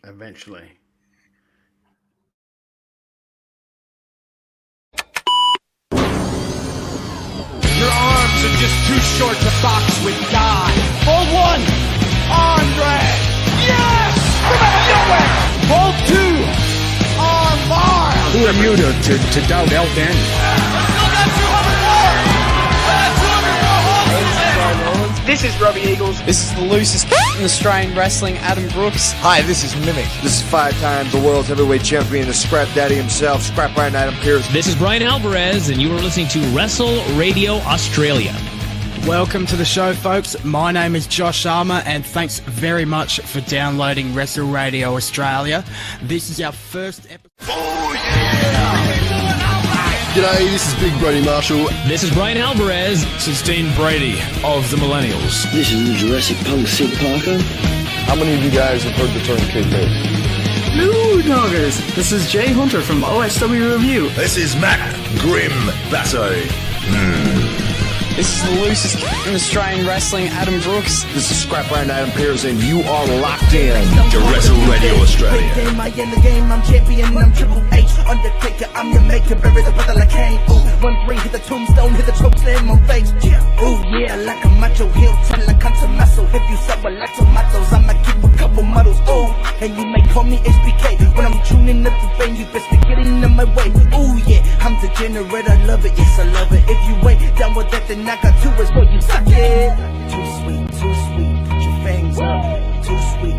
eventually. Your arms are just too short to box with God. Hold one. Andre. Yes! From out of nowhere. Hold two. Armbar. Who are you to doubt El Danny? Still got 200 more. I got 200 more holds. This is Robbie Eagles. This is the loosest in Australian wrestling, Adam Brooks. Hi, this is Mimic. This is 5 times the world's heavyweight champion, the Scrap Daddy himself, Scrap Iron Adam Pierce. This is Brian Alvarez, and you are listening to Wrestle Radio Australia. Welcome to the show, folks. My name is Josh Armour, and thanks very much for downloading Wrestle Radio Australia. This is our first episode. Oh, yeah! G'day, this is Big Brody Marshall. This is Brian Alvarez. This is Dean Brady of the Millennials. This is the Jurassic Punk Sid Parker. How many of you guys have heard the term kayfabe? Hello, doggers. This is Jay Hunter from OSW Review. This is Matt Grim Basso. This is the loosest in Australian wrestling, Adam Brooks. This is Scrap Iron Adam Pierce, and you are locked in to Wrestle Radio Australia. I in the game, I'm champion, I'm Triple H. Undertaker, I'm your maker, bury the brother like Kane. Ooh, 1-3, hit the tombstone, hit the choke slam on face. Ooh, yeah, like a macho heel, turn like country muscle. If you suffer like tomatoes, I'ma keep a couple models. Ooh, and you may call me HBK. When I'm tuning up the vein, you best to get in my way. Ooh, yeah, I'm degenerate, I love it, yes, I love it. If you ain't down with that, then I got 2 words for you, suck it. Too sweet, put your fangs up. Too sweet,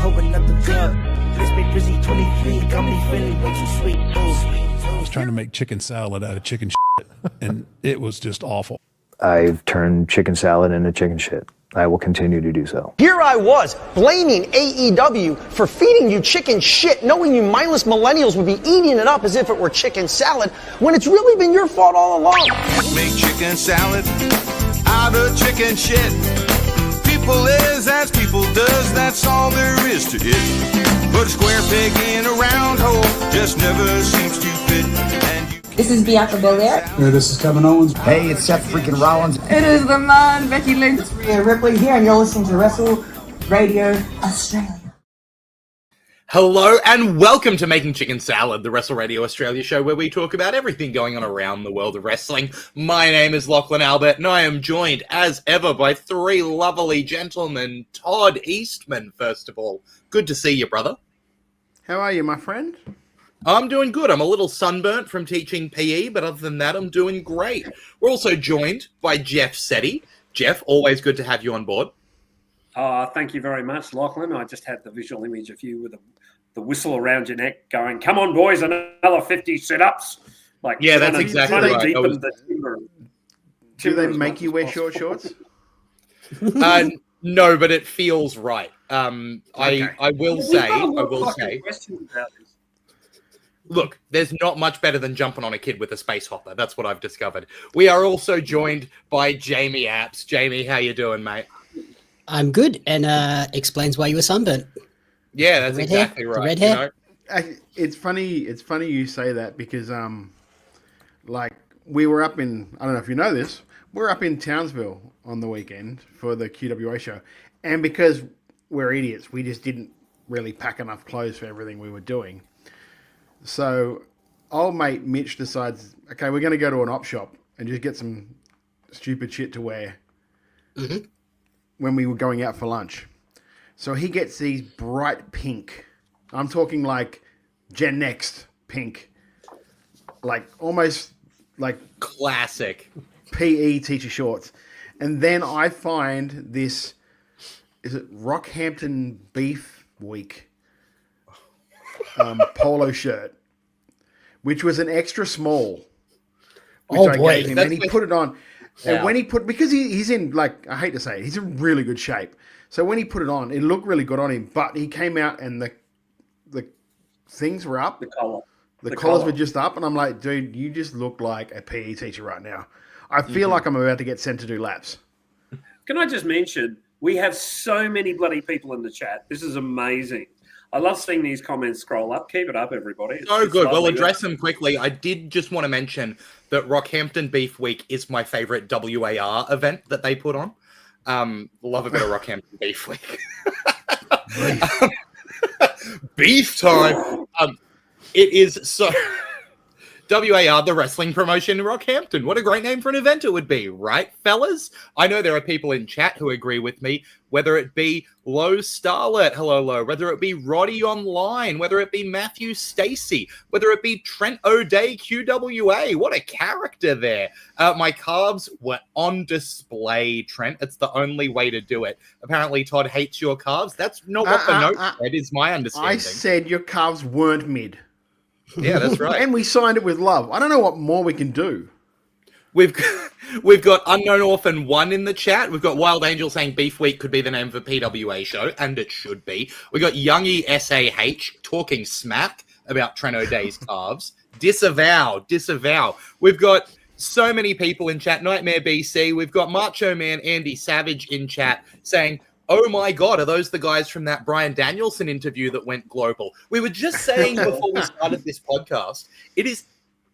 hold another drug. This big busy 23, got me feeling way too sweet. I was trying to make chicken salad out of chicken shit, and it was just awful. I've turned chicken salad into chicken shit. I will continue to do so. Here I was, blaming AEW for feeding you chicken shit, knowing you mindless millennials would be eating it up as if it were chicken salad, when it's really been your fault all along. Make chicken salad out of chicken shit. People is as people does, that's all there is to it. Put a square peg in a round hole, just never seems to fit. And you This is Bianca Belair. Hey, this is Kevin Owens. Hey, it's Seth freaking Rollins. It is the man, Becky Lynch. It's Rhea Ripley here, and you're listening to Wrestle Radio Australia. Hello and welcome to Making Chicken Salad, the Wrestle Radio Australia show where we talk about everything going on around the world of wrestling. My name is Lachlan Albert and I am joined as ever by 3 lovely gentlemen. Todd Eastman, first of all. Good to see you, brother. How are you, my friend? I'm doing good. I'm a little sunburnt from teaching PE, but other than that, I'm doing great. We're also joined by Jeff Setti. Jeff, always good to have you on board. Thank you very much, Lachlan. I just had the visual image of you with the whistle around your neck going, come on, boys, another 50 sit-ups. Like, yeah, that's exactly right. Do they make you wear short shorts? No, but it feels right. I will say, look, there's not much better than jumping on a kid with a space hopper. That's what I've discovered. We are also joined by Jamie Apps. Jamie, how you doing, mate? I'm good, and explains why you were sunburnt. Yeah, that's exactly right. Red hair. You know? It's funny you say that because like we were up in, I don't know if you know this, we're up in Townsville on the weekend for the QWA show, and because we're idiots, we just didn't really pack enough clothes for everything we were doing. So old mate Mitch decides, okay, we're going to go to an op shop and just get some stupid shit to wear when we were going out for lunch. So he gets these bright pink, I'm talking like Gen Next pink, like almost like classic PE teacher shorts. And then I find this, is it Rockhampton Beef Week polo shirt, which was an extra small, which I gave him, and he put it on. And when he because he's in, like, I hate to say it, he's in really good shape. So when he put it on, it looked really good on him, but he came out and the things were up. The collars were just up, and I'm like, dude, you just look like a PE teacher right now. I feel like I'm about to get sent to do laps. Can I just mention, we have so many bloody people in the chat. This is amazing. I love seeing these comments scroll up. Keep it up, everybody. So good. We'll address them quickly. I did just want to mention that Rockhampton Beef Week is my favorite WAR event that they put on. Love a bit of Rockhampton Beef Week. beef time. It is so... WAR, the wrestling promotion in Rockhampton. What a great name for an event it would be, right, fellas? I know there are people in chat who agree with me, whether it be Low Starlet, hello, Low, whether it be Roddy Online, whether it be Matthew Stacey, whether it be Trent O'Day, QWA. What a character there. My calves were on display, Trent. It's the only way to do it. Apparently, Todd hates your calves. That's not what the note said, is my understanding. I said your calves weren't mid. Yeah, that's right. And we signed it with love. I don't know what more we can do. We've got Unknown Orphan 1 in the chat. We've got Wild Angel saying Beef Week could be the name of a PWA show, and it should be. We've got Youngie SAH talking smack about Trent O'Day's calves. Disavow. We've got so many people in chat. Nightmare BC. We've got Macho Man Andy Savage in chat saying, oh my God, are those the guys from that Bryan Danielson interview that went global? We were just saying before we started this podcast, it is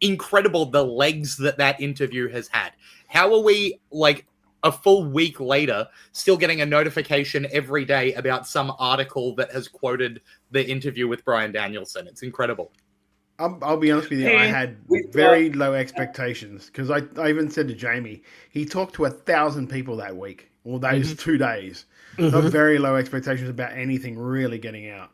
incredible the legs that interview has had. How are we, like, a full week later, still getting a notification every day about some article that has quoted the interview with Bryan Danielson? It's incredible. I'll be honest with you, I had very low expectations because I even said to Jamie, he talked to 1,000 people that week, or those 2 days. Very low expectations about anything really getting out.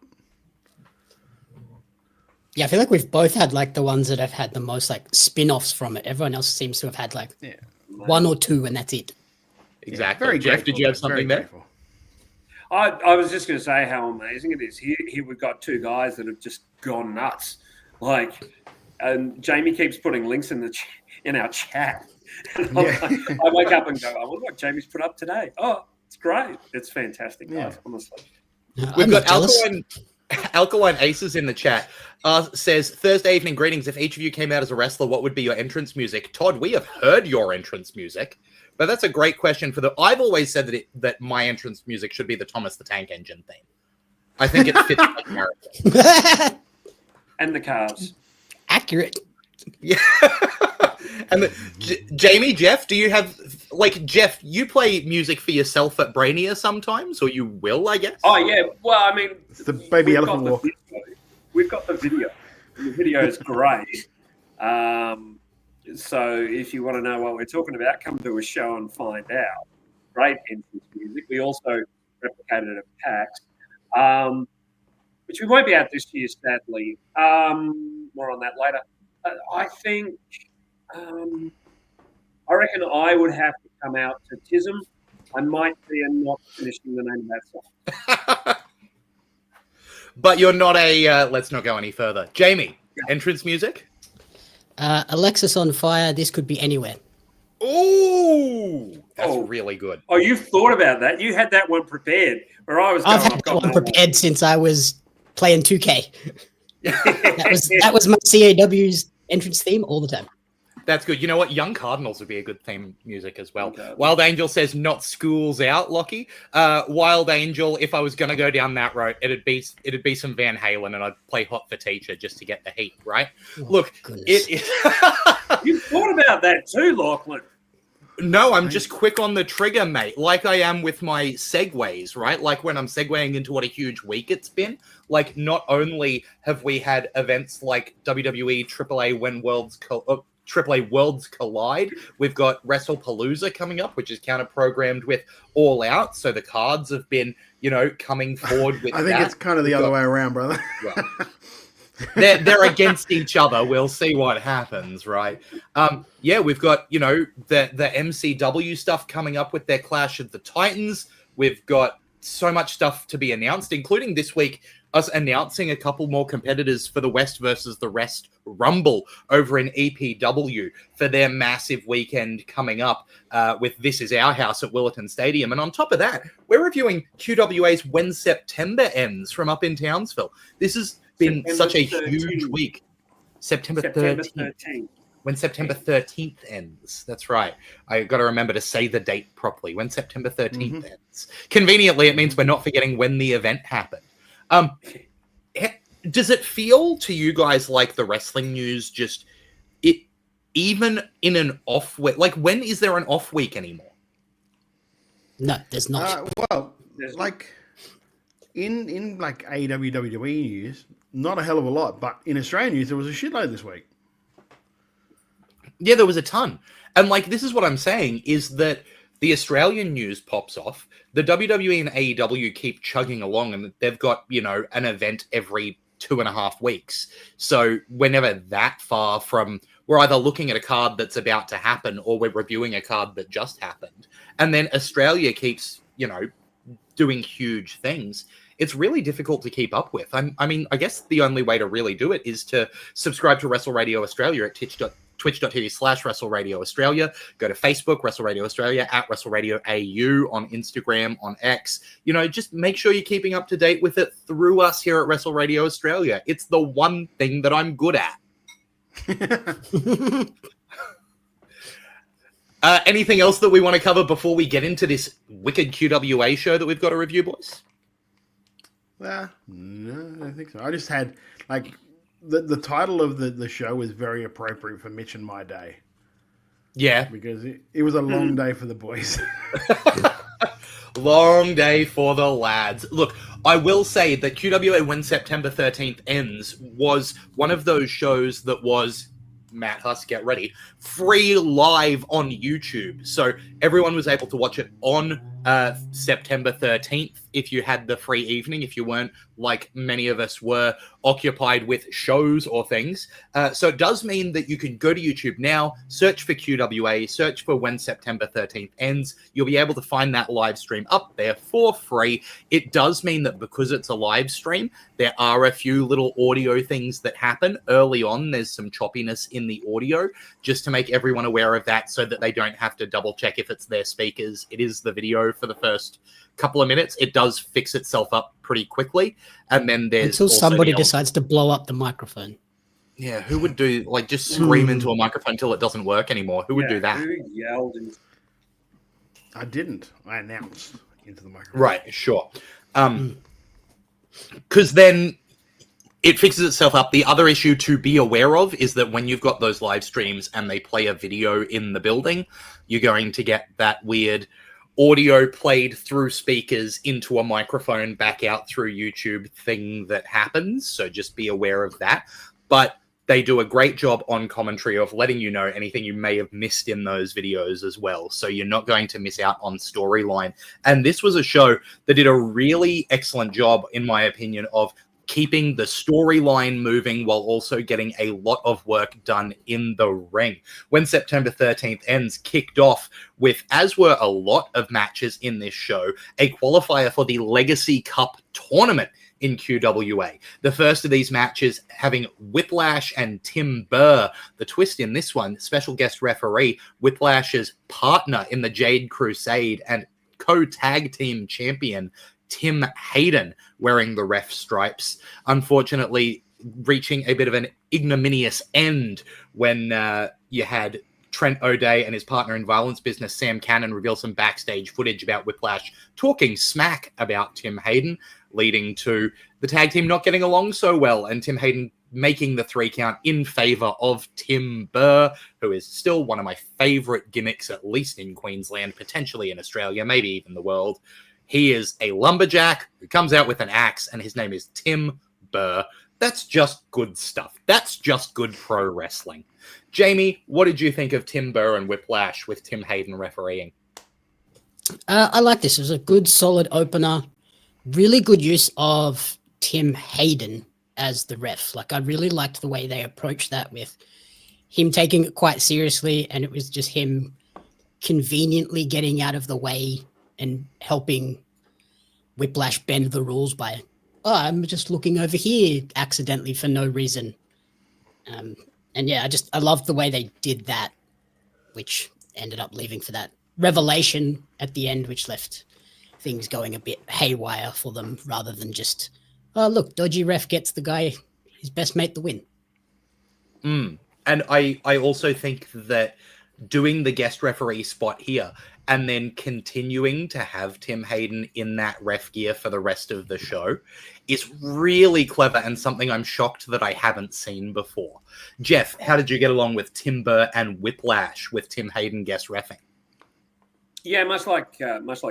Yeah, I feel like we've both had like the ones that have had the most like spin-offs from it. Everyone else seems to have had like one or two, and that's it. Exactly. Very Jeff, did you have something there? I was just going to say how amazing it is. Here we've got two guys that have just gone nuts. Like, and Jamie keeps putting links in our chat. And I wake up and go, I wonder what Jamie's put up today. Oh, it's great. It's fantastic, guys, honestly. We've got Alkaline Aces in the chat. Says, Thursday evening greetings. If each of you came out as a wrestler, what would be your entrance music? Todd, we have heard your entrance music, but that's a great question I've always said that my entrance music should be the Thomas the Tank Engine theme. I think it fits my character. And the cars. Accurate. Yeah. And Jamie, Jeff, do you have, like, Jeff, you play music for yourself at Brainia sometimes, or you will, I guess? Oh, yeah. Well, I mean, it's the baby elephant walk. We've got the video. The video is great. So if you want to know what we're talking about, come to a show and find out. Great entrance music. We also replicated it at PAX, which we won't be at this year, sadly. More on that later. I think... I reckon I would have to come out to Tism. I might be not finishing the name of that song. But you're not a... let's not go any further. Jamie, entrance music? Alexis on Fire, This Could Be Anywhere. Ooh! That's really good. Oh, you've thought about that. You had that one prepared. Where I was going, I've had that one prepared since I was playing 2K. that was my CAW's entrance theme all the time. That's good. You know what? Young Cardinals would be a good theme music as well. Okay. Wild Angel says, not Schools Out, Lockie. Wild Angel, if I was going to go down that road, it'd be some Van Halen, and I'd play Hot for Teacher just to get the heat, right? Oh, look, goodness. You thought about that too, Lachlan. No, I'm just quick on the trigger, mate. Like I am with my segues, right? Like when I'm segueing into what a huge week it's been. Like, not only have we had events like WWE, AAA, AAA Worlds Collide. We've got WrestlePalooza coming up, which is counter-programmed with All Out. So the cards have been, coming forward with I think it's kind of the other way around, brother. Well, they're against each other. We'll see what happens, right? We've got, the MCW stuff coming up with their Clash of the Titans. We've got so much stuff to be announced, including this week, us announcing a couple more competitors for the West versus the Rest Rumble over in EPW for their massive weekend coming up with This Is Our House at Willerton Stadium. And on top of that, we're reviewing QWA's When September Ends from up in Townsville. This has been such a huge week. September 13th. When September 13th ends. That's right. I got to remember to say the date properly. When September 13th ends. Conveniently, it means we're not forgetting when the event happened. Does it feel to you guys like the wrestling news even in an off week? Like, when is there an off week anymore? No, there's not. in like AEW, WWE news, not a hell of a lot, but in Australian news, there was a shitload this week. Yeah, there was a ton. And like, this is what I'm saying, is that the Australian news pops off, the WWE and AEW keep chugging along, and they've got, you know, an event every 2.5 weeks. So we're never that far from, we're either looking at a card that's about to happen or we're reviewing a card that just happened. And then Australia keeps, you know, doing huge things. It's really difficult to keep up with. I mean, I guess the only way to really do it is to subscribe to Wrestle Radio Australia at twitch.tv/Wrestle Radio Australia. Go to Facebook, Wrestle Radio Australia, at Wrestle Radio AU, on Instagram, on X. You know, just make sure you're keeping up to date with it through us here at Wrestle Radio Australia. It's the one thing that I'm good at. Anything else that we want to cover before we get into this wicked QWA show that we've got to review, boys? No, I don't think so. I just had, like, the title of the show was very appropriate for Mitch and my day. Yeah. Because it was a long day for the boys. Long day for the lads. Look, I will say that QWA When September 13th Ends was one of those shows that was, Matt Huss, get ready, free live on YouTube. So everyone was able to watch it on September 13th if you had the free evening, if you weren't, like many of us were, occupied with shows or things. So it does mean that you can go to YouTube now, search for QWA, search for When September 13th Ends. You'll be able to find that live stream up there for free. It does mean that because it's a live stream, there are a few little audio things that happen early on. There's some choppiness in the audio, just to make everyone aware of that so that they don't have to double check if it's their speakers. It is the video for the first couple of minutes. It does fix itself up pretty quickly. And then there's until somebody decides to blow up the microphone. Yeah, who would do, like, just scream into a microphone until it doesn't work anymore? Who would do that? Who yelled? I didn't. I announced into the microphone. Right, sure. Because then it fixes itself up. The other issue to be aware of is that when you've got those live streams and they play a video in the building, you're going to get that weird audio played through speakers into a microphone back out through YouTube thing that happens. So just be aware of that. But they do a great job on commentary of letting you know anything you may have missed in those videos as well. So you're not going to miss out on storyline. And this was a show that did a really excellent job, in my opinion, of keeping the storyline moving while also getting a lot of work done in the ring. When September 13th Ends kicked off with, as were a lot of matches in this show, a qualifier for the Legacy Cup tournament in QWA. The first of these matches having Whiplash and Tim Burr. The twist in this one, special guest referee, Whiplash's partner in the Jade Crusade and co-tag team champion, Tim Hayden, wearing the ref stripes, unfortunately reaching a bit of an ignominious end when you had Trent O'Day and his partner in Violence Business, Sam Cannon, reveal some backstage footage about Whiplash talking smack about Tim Hayden, leading to the tag team not getting along so well, and Tim Hayden making the 3 count in favor of Tim Burr, who is still one of my favorite gimmicks, at least in Queensland, potentially in Australia, maybe even the world. He is a lumberjack who comes out with an axe, and his name is Tim Burr. That's just good stuff. That's just good pro wrestling. Jamie, what did you think of Tim Burr and Whiplash with Tim Hayden refereeing? I like this. It was a good, solid opener. Really good use of Tim Hayden as the ref. Like, I really liked the way they approached that, with him taking it quite seriously, and it was just him conveniently getting out of the way and helping Whiplash bend the rules by, I'm just looking over here accidentally for no reason. And yeah, I loved the way they did that, which ended up leaving for that revelation at the end, which left things going a bit haywire for them, rather than just, oh, look, dodgy ref gets the guy, his best mate, the win. And I also think that doing the guest referee spot here and then continuing to have Tim Hayden in that ref gear for the rest of the show is really clever, and something I'm shocked that I haven't seen before. Jeff, how did you get along with Tim Burr and Whiplash with Tim Hayden guest reffing? Yeah, much like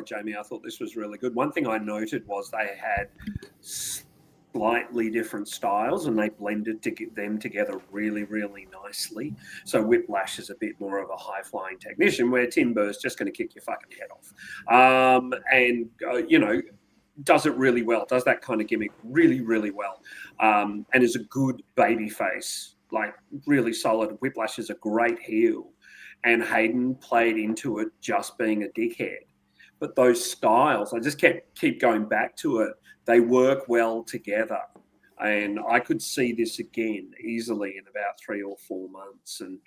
Jamie, I thought this was really good. One thing I noted was they had slightly different styles, and they blended to get them together really, really nicely. So Whiplash is a bit more of a high-flying technician, where Timber's just going to kick your fucking head off, does it really well. Does that kind of gimmick really, really well, and is a good baby face, like really solid. Whiplash is a great heel. And Hayden played into it just being a dickhead. But those styles, I just keep going back to it. They work well together. And I could see this again easily in about 3 or 4 months and,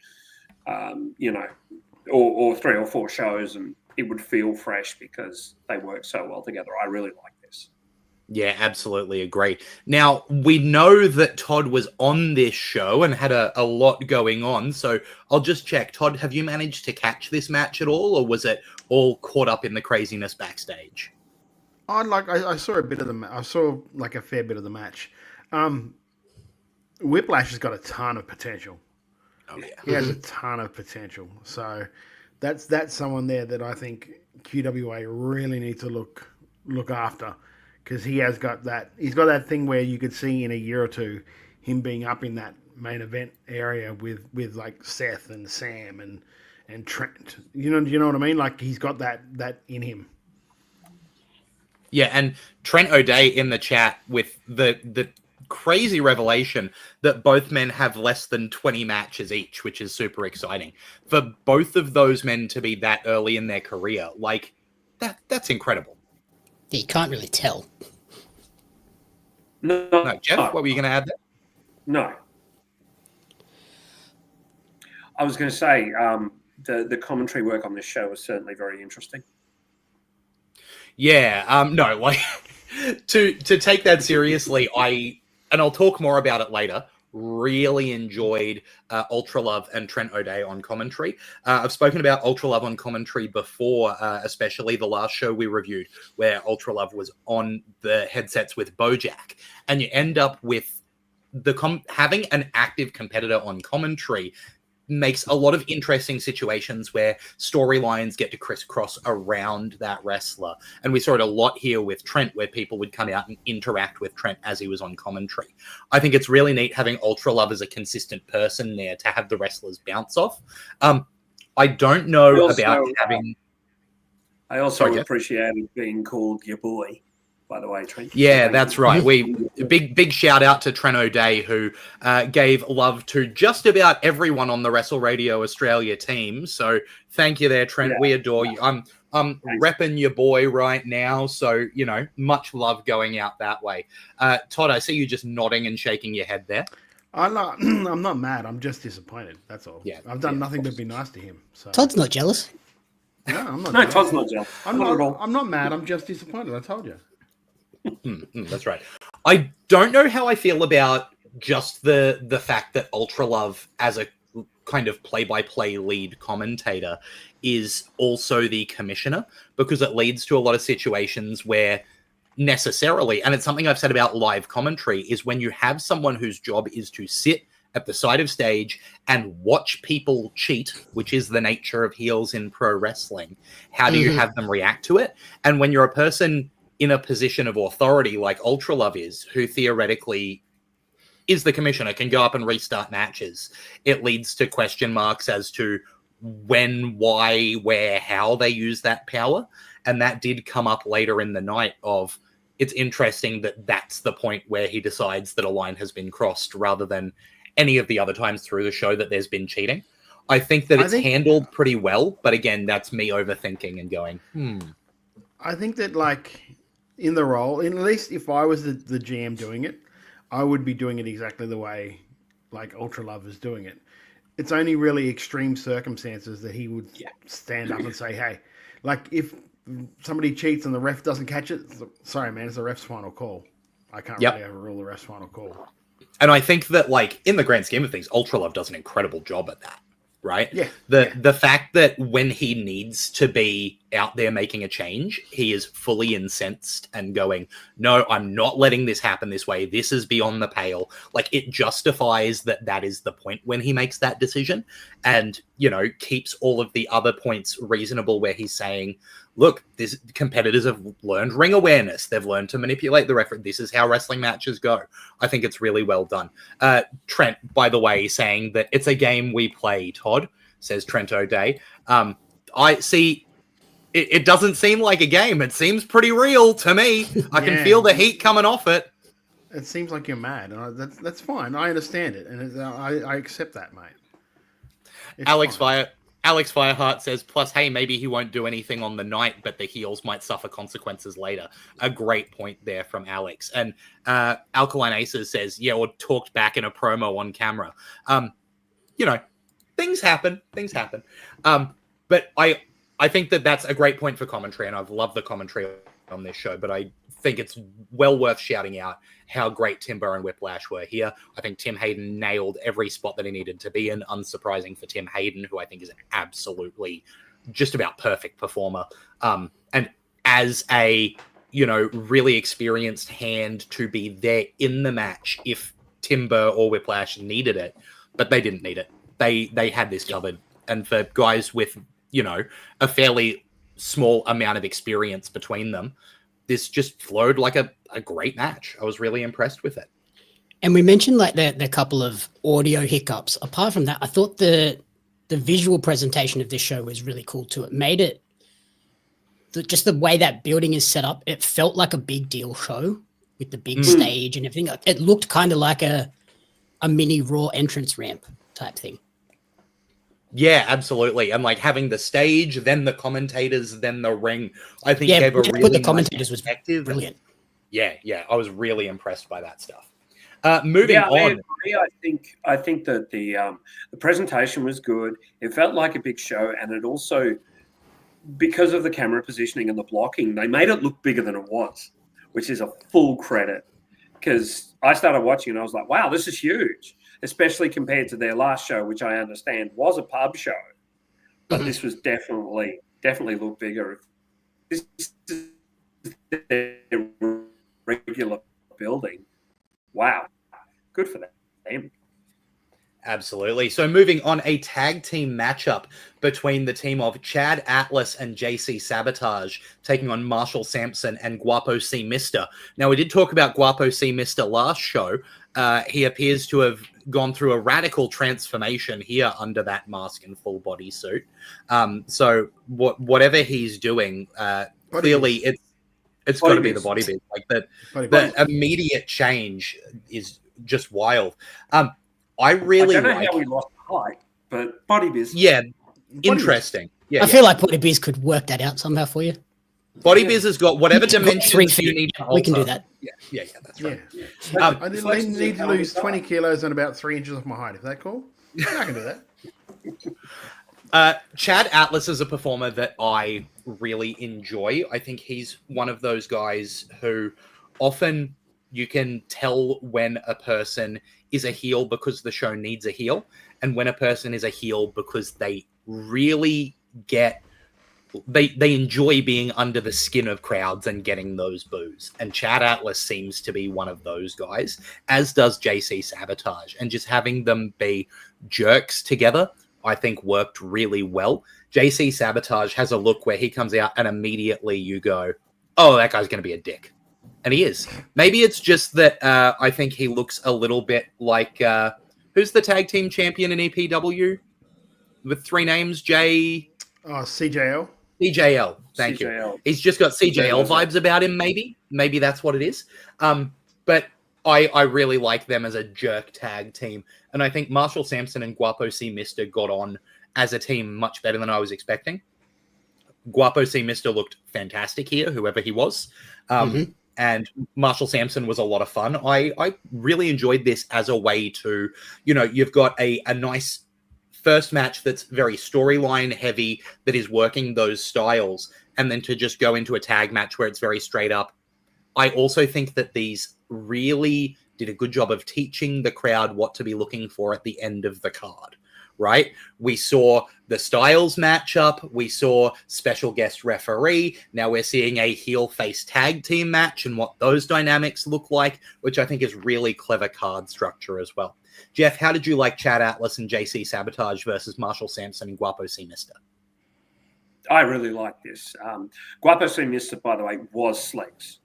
or 3 or 4 shows, and it would feel fresh because they work so well together. I really like this. Yeah, absolutely agree. Now, we know that Todd was on this show and had a lot going on, so I'll just check. Todd, have you managed to catch this match at all, or was it all caught up in the craziness backstage? I saw a bit of I saw like a fair bit of the match. Whiplash has got a ton of potential. Oh yeah, he has a ton of potential. So that's someone there that I think QWA really need to look after. Because he's got that thing where you could see in a year or two him being up in that main event area with like Seth and Sam and Trent. You know what I mean? Like he's got that in him. Yeah, and Trent O'Day in the chat with the crazy revelation that both men have less than 20 matches each, which is super exciting. For both of those men to be that early in their career, like that's incredible. You can't really tell. No, Jeff, what were you going to add there? No. I was going to say the commentary work on this show was certainly very interesting. Yeah, no, like to take that seriously, I'll talk more about it later. Really enjoyed Ultra Love and Trent O'Day on commentary. I've spoken about Ultra Love on commentary before, especially the last show we reviewed where Ultra Love was on the headsets with Bojack, and you end up with having an active competitor on commentary makes a lot of interesting situations where storylines get to crisscross around that wrestler. And we saw it a lot here with Trent, where people would come out and interact with Trent as he was on commentary. I think it's really neat having Ultra Love as a consistent person there to have the wrestlers bounce off. I don't know about having... I also appreciated being called your boy, by the way, Trent. Yeah, that's right. Big shout out to Trent O'Day, who gave love to just about everyone on the Wrestle Radio Australia team. So thank you there, Trent. Yeah. We adore you. I'm repping your boy right now. So, much love going out that way. Todd, I see you just nodding and shaking your head there. I'm not mad. I'm just disappointed. That's all. Yeah, I've done nothing but be nice to him. So. Todd's not jealous. No, I'm not. No, Todd's not jealous. I'm not mad. I'm just disappointed. I told you. That's right. I don't know how I feel about just the fact that Ultra Love, as a kind of play-by-play lead commentator, is also the commissioner, because it leads to a lot of situations where necessarily, and it's something I've said about live commentary, is when you have someone whose job is to sit at the side of stage and watch people cheat, which is the nature of heels in pro wrestling, how do you have them react to it? And when you're a person in a position of authority like Ultra Love is, who theoretically is the commissioner, can go up and restart matches, it leads to question marks as to when, why, where, how they use that power. And that did come up later in the night of, it's interesting that that's the point where he decides that a line has been crossed, rather than any of the other times through the show that there's been cheating. I think that it's handled pretty well, but again, that's me overthinking and going, I think that, like, in the role, at least if I was the GM doing it, I would be doing it exactly the way, like, Ultra Love is doing it. It's only really extreme circumstances that he would stand up and say, hey, like, if somebody cheats and the ref doesn't catch it, sorry, man, it's the ref's final call. I can't really overrule the ref's final call. And I think that, like, in the grand scheme of things, Ultra Love does an incredible job at that. right? Yeah. The fact that when he needs to be out there making a change, he is fully incensed and going, no, I'm not letting this happen this way. This is beyond the pale. Like, it justifies that is the point when he makes that decision, and, you know, keeps all of the other points reasonable where he's saying, look, these competitors have learned ring awareness. They've learned to manipulate the referee. This is how wrestling matches go. I think it's really well done. Trent, by the way, saying that it's a game we play, Todd, says Trent O'Day. I see, it doesn't seem like a game. It seems pretty real to me. I can feel the heat coming off it. It seems like you're mad. And that's fine. I understand it. And I accept that, mate. It's Alex Fireheart says, plus, hey, maybe he won't do anything on the night, but the heels might suffer consequences later. A great point there from Alex. And Alkaline Aces says, yeah, or talked back in a promo on camera. You know, things happen. But I think that's a great point for commentary, and I've loved the commentary on this show, but I think it's well worth shouting out how great Timber and Whiplash were here. I think Tim Hayden nailed every spot that he needed to be in. Unsurprising for Tim Hayden, who I think is an absolutely just about perfect performer. And as a, you know, really experienced hand to be there in the match if Timber or Whiplash needed it, but they didn't need it. They had this covered. And for guys with, you know, a fairly small amount of experience between them, this just flowed like a great match. I was really impressed with it. And we mentioned like the couple of audio hiccups. Apart from that, I thought the visual presentation of this show was really cool too. It made it, just the way that building is set up, it felt like a big deal show with the big stage and everything. It looked kind of like a mini Raw entrance ramp type thing. Yeah, absolutely. And like having the stage, then the commentators, then the ring, I think gave a really the commentators nice was brilliant. Yeah. I was really impressed by that stuff. Moving on. I think that the presentation was good. It felt like a big show, and it also, because of the camera positioning and the blocking, they made it look bigger than it was, which is a full credit. Because I started watching and I was like, wow, this is huge, especially compared to their last show, which I understand was a pub show. But this was definitely looked bigger. This is their regular building. Wow. Good for them. Absolutely. So moving on, a tag team matchup between the team of Chad Atlas and JC Sabotage taking on Marshall Sampson and Guapo C. Mister. Now, we did talk about Guapo C. Mister last show. He appears to have gone through a radical transformation here under that mask and full body suit. So whatever he's doing, clearly it's got to be the body biz. Like the immediate change is just wild. I don't know how we lost height, but body biz. Yeah, interesting. Yeah, I feel like Body Biz could work that out somehow for you. Body Biz has got whatever dimensions you need to alter. We can do that. Yeah, that's right. Yeah. I need to lose 20 kilos and about 3 inches off my height. Is that cool? Yeah, I can do that. Chad Atlas is a performer that I really enjoy. I think he's one of those guys who often you can tell when a person is a heel because the show needs a heel, and when a person is a heel because they really they enjoy being under the skin of crowds and getting those boos. And Chad Atlas seems to be one of those guys, as does JC Sabotage. And just having them be jerks together, I think worked really well. JC Sabotage has a look where he comes out and immediately you go, oh, that guy's going to be a dick. And he is. Maybe it's just that I think he looks a little bit like... who's the tag team champion in EPW? With 3 names, CJL. CJL, thank you. He's just got CJL vibes about him, maybe. Maybe that's what it is. But I really like them as a jerk tag team. And I think Marshall Sampson and Guapo C. Mister got on as a team much better than I was expecting. Guapo C. Mister looked fantastic here, whoever he was. And Marshall Sampson was a lot of fun. I really enjoyed this as a way to, you've got a nice first match that's very storyline heavy, that is working those styles, and then to just go into a tag match where it's very straight up. I also think that these really did a good job of teaching the crowd what to be looking for at the end of the card, right? We saw the Styles matchup. We saw special guest referee. Now we're seeing a heel face tag team match and what those dynamics look like, which I think is really clever card structure as well. Jeff, how did you like Chad Atlas and JC Sabotage versus Marshall Sampson and Guapo C. Mister? I really like this. Guapo C. Mister, by the way, was Slicks.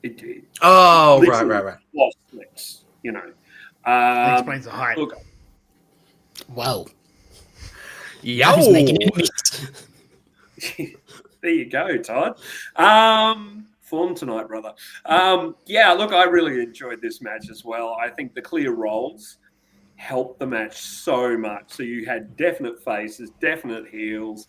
It right. Was Slicks, you know. That explains the height. Look, wow. Yo. He's making enemies. There you go, Todd. Form tonight, brother. Yeah, look, I really enjoyed this match as well. I think the clear roles helped the match so much. So you had definite faces, definite heels.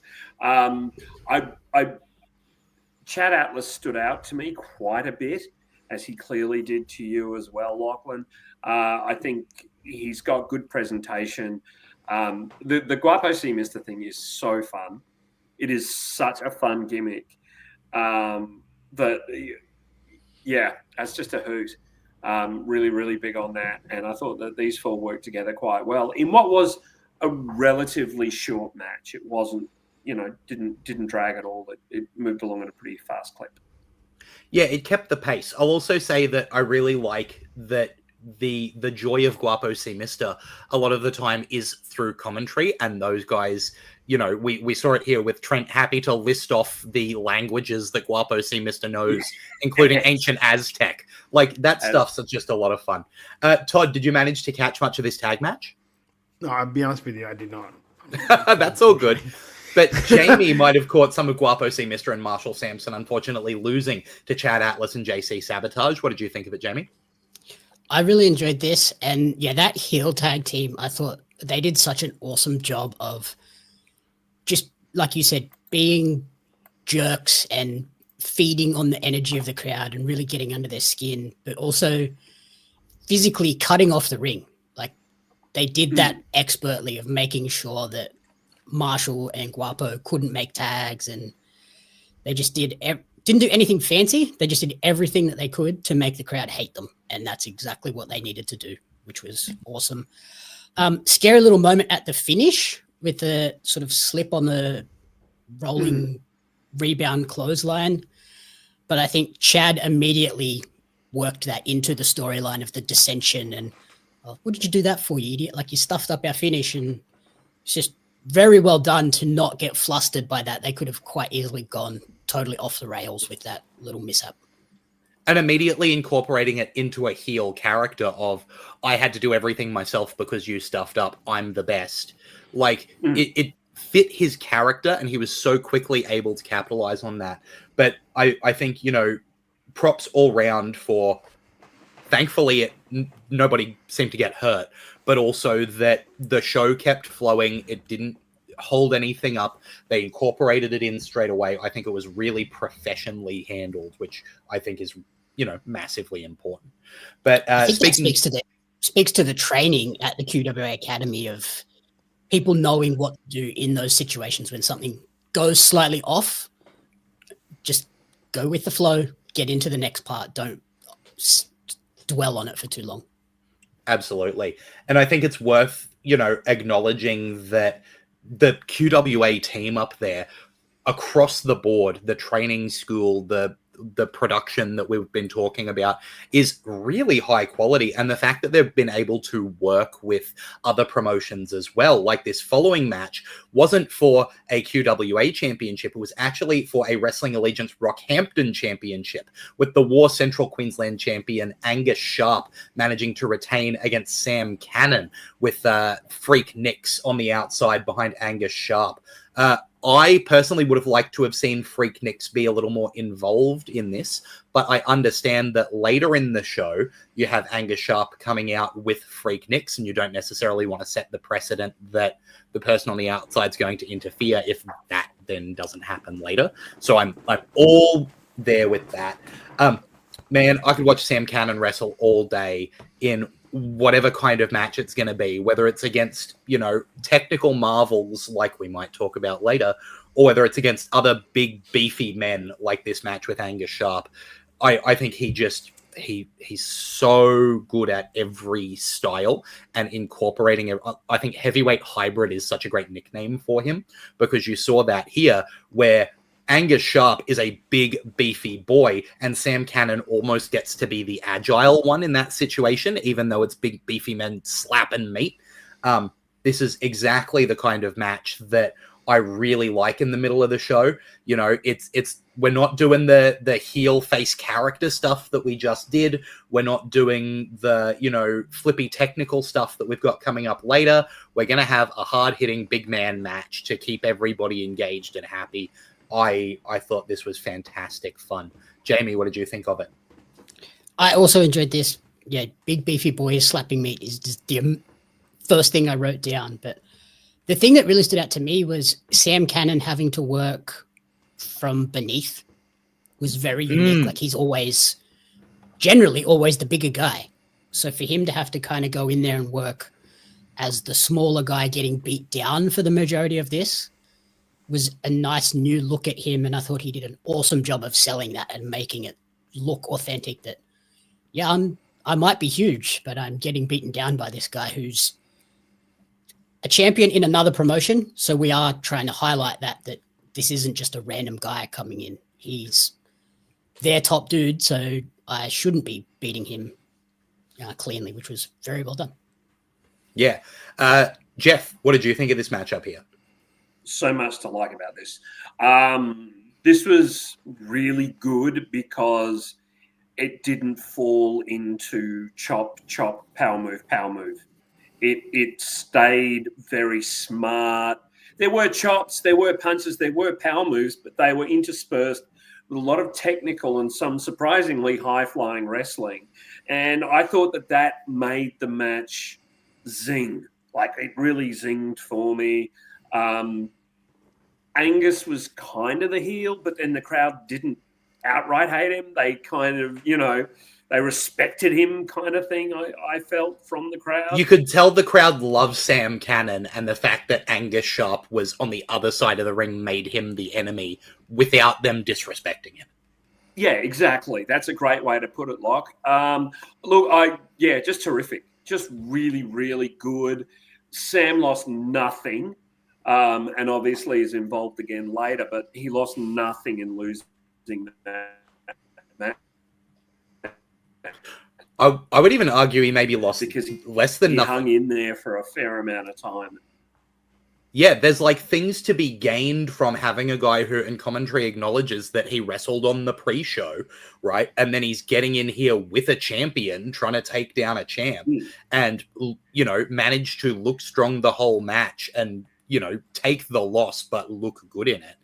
Chad Atlas stood out to me quite a bit, as he clearly did to you as well, Lachlan. I think he's got good presentation. The Guapo C. Mister thing is so fun. It is such a fun gimmick. That's just a hoot. Really, really big on that. And I thought that these four worked together quite well in what was a relatively short match. It wasn't, didn't drag at all. It moved along at a pretty fast clip. Yeah, it kept the pace. I'll also say that I really like that the joy of Guapo C. Mister a lot of the time is through commentary, and those guys, we saw it here with Trent happy to list off the languages that Guapo C. Mister knows, including ancient Aztec. Like, that stuff's just a lot of fun. Todd, did you manage to catch much of this tag match? No, I'll be honest with you, I did not. That's all good. But Jamie might have caught some of Guapo C. Mister and Marshall Sampson, unfortunately losing to Chad Atlas and JC Sabotage. What did you think of it, Jamie? I really enjoyed this. And yeah, that heel tag team, I thought they did such an awesome job of just, like you said, being jerks and feeding on the energy of the crowd and really getting under their skin, but also physically cutting off the ring. Like, they did that expertly, of making sure that Marshall and Guapo couldn't make tags, and they just didn't do anything fancy. They just did everything that they could to make the crowd hate them, and that's exactly what they needed to do, which was awesome. Scary little moment at the finish with the sort of slip on the rolling rebound clothesline, but I think Chad immediately worked that into the storyline of the dissension and, what did you do that for, you idiot? Like, you stuffed up our finish, and it's just very well done to not get flustered by that. They could have quite easily gone totally off the rails with that little mishap. And immediately incorporating it into a heel character of, I had to do everything myself because you stuffed up, I'm the best. Like, it fit his character, and he was so quickly able to capitalize on that. But I think, props all round for, thankfully, nobody seemed to get hurt, but also that the show kept flowing. It didn't hold anything up. They incorporated it in straight away. I think it was really professionally handled, which I think is, massively important. But I think that speaks to the training at the QWA Academy of people knowing what to do in those situations when something goes slightly off. Just go with the flow, get into the next part. Don't dwell on it for too long. Absolutely. And I think it's worth, acknowledging that the QWA team up there, across the board, the training school, the production that we've been talking about is really high quality. And the fact that they've been able to work with other promotions as well, like this following match wasn't for a QWA championship. It was actually for a Wrestling Allegiance Rockhampton championship, with the War Central Queensland champion Angus Sharp managing to retain against Sam Cannon, with Freak Nicks on the outside behind Angus Sharp. I personally would have liked to have seen Freak Nicks be a little more involved in this, but I understand that later in the show, you have Angus Sharp coming out with Freak Nicks, and you don't necessarily want to set the precedent that the person on the outside is going to interfere if that then doesn't happen later. So I'm all there with that. Man, I could watch Sam Cannon wrestle all day in whatever kind of match it's going to be, whether it's against, technical marvels like we might talk about later, or whether it's against other big beefy men like this match with Angus Sharp. I think he he's so good at every style and incorporating it. I think heavyweight hybrid is such a great nickname for him, because you saw that here where Angus Sharp is a big, beefy boy, and Sam Cannon almost gets to be the agile one in that situation, even though it's big, beefy men slapping meat. This is exactly the kind of match that I really like in the middle of the show. You know, we're not doing the heel face character stuff that we just did. We're not doing the, you know, flippy technical stuff that we've got coming up later. We're going to have a hard-hitting big man match to keep everybody engaged and happy. I thought this was fantastic fun. Jamie, what did you think of it? I also enjoyed this. Yeah, big beefy boys slapping meat is just the first thing I wrote down. But the thing that really stood out to me was Sam Cannon having to work from beneath was very unique. Like, he's generally always the bigger guy. So for him to have to kind of go in there and work as the smaller guy getting beat down for the majority of this was a nice new look at him. And I thought he did an awesome job of selling that and making it look authentic, that, yeah, I might be huge, but I'm getting beaten down by this guy who's a champion in another promotion. So we are trying to highlight that this isn't just a random guy coming in. He's their top dude, so I shouldn't be beating him cleanly, which was very well done. Yeah. Jeff, what did you think of this matchup here? So much to like about this. This was really good because it didn't fall into chop, power move. It stayed very smart. There were chops, there were punches, there were power moves, but they were interspersed with a lot of technical and some surprisingly high-flying wrestling. And I thought that made the match zing. Like, it really zinged for me. Angus was kind of the heel, but then the crowd didn't outright hate him. They kind of, they respected him, kind of thing, I felt from the crowd. You could tell the crowd loved Sam Cannon, and the fact that Angus Sharp was on the other side of the ring made him the enemy without them disrespecting him. Yeah, exactly. That's a great way to put it, Locke. Just terrific. Just really, really good. Sam lost nothing, and obviously is involved again later, but he lost nothing in losing that match. I would even argue he maybe lost because less than nothing. Hung in there for a fair amount of time. Yeah, there's like things to be gained from having a guy who in commentary acknowledges that he wrestled on the pre-show, right? And then he's getting in here with a champion, trying to take down a champ, and, managed to look strong the whole match and, take the loss, but look good in it.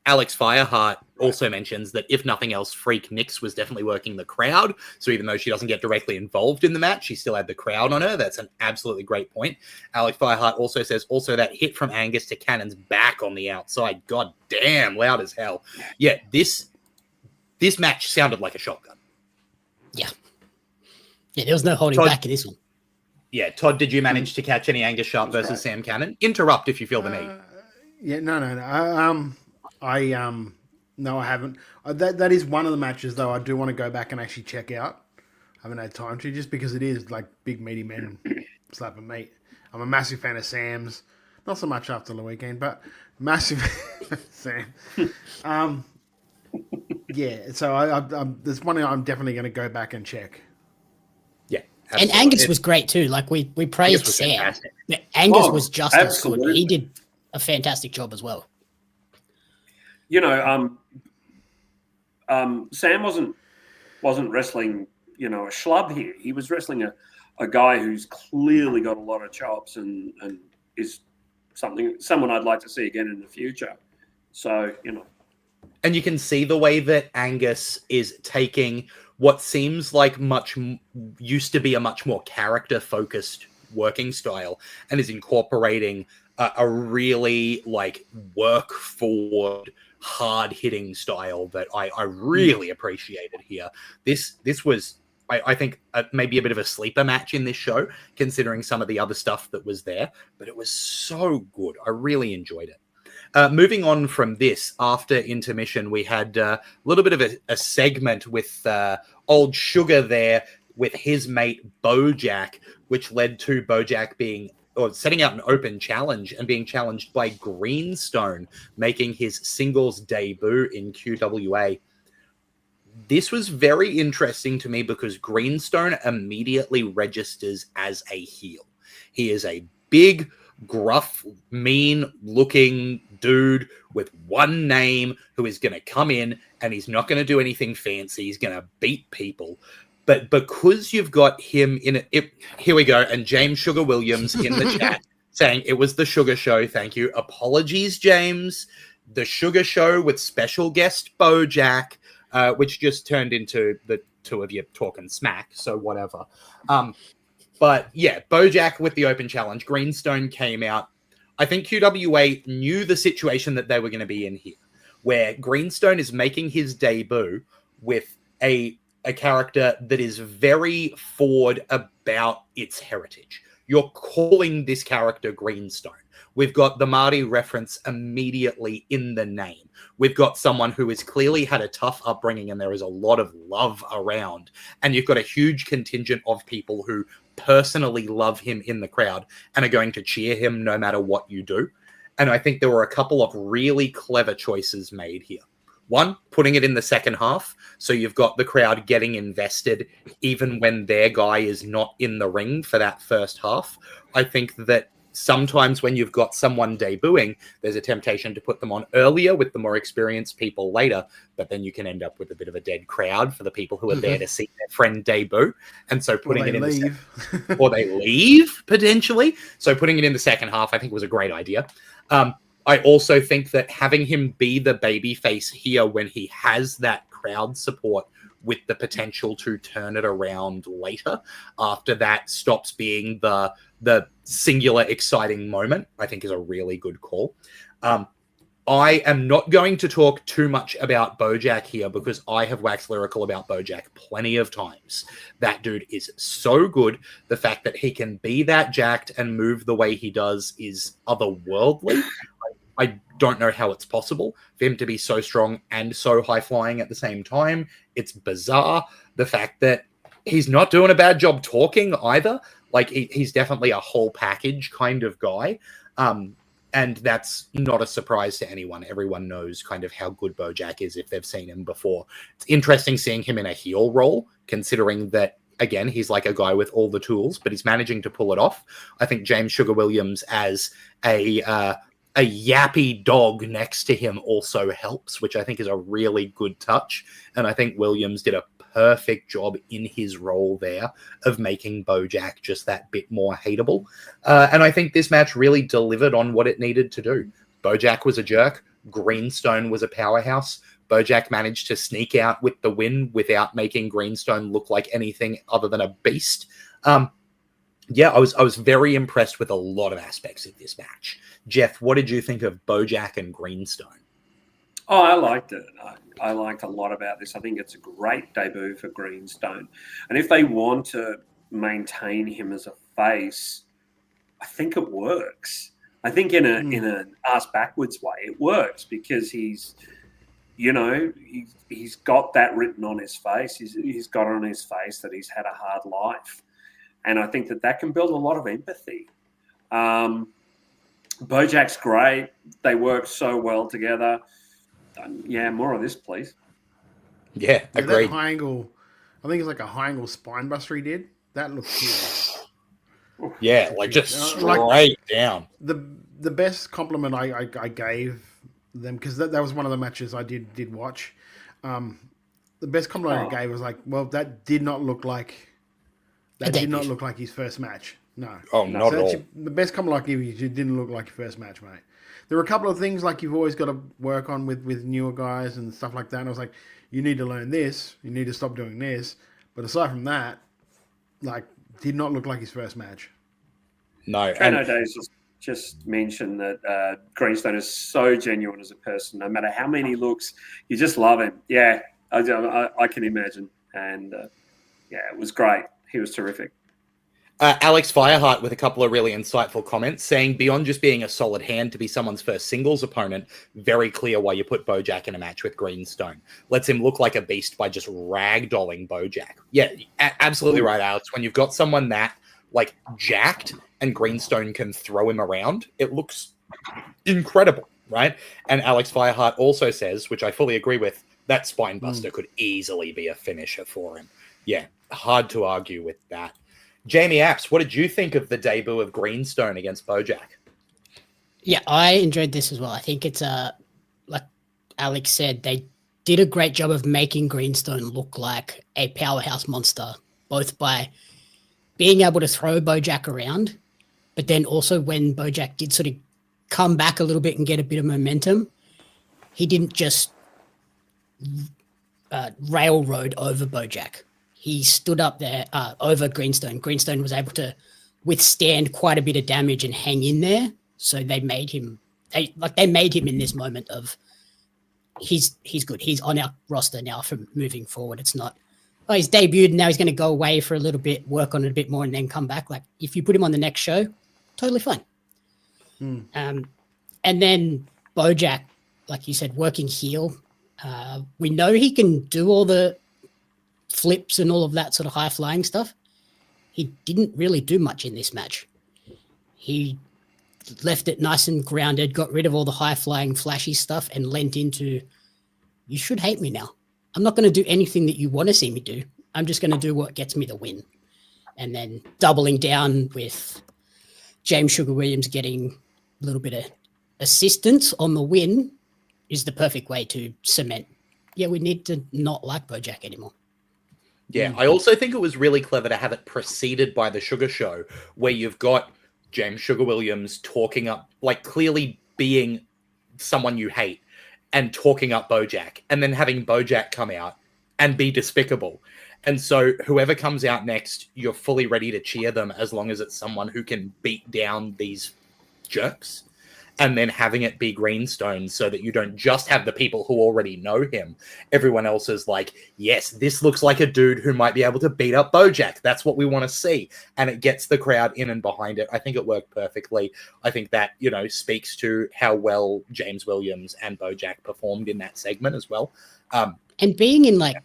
Alex Fireheart also mentions that if nothing else, Freak Nix was definitely working the crowd. So even though she doesn't get directly involved in the match, she still had the crowd on her. That's an absolutely great point. Alex Fireheart also says that hit from Angus to Cannon's back on the outside. God damn, loud as hell. Yeah, this match sounded like a shotgun. Yeah. Yeah, there was no holding back in this one. Yeah, Todd, did you manage to catch any Angus Sharp versus Sam Cannon? Interrupt if you feel the need. Yeah, no. No, I haven't. That is one of the matches, though, I do want to go back and actually check out. I haven't had time to, just because it is like big meaty men slapping meat. I'm a massive fan of Sam's. Not so much after the weekend, but massive Sam. Yeah, so there's one I'm definitely going to go back and check. Yeah, absolutely. And Angus was great too. Like we praised Sam. Angus was just as good. He did a fantastic job as well. Sam wasn't wrestling, a schlub here. He was wrestling a guy who's clearly got a lot of chops and is someone I'd like to see again in the future. So, And you can see the way that Angus is taking what seems like used to be a much more character-focused working style and is incorporating a really work-forward, hard-hitting style that I really appreciated here. This was, I think, maybe a bit of a sleeper match in this show, considering some of the other stuff that was there, but it was so good. I really enjoyed it. Moving on from this, after intermission, we had a little bit of a segment with old Sugar there with his mate Bojack, which led to Bojack setting out an open challenge and being challenged by Greenstone, making his singles debut in QWA. This was very interesting to me because Greenstone immediately registers as a heel. He is a big, gruff, mean-looking dude with one name who is going to come in and he's not going to do anything fancy. He's going to beat people. But because you've got him in it, here we go. And James Sugar Williams in the chat saying it was the Sugar Show. Thank you. Apologies, James. The Sugar Show with special guest Bojack, which just turned into the two of you talking smack. So whatever. But yeah, Bojack with the open challenge. Greenstone came out. I think QWA knew the situation that they were going to be in here, where Greenstone is making his debut with a character that is very forward about its heritage. You're calling this character Greenstone. We've got the Marty reference immediately in the name. We've got someone who has clearly had a tough upbringing and there is a lot of love around. And you've got a huge contingent of people who personally love him in the crowd and are going to cheer him no matter what you do. And I think there were a couple of really clever choices made here. One, putting it in the second half, so you've got the crowd getting invested even when their guy is not in the ring for that first half. I think that sometimes when you've got someone debuting, there's a temptation to put them on earlier with the more experienced people later, but then you can end up with a bit of a dead crowd for the people who are there to see their friend debut. And so putting it in or they leave, potentially. So putting it in the second half, I think was a great idea. I also think that having him be the babyface here when he has that crowd support with the potential to turn it around later after that stops being the singular exciting moment, I think is a really good call. I am not going to talk too much about Bojack here because I have waxed lyrical about Bojack plenty of times. That dude is so good. The fact that he can be that jacked and move the way he does is otherworldly. I don't know how it's possible for him to be so strong and so high-flying at the same time. It's bizarre. The fact that he's not doing a bad job talking either. Like, he's definitely a whole package kind of guy. And that's not a surprise to anyone. Everyone knows kind of how good Bojack is if they've seen him before. It's interesting seeing him in a heel role, considering that, again, he's like a guy with all the tools, but he's managing to pull it off. I think James Sugar Williams as a yappy dog next to him also helps, which I think is a really good touch. And I think Williams did a perfect job in his role there of making Bojack just that bit more hateable. And I think this match really delivered on what it needed to do. Bojack was a jerk. Greenstone was a powerhouse. Bojack managed to sneak out with the win without making Greenstone look like anything other than a beast. Yeah, I was very impressed with a lot of aspects of this match. Jeff, what did you think of Bojack and Greenstone? Oh, I liked it. I liked a lot about this. I think it's a great debut for Greenstone. And if they want to maintain him as a face, I think it works. I think in an ass backwards way, it works because he's got that written on his face. He's got on his face that he's had a hard life. And I think that can build a lot of empathy. Bojack's great. They work so well together. Yeah, more of this, please. Yeah, agreed. That high angle, I think it's like a high angle spine buster he did. That looks good. Yeah, like just straight down. The best compliment I gave them, because that was one of the matches I did watch. The best compliment I gave was like, well, that did not look like his first match. No. Oh, not at all. The best compliment I give you, it didn't look like your first match, mate. There were a couple of things like you've always got to work on with newer guys and stuff like that. And I was like, you need to learn this. You need to stop doing this. But aside from that, like, did not look like his first match. No. Trano Days just mentioned that Greenstone is so genuine as a person. No matter how many looks, you just love him. Yeah, I can imagine. And, yeah, it was great. He was terrific. Alex Fireheart with a couple of really insightful comments saying, beyond just being a solid hand to be someone's first singles opponent, very clear why you put Bojack in a match with Greenstone. Lets him look like a beast by just ragdolling Bojack. Yeah, absolutely right, Alex. When you've got someone that, like, jacked and Greenstone can throw him around, it looks incredible, right? And Alex Fireheart also says, which I fully agree with, that Spinebuster could easily be a finisher for him. Yeah, hard to argue with that. Jamie Apps, what did you think of the debut of Greenstone against Bojack? Yeah, I enjoyed this as well. I think it's like Alex said, they did a great job of making Greenstone look like a powerhouse monster, both by being able to throw Bojack around, but then also when Bojack did sort of come back a little bit and get a bit of momentum, he didn't just railroad over Bojack. He stood up there over Greenstone. Greenstone was able to withstand quite a bit of damage and hang in there. So they made him in this moment of he's good. He's on our roster now from moving forward. It's not, oh, he's debuted and now he's going to go away for a little bit, work on it a bit more, and then come back. Like, if you put him on the next show, totally fine. And then Bojack, like you said, working heel. We know he can do all the flips and all of that sort of high flying stuff. He didn't really do much in this match. He left it nice and grounded, got rid of all the high flying flashy stuff and lent into, you should hate me now. I'm not going to do anything that you want to see me do. I'm just going to do what gets me the win. And then doubling down with James Sugar Williams getting a little bit of assistance on the win is the perfect way to cement, yeah, we need to not like Bojack anymore. Yeah, I also think it was really clever to have it preceded by the Sugar Show, where you've got James Sugar Williams talking up, like clearly being someone you hate and talking up Bojack, and then having Bojack come out and be despicable. And so whoever comes out next, you're fully ready to cheer them as long as it's someone who can beat down these jerks. And then having it be Greenstone so that you don't just have the people who already know him. Everyone else is like, yes, this looks like a dude who might be able to beat up Bojack. That's what we want to see. And it gets the crowd in and behind it. I think it worked perfectly. I think that, you know, speaks to how well James Williams and Bojack performed in that segment as well. And being in like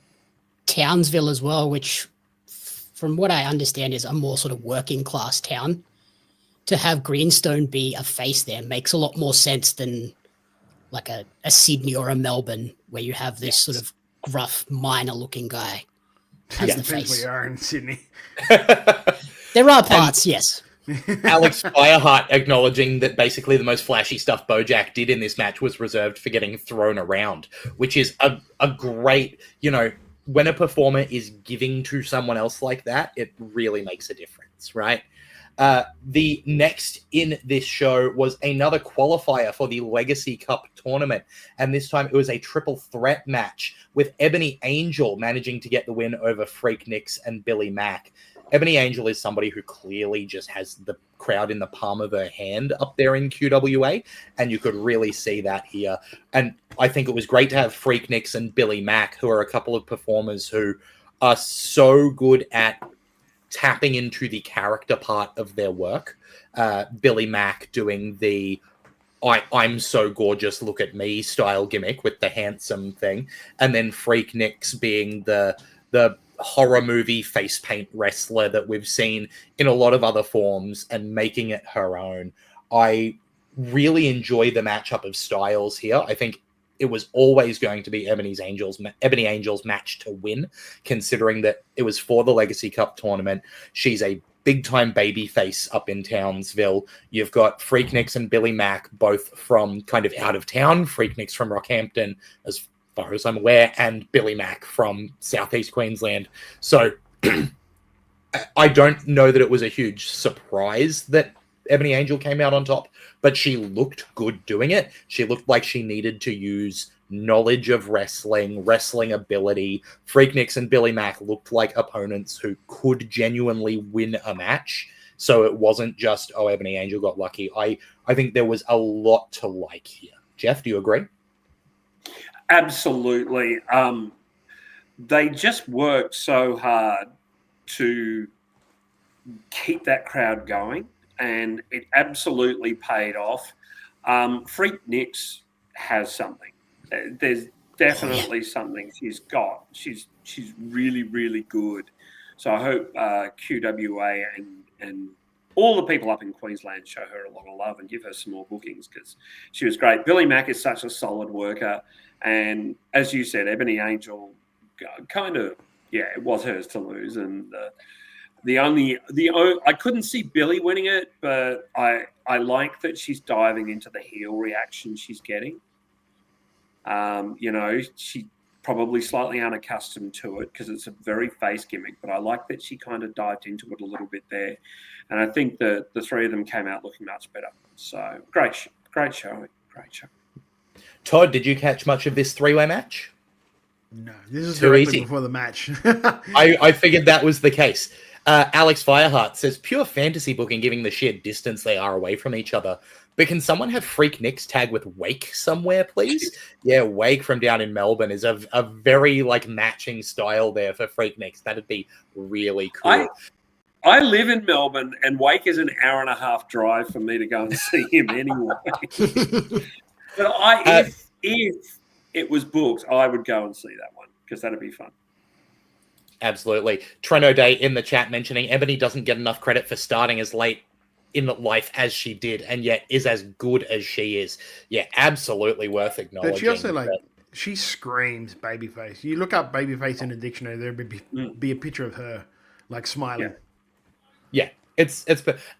Townsville as well, which from what I understand is a more sort of working class town, to have Greenstone be a face there makes a lot more sense than like a Sydney or a Melbourne where you have this sort of gruff, minor-looking guy as the face. We are in Sydney. There are parts, yes. Alex Fireheart acknowledging that basically the most flashy stuff Bojack did in this match was reserved for getting thrown around, which is a great, you know, when a performer is giving to someone else like that, it really makes a difference, right? The next in this show was another qualifier for the Legacy Cup tournament, and this time it was a triple threat match with Ebony Angel managing to get the win over Freak Nicks and Billy Mack. Ebony Angel is somebody who clearly just has the crowd in the palm of her hand up there in QWA, and you could really see that here. And I think it was great to have Freak Nicks and Billy Mack, who are a couple of performers who are so good at tapping into the character part of their work. Billy Mack doing the I'm so gorgeous, look at me style gimmick with the handsome thing. And then Freak Nicks being the horror movie face paint wrestler that we've seen in a lot of other forms and making it her own. I really enjoy the matchup of styles here. I think it was always going to be Ebony Angel's match to win, considering that it was for the Legacy Cup tournament. She's a big-time baby face up in Townsville. You've got Freak Nicks and Billy Mack, both from kind of out of town. Freak Nicks from Rockhampton, as far as I'm aware, and Billy Mack from Southeast Queensland. So I don't know that it was a huge surprise that Ebony Angel came out on top, but she looked good doing it. She looked like she needed to use knowledge of wrestling ability. Freak Nicks and Billy Mack looked like opponents who could genuinely win a match. So it wasn't just, oh, Ebony Angel got lucky. I think there was a lot to like here. Jeff, do you agree? Absolutely. They just worked so hard to keep that crowd going, and it absolutely paid off. Freak Nix has something. There's definitely something she's got. She's really, really good. So I hope QWA and all the people up in Queensland show her a lot of love and give her some more bookings, because she was great. Billy Mack is such a solid worker. And as you said, Ebony Angel kind of, it was hers to lose. And I couldn't see Billy winning it, but I like that she's diving into the heel reaction she's getting. She probably slightly unaccustomed to it because it's a very face gimmick, but I like that she kind of dived into it a little bit there. And I think that the three of them came out looking much better. So great show. Great show. Todd, did you catch much of this three-way match? No, this is too easy before the match. I figured that was the case. Alex Fireheart says, pure fantasy booking given the sheer distance they are away from each other. But can someone have Freak Nix tag with Wake somewhere, please? Yeah, Wake from down in Melbourne is a very matching style there for Freak Nix. That'd be really cool. I live in Melbourne, and Wake is an hour and a half drive for me to go and see him anyway. But if it was booked, I would go and see that one because that'd be fun. Absolutely. Treno Day in the chat mentioning Ebony doesn't get enough credit for starting as late in life as she did, and yet is as good as she is. Yeah, absolutely worth acknowledging. But she also she screams babyface. You look up babyface in a dictionary, there'd be a picture of her smiling. Yeah. It's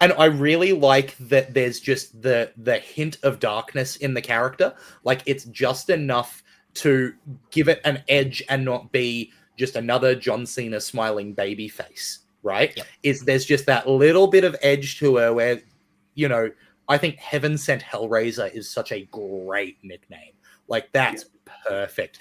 and I really like that there's just the hint of darkness in the character. It's just enough to give it an edge and not be just another John Cena smiling baby face, right? Yep. There's just that little bit of edge to her where, I think Heaven Sent Hellraiser is such a great nickname. That's perfect.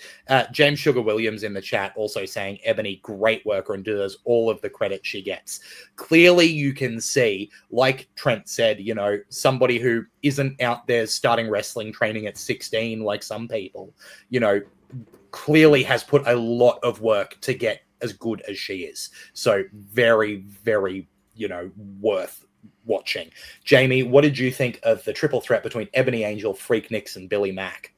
James Sugar Williams in the chat also saying Ebony, great worker and deserves all of the credit she gets. Clearly you can see, like Trent said, somebody who isn't out there starting wrestling training at 16 like some people, clearly has put a lot of work to get as good as she is. So very, very, worth watching. Jamie, what did you think of the triple threat between Ebony Angel, Freak Nix, and Billy Mack?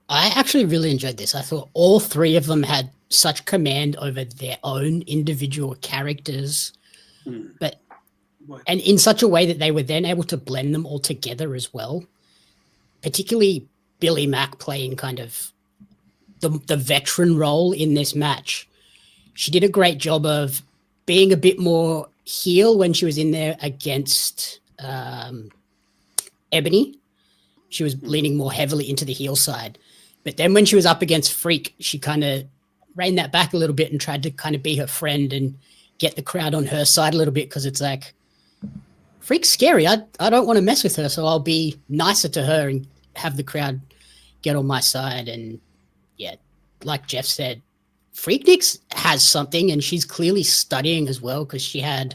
I actually really enjoyed this. I thought all three of them had such command over their own individual characters, and in such a way that they were then able to blend them all together as well. Particularly Billy Mack playing kind of the veteran role in this match. She did a great job of being a bit more heel when she was in there against Ebony. She was leaning more heavily into the heel side. But then when she was up against Freak, she kind of reined that back a little bit and tried to kind of be her friend and get the crowd on her side a little bit, because it's Freak's scary. I don't want to mess with her, so I'll be nicer to her and have the crowd get on my side. And yeah, like Jeff said, Freak Nix has something, and she's clearly studying as well, because she had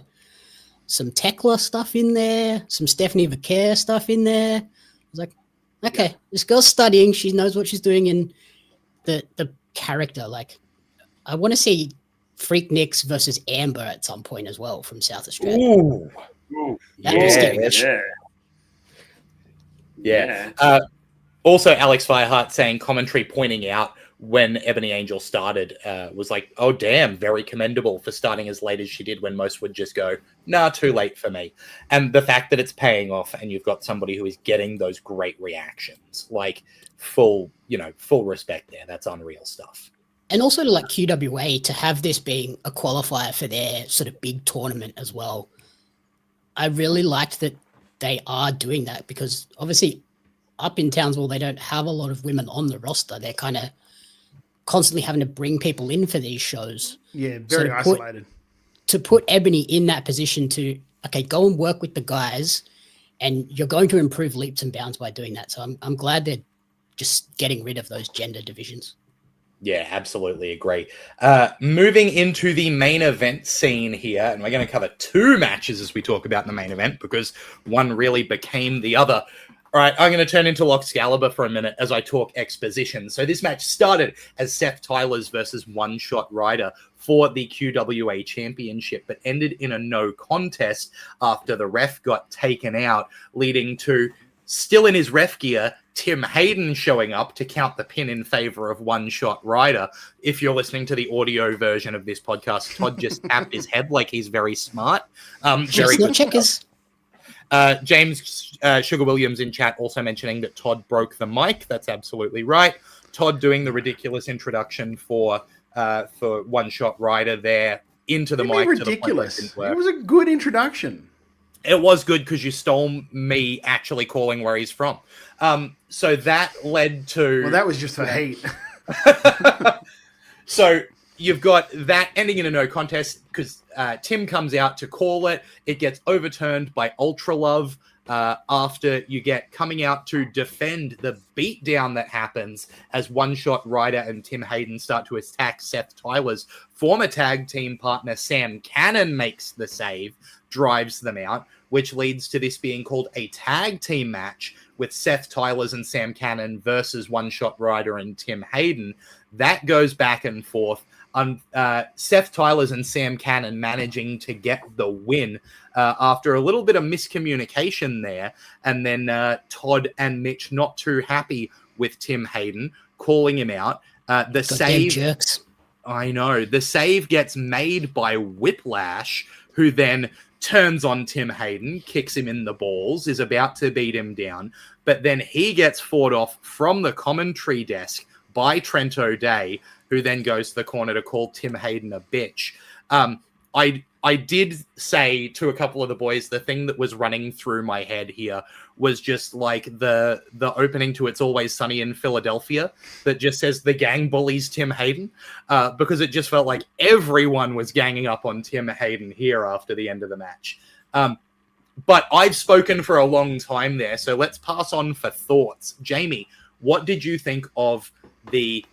some Tekla stuff in there, some Stephanie Vaquer stuff in there. I was like, okay, this girl's studying. She knows what she's doing in the character. I want to see Freak Nix versus Amber at some point as well from South Australia. Ooh. Yeah. Also, Alex Fireheart saying commentary pointing out when Ebony Angel started was oh, damn, very commendable for starting as late as she did when most would just go, nah, too late for me. And the fact that it's paying off and you've got somebody who is getting those great reactions, full respect there. That's unreal stuff. And also to QWA to have this being a qualifier for their sort of big tournament as well. I really liked that they are doing that, because obviously up in Townsville, they don't have a lot of women on the roster. They're kind of constantly having to bring people in for these shows. Yeah, very isolated. To put Ebony in that position to, go and work with the guys, and you're going to improve leaps and bounds by doing that. So I'm glad they're just getting rid of those gender divisions. Yeah, absolutely agree. Moving into the main event scene here, and we're going to cover two matches as we talk about the main event, because one really became the other. All right, I'm going to turn into Loxcalibur for a minute as I talk exposition. So this match started as Sept Tyler's versus One Shot Rider for the QWA Championship, but ended in a no contest after the ref got taken out, leading to, still in his ref gear, Tim Hayden showing up to count the pin in favor of One Shot Rider. If you're listening to the audio version of this podcast, Todd just tapped his head like he's very smart. Very good checkers. James Sugar Williams in chat also mentioning that Todd broke the mic. That's absolutely right. Todd doing the ridiculous introduction for One Shot Rider there into the mic. Ridiculous. It was a good introduction. It was good because you stole me actually calling where he's from. So that led to... Well, that was just for hate. So you've got that ending in a no contest because Tim comes out to call it. It gets overturned by Ultra Love after you get coming out to defend the beatdown that happens as One Shot Rider and Tim Hayden start to attack Seth Tyler's former tag team partner Sam Cannon makes the save, drives them out, which leads to this being called a tag team match with Seth Tyler's and Sam Cannon versus One Shot Rider and Tim Hayden. That goes back and forth. Seth Tyler's and Sam Cannon managing to get the win after a little bit of miscommunication there. And then Todd and Mitch not too happy with Tim Hayden, calling him out. The save... jerks. I know. The save gets made by Whiplash, who then turns on Tim Hayden, kicks him in the balls, is about to beat him down. But then he gets fought off from the commentary desk by Trent O'Day, who then goes to the corner to call Tim Hayden a bitch. I did say to a couple of the boys, the thing that was running through my head here was just like the opening to It's Always Sunny in Philadelphia that just says the gang bullies Tim Hayden, because it just felt like everyone was ganging up on Tim Hayden here after the end of the match. But I've spoken for a long time there, so let's pass on for thoughts. Jamie, what did you think of the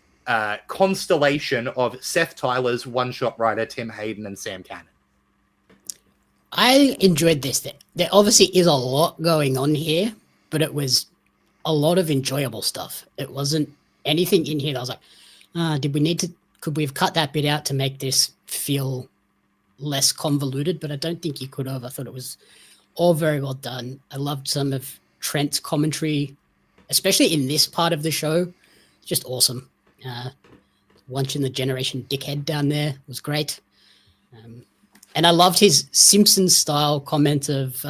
constellation of Seth Tyler's One Shot Rider, Tim Hayden, and Sam Cannon? I enjoyed this. There obviously is a lot going on here, but it was a lot of enjoyable stuff. It wasn't anything in here that I was like, could we have cut that bit out to make this feel less convoluted? But I don't think you could have. I thought it was all very well done. I loved some of Trent's commentary, especially in this part of the show. Just awesome. Once in the generation dickhead down there was great. And I loved his Simpsons-style comment of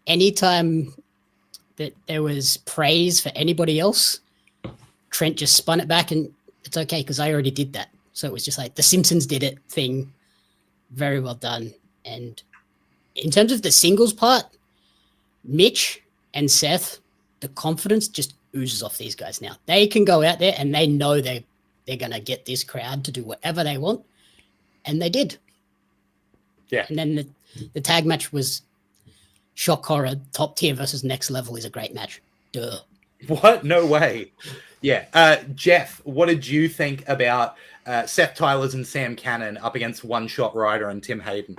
anytime that there was praise for anybody else, Trent just spun it back and it's okay because I already did that. So it was just like the Simpsons did it thing. Very well done. And in terms of the singles part, Mitch and Seth, the confidence just oozes off these guys now. They can go out there and they know they're going to get this crowd to do whatever they want. And they did. Yeah. And then the tag match was shock horror. Top tier versus next level is a great match. Duh. What? No way. Yeah. Jeff, what did you think about Seth Tyler's and Sam Cannon up against One Shot Rider and Tim Hayden?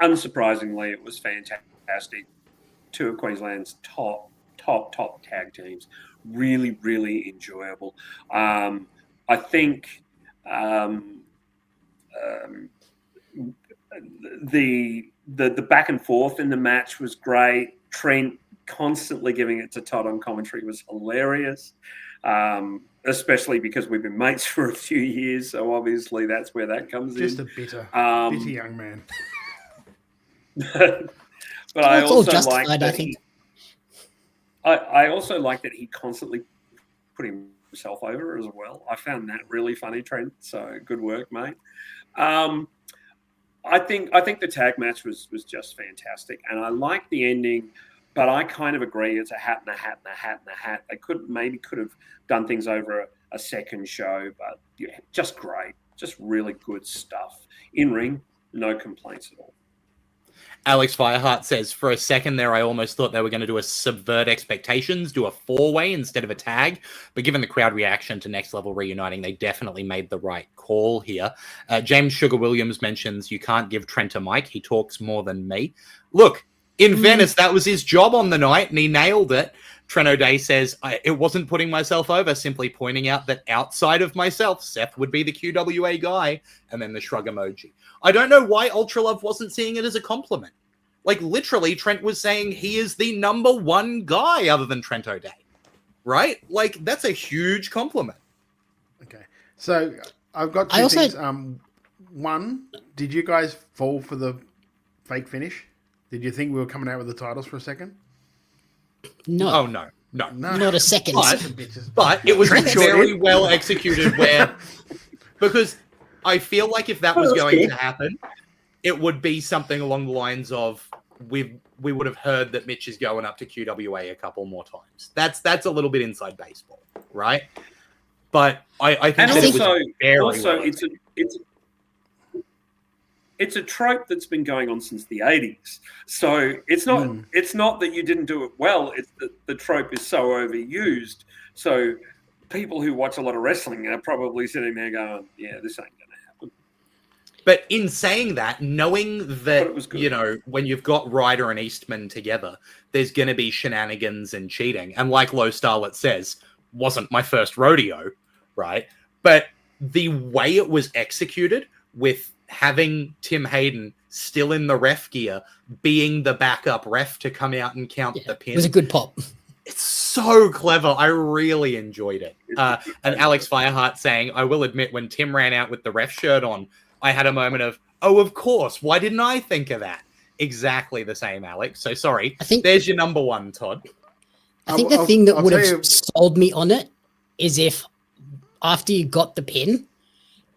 Unsurprisingly, it was fantastic. Two of Queensland's top tag teams. Really, really enjoyable. I think the back and forth in the match was great. Trent constantly giving it to Todd on commentary was hilarious, especially because we've been mates for a few years. So obviously that's where that comes Just in. Just a bitter young man. But I also like that I also like that he constantly put himself over as well. I found that really funny, Trent. So good work, mate. I think the tag match was just fantastic, and I like the ending. But I kind of agree it's a hat and a hat and a hat and a hat. They could have done things over a second show, but yeah, just great, just really good stuff. In ring, no complaints at all. Alex Fireheart says, for a second there, I almost thought they were going to do a subvert expectations, do a 4-way instead of a tag. But given the crowd reaction to Next Level reuniting, they definitely made the right call here. James Sugar Williams mentions, you can't give Trent a mic. He talks more than me. Look, in Venice, that was his job on the night, and he nailed it. Trent O'Day says, it wasn't putting myself over, simply pointing out that outside of myself, Sept would be the QWA guy, and then the shrug emoji. I don't know why Ultra Love wasn't seeing it as a compliment. Like, literally, Trent was saying he is the number one guy other than Trent O'Day, right? Like, that's a huge compliment. Okay. So, I've got two things. One, did you guys fall for the fake finish? Did you think we were coming out with the titles for a second? No. Oh, no. Not a second. But it was very well executed because I feel like if that was going to happen, it would be something along the lines of we would have heard that Mitch is going up to QWA a couple more times. That's a little bit inside baseball, right? But I think that it was very well it's a trope that's been going on since the 80s. So it's not that you didn't do it well, it's that the trope is so overused. So people who watch a lot of wrestling are probably sitting there going, yeah, this ain't going to happen. But in saying that, knowing that, when you've got Ryder and Eastman together, there's going to be shenanigans and cheating. And like Low Starlet says, wasn't my first rodeo, right? But the way it was executed with having Tim Hayden still in the ref gear, being the backup ref to come out and count the pin. It was a good pop. It's so clever. I really enjoyed it. And Alex Fireheart saying, I will admit, when Tim ran out with the ref shirt on, I had a moment of, oh, of course. Why didn't I think of that? Exactly the same, Alex. So sorry. There's your number one, Todd. I think the thing that would have sold me on it is if after you got the pin,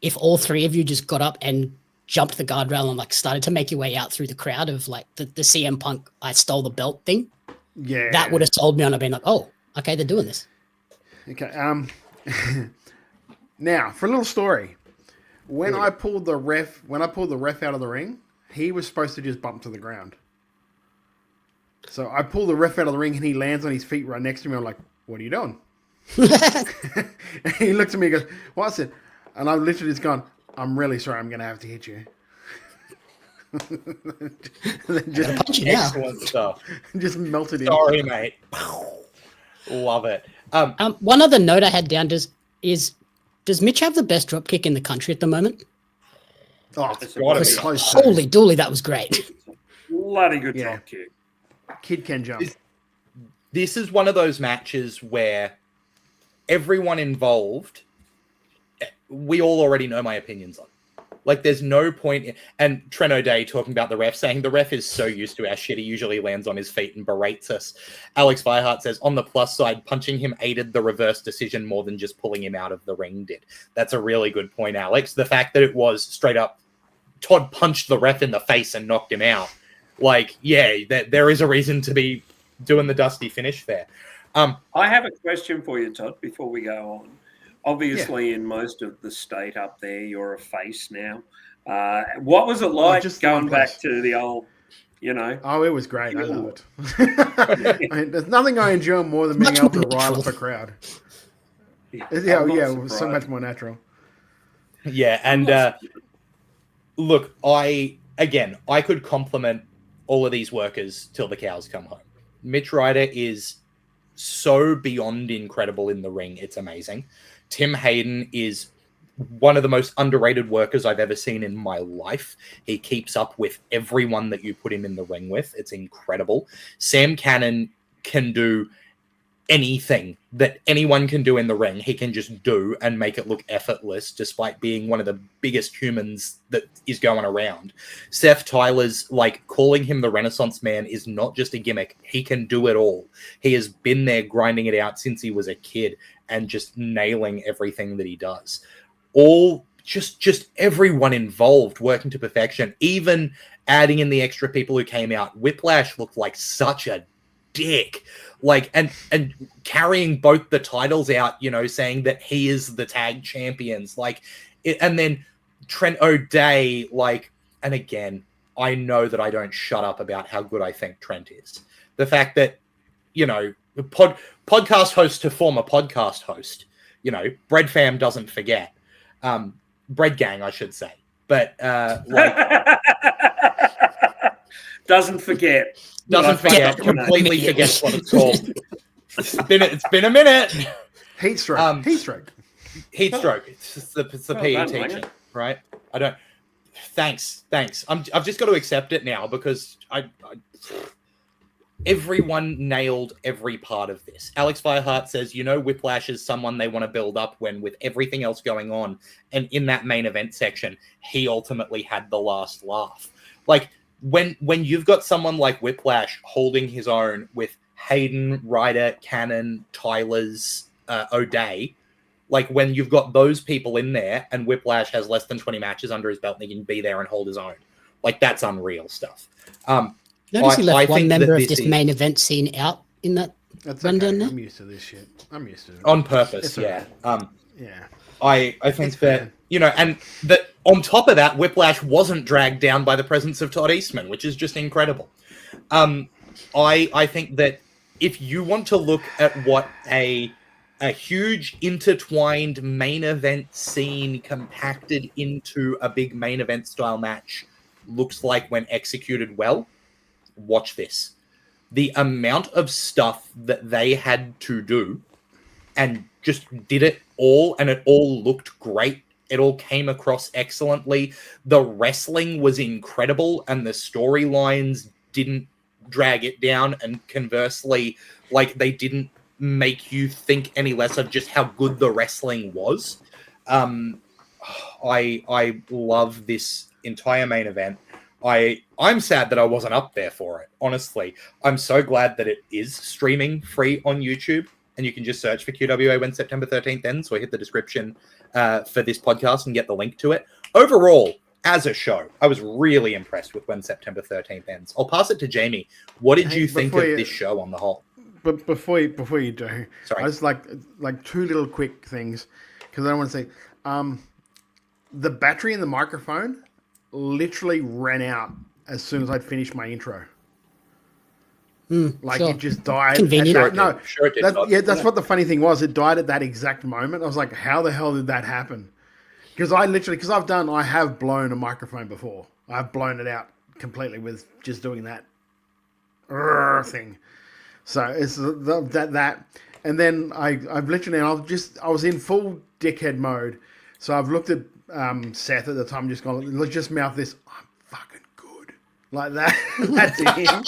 if all three of you just got up and jumped the guardrail and like started to make your way out through the crowd of like the CM Punk I stole the belt thing. Yeah. That would have sold me on it being like, oh, okay, they're doing this. Okay. Now, for a little story. When I pulled the ref out of the ring, he was supposed to just bump to the ground. So I pull the ref out of the ring and he lands on his feet right next to me. I'm like, what are you doing? And he looked at me and goes, what's it? And I've literally just gone, I'm really sorry, I'm going to have to hit you. Just punch you excellent stuff. Just melted in. Sorry, mate. Love it. One other note I had down does Mitch have the best drop kick in the country at the moment? Oh, it's gotta be close. Holy dooly, that was great. Bloody good drop kick. Kid can jump. This is one of those matches where everyone involved, we all already know my opinions on. Like, there's no point and Trent O'Day talking about the ref, saying the ref is so used to our shit, he usually lands on his feet and berates us. Alex Fireheart says, on the plus side, punching him aided the reverse decision more than just pulling him out of the ring did. That's a really good point, Alex. The fact that it was straight up, Todd punched the ref in the face and knocked him out. Like, yeah, there is a reason to be doing the dusty finish there. I have a question for you, Todd, before we go on. Obviously, in most of the state up there, you're a face now. What was it like just going back to the old, Oh, it was great. I love it. There's nothing I enjoy more than being able to rile up a crowd. Yeah, it was so much more natural. Yeah, and look, I could compliment all of these workers till the cows come home. Mitch Ryder is so beyond incredible in the ring. It's amazing. Tim Hayden is one of the most underrated workers I've ever seen in my life. He keeps up with everyone that you put him in the ring with. It's incredible. Sam Cannon can do anything that anyone can do in the ring. He can just do and make it look effortless, despite being one of the biggest humans that is going around. Seth Tyler's, like, calling him the Renaissance Man is not just a gimmick. He can do it all. He has been there grinding it out since he was a kid and just nailing everything that he does. All just everyone involved working to perfection, even adding in the extra people who came out. Whiplash looked like such a dick, like, and carrying both the titles out, saying that he is the tag champions, like, and then Trent O'Day, like, and again, I know that I don't shut up about how good I think Trent is. The fact that, you know, podcast host to former podcast host, you know, Bread Fam doesn't forget. Bread Gang, I should say. But, doesn't forget. Completely forgets what it's called. It's been a minute. Heat stroke. Heat stroke. It's the PE teacher, right? I don't. Thanks. I've just got to accept it now because everyone nailed every part of this. Alex Firehart says, you know, Whiplash is someone they want to build up when with everything else going on. And in that main event section, he ultimately had the last laugh. Like when you've got someone like Whiplash holding his own with Hayden, Ryder, Cannon, Tyler's, O'Day, like when you've got those people in there and Whiplash has less than 20 matches under his belt and he can be there and hold his own. Like that's unreal stuff. Notice he left one member of this main event scene out in that rundown there. I'm used to this shit. I'm used to it. On purpose, yeah. Yeah. I think that, you know, and that on top of that, Whiplash wasn't dragged down by the presence of Todd Eastman, which is just incredible. I think that if you want to look at what a huge intertwined main event scene compacted into a big main event style match looks like when executed well, watch this. The amount of stuff that they had to do and just did it all, and it all looked great. It all came across excellently. The wrestling was incredible, and the storylines didn't drag it down, and conversely, like, they didn't make you think any less of just how good the wrestling was. I love this entire main event. I'm sad that I wasn't up there for it, honestly. I'm so glad that it is streaming free on YouTube, and you can just search for QWA when September 13th ends, or hit the description for this podcast and get the link to it. Overall, as a show, I was really impressed with when September 13th ends. I'll pass it to Jamie. What did you think of this show on the whole? But before you do, sorry, I just like two little quick things because I don't want to say the battery in the microphone literally ran out as soon as I'd finished my intro. It just died. Convenient. That's what the funny thing was. It died at that exact moment. I was like, how the hell did that happen? Because I have blown a microphone before. I've blown it out completely with just doing that thing. So it's that, and then I've literally, I was in full dickhead mode. So I've looked at Seth at the time, just gone, let's just mouth this. I'm fucking good, like that. That's him.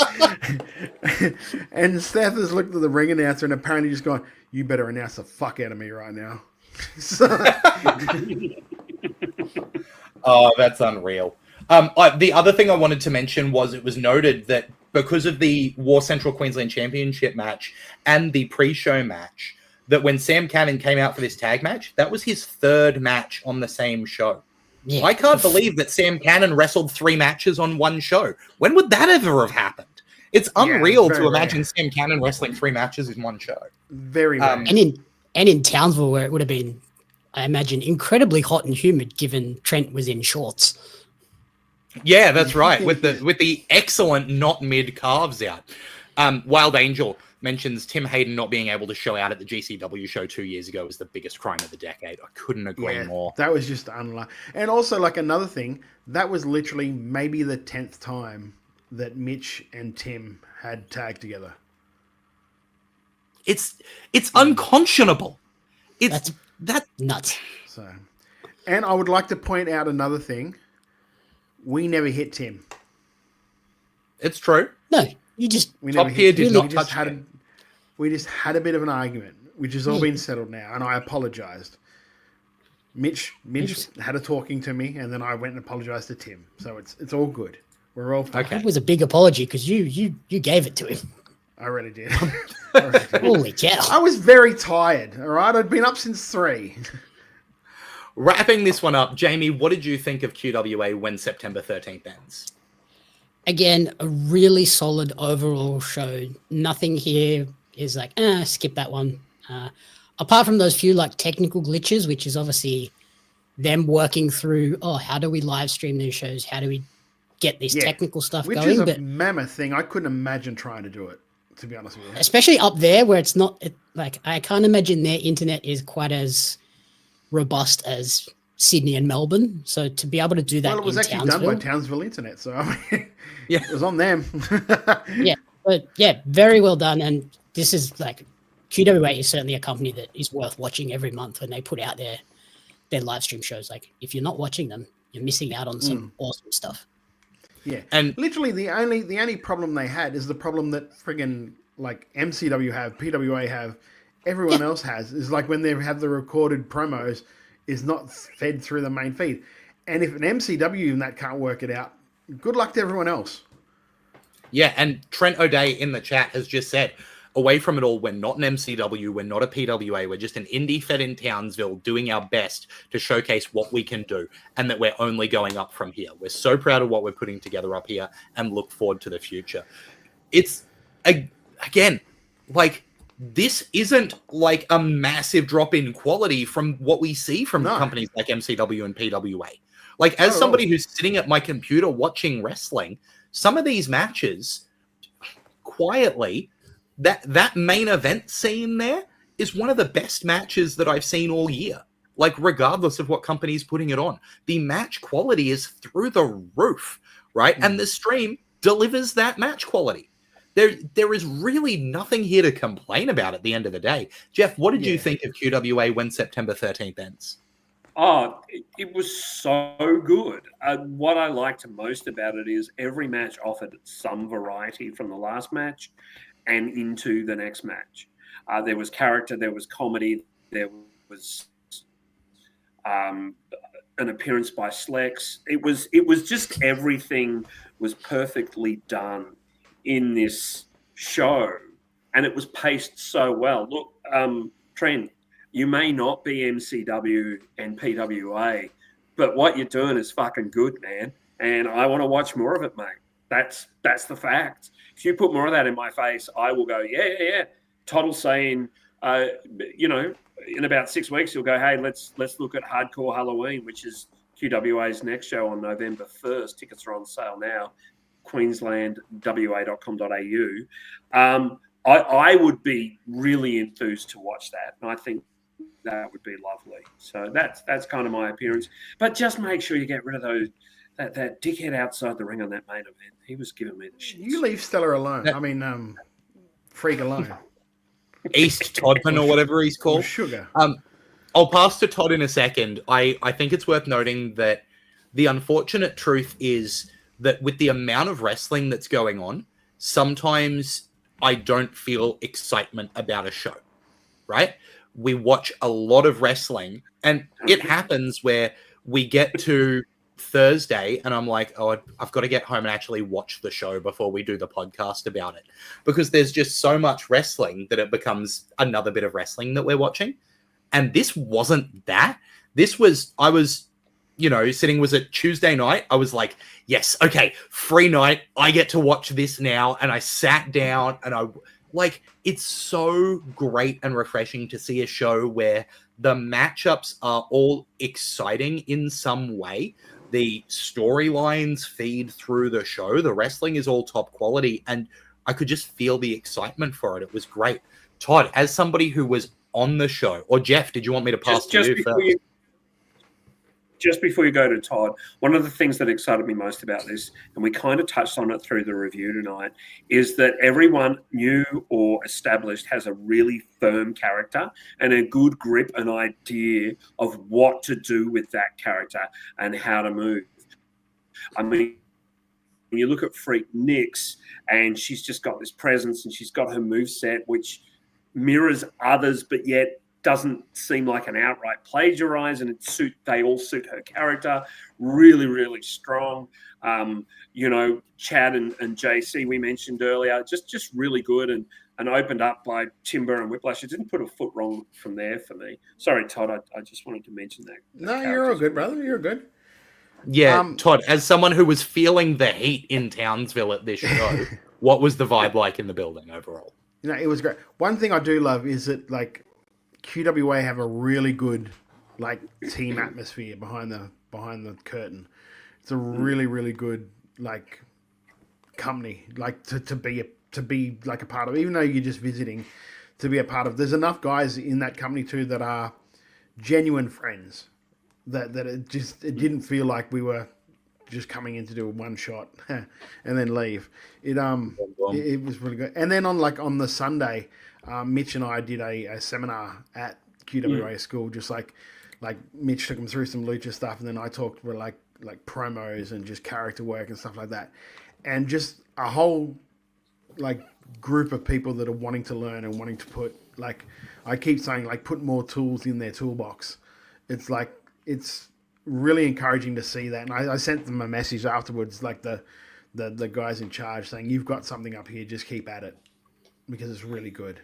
And Seth has looked at the ring announcer and apparently just gone, you better announce the fuck out of me right now. So... Oh, that's unreal. The other thing I wanted to mention was it was noted that because of the War Central Queensland Championship match and the pre-show match, that when Sam Cannon came out for this tag match, that was his third match on the same show. Yeah. I can't believe that Sam Cannon wrestled 3 matches on one show. When would that ever have happened? It's unreal to imagine Sam Cannon wrestling 3 matches in one show. Very rare. And in Townsville, where it would have been, I imagine, incredibly hot and humid, given Trent was in shorts. Yeah, that's right. With the excellent not mid calves out. Wild Angel mentions Tim Hayden not being able to show out at the GCW show 2 years ago was the biggest crime of the decade. I couldn't agree more. That was just unlucky. And also, like, another thing, that was literally maybe the 10th time that Mitch and Tim had tagged together. It's unconscionable. That's nuts. So, and I would like to point out another thing. We never hit Tim. It's true. No, you just... We never hit Tim. We just had a bit of an argument, which has all been settled now, and I apologized. Mitch had a talking to me, and then I went and apologized to Tim. So it's all good. We're all fine. Okay. It was a big apology because you gave it to him. I really did. Holy cow. I was very tired, all right? I'd been up since 3. Wrapping this one up, Jamie, what did you think of QWA when September 13th ends? Again, a really solid overall show. Nothing here is like, skip that one. Apart from those few like technical glitches, which is obviously them working through, how do we live stream these shows? How do we get this technical stuff which going. is a But mammoth thing. I couldn't imagine trying to do it, to be honest with you. especially up there where it's not like, I can't imagine their internet is quite as robust as Sydney and Melbourne. So to be able to do that, Well, it was in actually Townsville, done by Townsville Internet, so I mean, it was on them. yeah, but yeah, very well done. And this is like, QWA is certainly a company that is worth watching every month when they put out their live stream shows. Like, if you're not watching them, you're missing out on some awesome stuff. Yeah, and literally the only problem they had is the problem that friggin' like MCW have, PWA have, everyone else has, is like when they have the recorded promos is not fed through the main feed. And if an MCW and that can't work it out, good luck to everyone else. Yeah, and Trent O'Day in the chat has just said, away from it all, we're not an MCW, we're not a PWA, we're just an indie fed in Townsville doing our best to showcase what we can do, and that we're only going up from here. We're so proud of what we're putting together up here and look forward to the future. It's, again, like, this isn't like a massive drop in quality from what we see from companies like MCW and PWA. Like, as somebody who's sitting at my computer watching wrestling, some of these matches, quietly, that main event scene there is one of the best matches that I've seen all year. Like, regardless of what company's putting it on, the match quality is through the roof, right? And the stream delivers that match quality. There is really nothing here to complain about at the end of the day. Jeff, what did you think of QWA when September 13th ends? Oh, it was so good. What I liked most about it is every match offered some variety from the last match and into the next match. There was character, there was comedy, there was an appearance by Slex. It was just everything was perfectly done in this show, and it was paced so well. Look, Trent, you may not be MCW and PWA, but what you're doing is fucking good, man. And I want to watch more of it, mate. That's the fact. If you put more of that in my face, I will go, yeah. Todd will say in about 6 weeks, you'll go, hey, let's look at Hardcore Halloween, which is QWA's next show on November 1st. Tickets are on sale now. queenslandwa.com.au. I would be really enthused to watch that, and I think that would be lovely. So that's kind of my appearance. But just make sure you get rid of that dickhead outside the ring on that main event. He was giving me the shit. You leave Stella alone. I mean, Freak alone. East Todman or whatever he's called. Or Sugar. I'll pass to Todd in a second. I think it's worth noting that the unfortunate truth is that with the amount of wrestling that's going on, sometimes I don't feel excitement about a show, right? We watch a lot of wrestling, and it happens where we get to Thursday and I'm like, oh, I've got to get home and actually watch the show before we do the podcast about it, because there's just so much wrestling that it becomes another bit of wrestling that we're watching. And this wasn't that. I was sitting, was it Tuesday night? I was like, yes, okay, free night. I get to watch this now. And I sat down and it's so great and refreshing to see a show where the matchups are all exciting in some way. The storylines feed through the show. The wrestling is all top quality. And I could just feel the excitement for it. It was great. Todd, as somebody who was on the show, or Jeff, did you want me to pass to you first? Just before you go to Todd, one of the things that excited me most about this, and we kind of touched on it through the review tonight, is that everyone new or established has a really firm character and a good grip and idea of what to do with that character and how to move. I mean, when you look at Freak Nix, and she's just got this presence and she's got her moveset, which mirrors others, but yet doesn't seem like an outright plagiarize, and they all suit her character. Really, really strong. Chad and JC we mentioned earlier, just really good and opened up by Timber and Whiplash. It didn't put a foot wrong from there for me. Sorry, Todd, I just wanted to mention that. No, you're all good, brother. You're good. Yeah, Todd, as someone who was feeling the heat in Townsville at this show, what was the vibe like in the building overall? It was great. One thing I do love is that, QWA have a really good team atmosphere behind the curtain. It's a really, really good like company, like to be like a part of, even though you're just visiting, to be a part of. There's enough guys in that company too that are genuine friends. That it didn't feel like we were just coming in to do a one shot and then leave. It was really good. And then on the Sunday, Mitch and I did a seminar at QWA school, just like Mitch took them through some lucha stuff, and then I talked about like promos and just character work and stuff like that, and just a whole like group of people that are wanting to learn and wanting to put, like I keep saying, like put more tools in their toolbox. It's really encouraging to see that, and I sent them a message afterwards, like the guys in charge, saying, you've got something up here, just keep at it, because it's really good.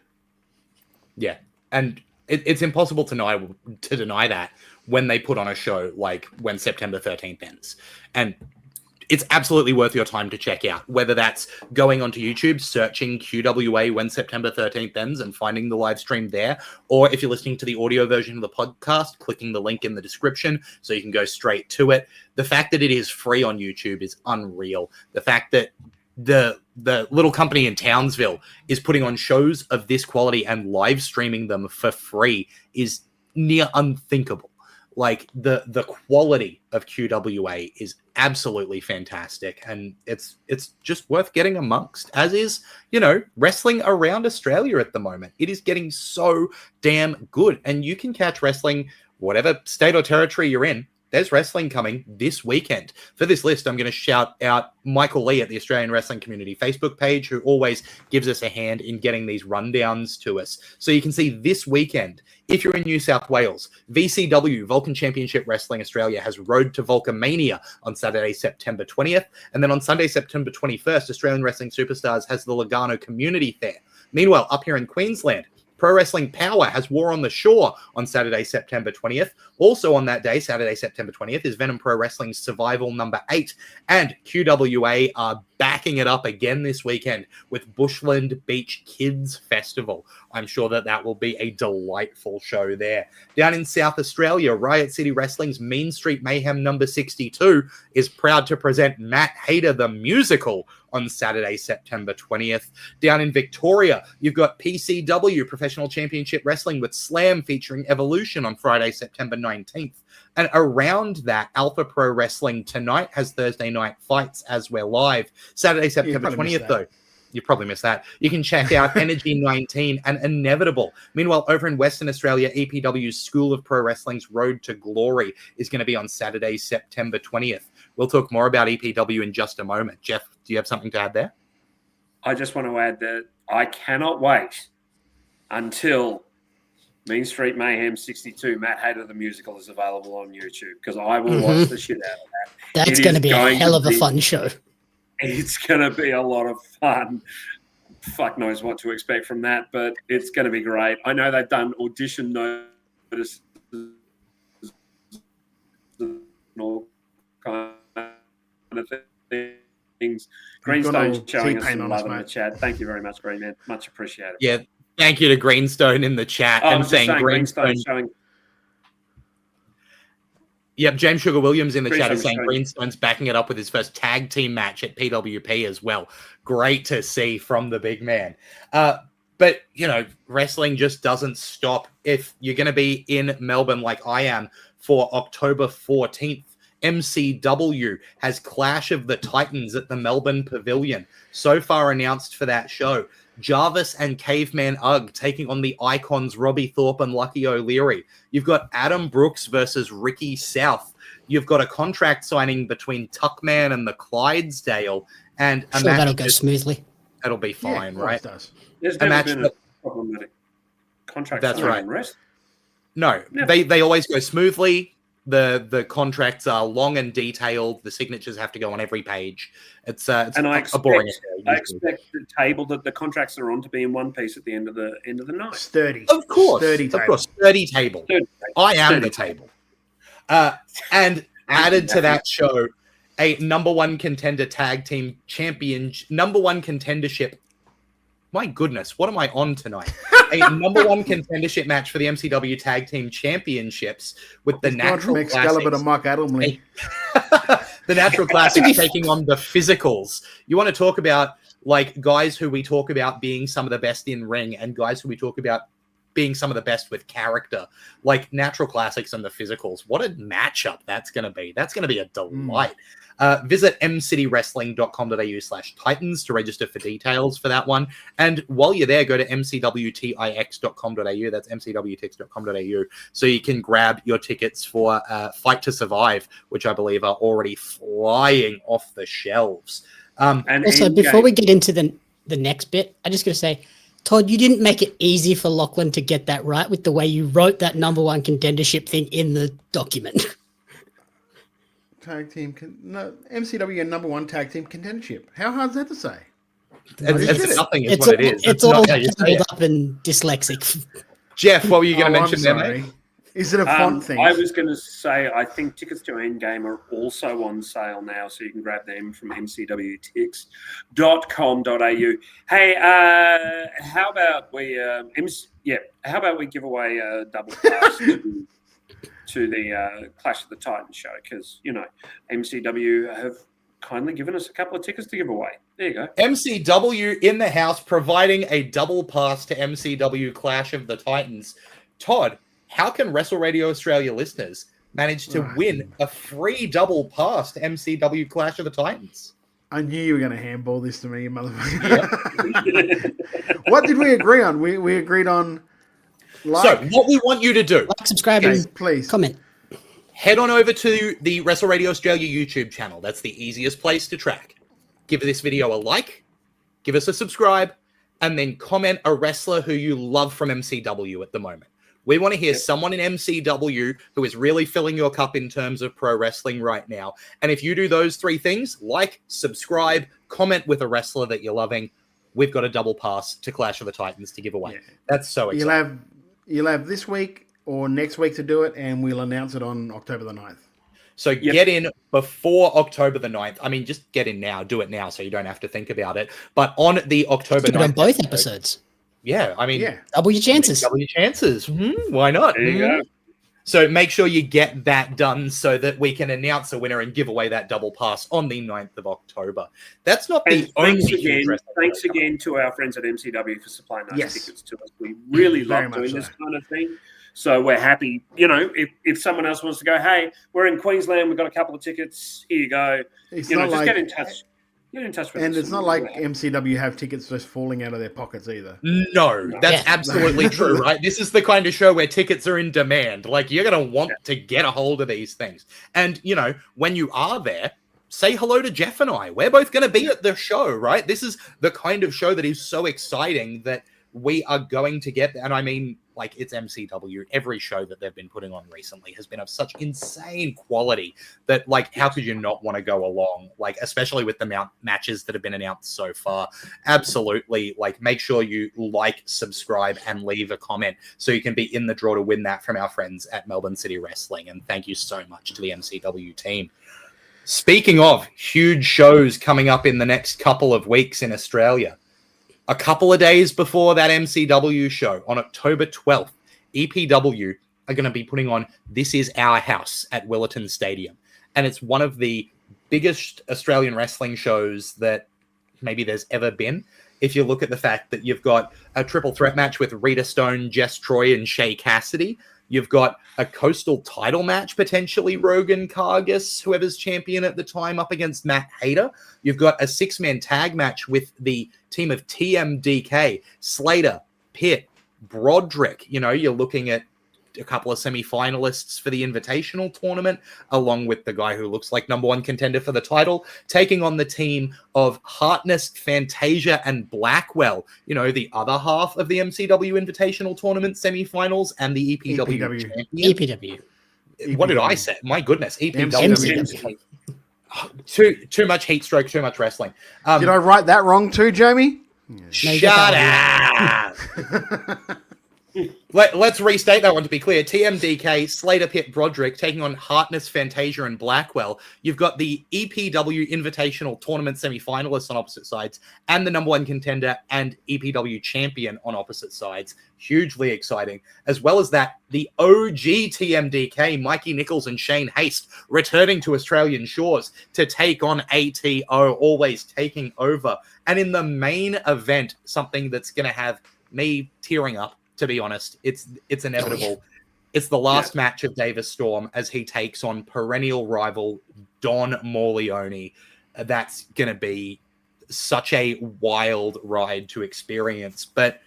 Yeah, and it's impossible to deny that when they put on a show like when September 13th ends. And it's absolutely worth your time to check out, whether that's going onto YouTube, searching QWA when September 13th ends and finding the live stream there, or if you're listening to the audio version of the podcast, clicking the link in the description so you can go straight to it. The fact that it is free on YouTube is unreal. The fact that the little company in Townsville is putting on shows of this quality and live streaming them for free is near unthinkable. Like the quality of QWA is absolutely fantastic, and it's just worth getting amongst, as is, wrestling around Australia at the moment. It is getting so damn good, and you can catch wrestling whatever state or territory you're in. There's wrestling coming this weekend. For this list, I'm going to shout out Michael Lee at the Australian Wrestling Community Facebook page, who always gives us a hand in getting these rundowns to us. So you can see this weekend, if you're in New South Wales, VCW, Vulcan Championship Wrestling Australia, has Road to Vulcamania on Saturday, September 20th. And then on Sunday, September 21st, Australian Wrestling Superstars has the Lugano Community Fair. Meanwhile, up here in Queensland, Pro Wrestling Power has War on the Shore on Saturday, September 20th. Also on that day, Saturday, September 20th, is Venom Pro Wrestling's Survival number 8. And QWA are backing it up again this weekend with Bushland Beach Kids Festival. I'm sure that will be a delightful show there. Down in South Australia, Riot City Wrestling's Mean Street Mayhem number 62 is proud to present Matt Hayter the Musical on Saturday, September 20th. Down in Victoria, you've got PCW, Professional Championship Wrestling, with Slam featuring Evolution on Friday, September 19th. And around that, Alpha Pro Wrestling tonight has Thursday night fights as we're live. Saturday, September 20th, though. You probably missed that. You can check out Energy 19 and Inevitable. Meanwhile, over in Western Australia, EPW's School of Pro Wrestling's Road to Glory is going to be on Saturday, September 20th. We'll talk more about EPW in just a moment. Jeff, do you have something to add there? I just want to add that I cannot wait until Mean Street Mayhem 62, Matt Hayter the Musical, is available on YouTube, because I will watch the shit out of that. That's going to be a hell of a fun show. It's going to be a lot of fun. Fuck knows what to expect from that, but it's going to be great. I know they've done audition notices and all kind of things. Greenstone showing us some love in the chat. Thank you very much, Green Man. Much appreciated. Yeah, thank you to Greenstone in the chat and saying Greenstone showing. Yep, James Sugar Williams in the chat is saying Greenstone's backing it up with his first tag team match at PWP as well. Great to see from the big man. But, wrestling just doesn't stop. If you're going to be in Melbourne like I am for October 14th, MCW has Clash of the Titans at the Melbourne Pavilion. So far announced for that show. Jarvis and Caveman Ugg taking on the Icons Robbie Thorpe and Lucky O'Leary. You've got Adam Brooks versus Ricky South. You've got a contract signing between Tuckman and the Clydesdale. And a match that'll go smoothly. That'll be fine, right? There's never been a problematic contract that's signing. Right. No, they always go smoothly. The contracts are long and detailed. The signatures have to go on every page. It's a boring affair. I expect the contracts are on to be in one piece at the end of the night. Sturdy, of course, sturdy table. I am the table. And added to that show, a number one contender tag team champion, number one contendership. My goodness, what am I on tonight? A number one contendership match for the MCW Tag Team Championships with the Natural Excalibur to Mark Adamley. The Natural Classics taking on the Physicals. You want to talk about like guys who we talk about being some of the best in ring and guys who we talk about being some of the best with character, like Natural Classics and the Physicals. What a matchup that's going to be. That's going to be a delight. Visit mcitywrestling.com.au/Titans to register for details for that one. And while you're there, go to mcwtix.com.au. That's mcwtix.com.au. So you can grab your tickets for Fight to Survive, which I believe are already flying off the shelves. And also, before we get into the next bit, I'm just going to say, Todd, you didn't make it easy for Lachlan to get that right with the way you wrote that number one contendership thing in the document. MCW number one tag team contendership. How hard is that to say? It's nothing is what it is. It's all jumbled up and dyslexic. Jeff, what were you going to mention there, mate? Is it a font thing? I was going to say, I think tickets to Endgame are also on sale now, so you can grab them from mcwtix.com.au. Hey, how about we give away a double pass to the Clash of the Titans show, because MCW have kindly given us a couple of tickets to give away. There you go. MCW in the house providing a double pass to MCW Clash of the Titans. Todd, how can Wrestle Radio Australia listeners manage to win a free double pass to MCW Clash of the Titans? I knew you were going to handball this to me, you motherfucker. Yep. What did we agree on? We agreed on So what we want you to do, like, subscribe, and please comment. Head on over to the Wrestle Radio Australia YouTube channel. That's the easiest place to track. Give this video a like, give us a subscribe, and then comment a wrestler who you love from MCW at the moment. We want to hear someone in MCW who is really filling your cup in terms of pro wrestling right now. And if you do those three things, like, subscribe, comment with a wrestler that you're loving, we've got a double pass to Clash of the Titans to give away. Yeah. That's so exciting. You'll have this week or next week to do it, and we'll announce it on October the 9th. So get in before October the 9th. I mean, just get in now. Do it now so you don't have to think about it. But on the October 9th... on both episodes. Yeah, I mean... Yeah. Double your chances. Double your chances. Why not? There you go. So make sure you get that done so that we can announce a winner and give away that double pass on the 9th of October. That's not the only... Thanks again to our friends at MCW for supplying those tickets to us. We really love doing this kind of thing. So we're happy, if someone else wants to go, hey, we're in Queensland, we've got a couple of tickets, here you go. It's just get in touch. Get in touch with us. And it's not like MCW have tickets just falling out of their pockets either. No, that's absolutely true, right? This is the kind of show where tickets are in demand. Like, you're going to want to get a hold of these things. And, when you are there, say hello to Jeff and I. We're both going to be at the show, right? This is the kind of show that is so exciting that we are going to get, and I mean, like, it's MCW. Every show that they've been putting on recently has been of such insane quality that, like, how could you not want to go along? Like, especially with the matches that have been announced so far. Absolutely. Like, make sure you like, subscribe, and leave a comment so you can be in the draw to win that from our friends at Melbourne City Wrestling. And thank you so much to the MCW team. Speaking of huge shows coming up in the next couple of weeks in Australia, a couple of days before that MCW show, on October 12th, EPW are going to be putting on This Is Our House at Willetton Stadium. And it's one of the biggest Australian wrestling shows that maybe there's ever been. If you look at the fact that you've got a triple threat match with Rita Stone, Jess Troy, and Shay Cassidy. You've got a coastal title match, potentially Rogan Kargas, whoever's champion at the time, up against Matt Hayter. You've got a 6-man tag match with the team of TMDK, Slater, Pitt, Broderick. You're looking at a couple of semi-finalists for the Invitational tournament, along with the guy who looks like number one contender for the title, taking on the team of Hartness, Fantasia, and Blackwell, the other half of the MCW Invitational tournament semi-finals, and the EPW champion. EPW. What did I say? My goodness, EPW. Too much heat stroke, too much wrestling. Did I write that wrong too, Jamie? Shut up! Let's restate that one to be clear. TMDK, Slater Pitt Broderick taking on Hartness, Fantasia, and Blackwell. You've got the EPW Invitational Tournament semi-finalists on opposite sides, and the number one contender and EPW champion on opposite sides. Hugely exciting. As well as that, the OG TMDK, Mikey Nichols and Shane Haste, returning to Australian shores to take on ATO, always taking over. And in the main event, something that's going to have me tearing up, to be honest, it's inevitable. Oh, yeah. It's the last match of Davis Storm as he takes on perennial rival Don Morleone. That's going to be such a wild ride to experience. But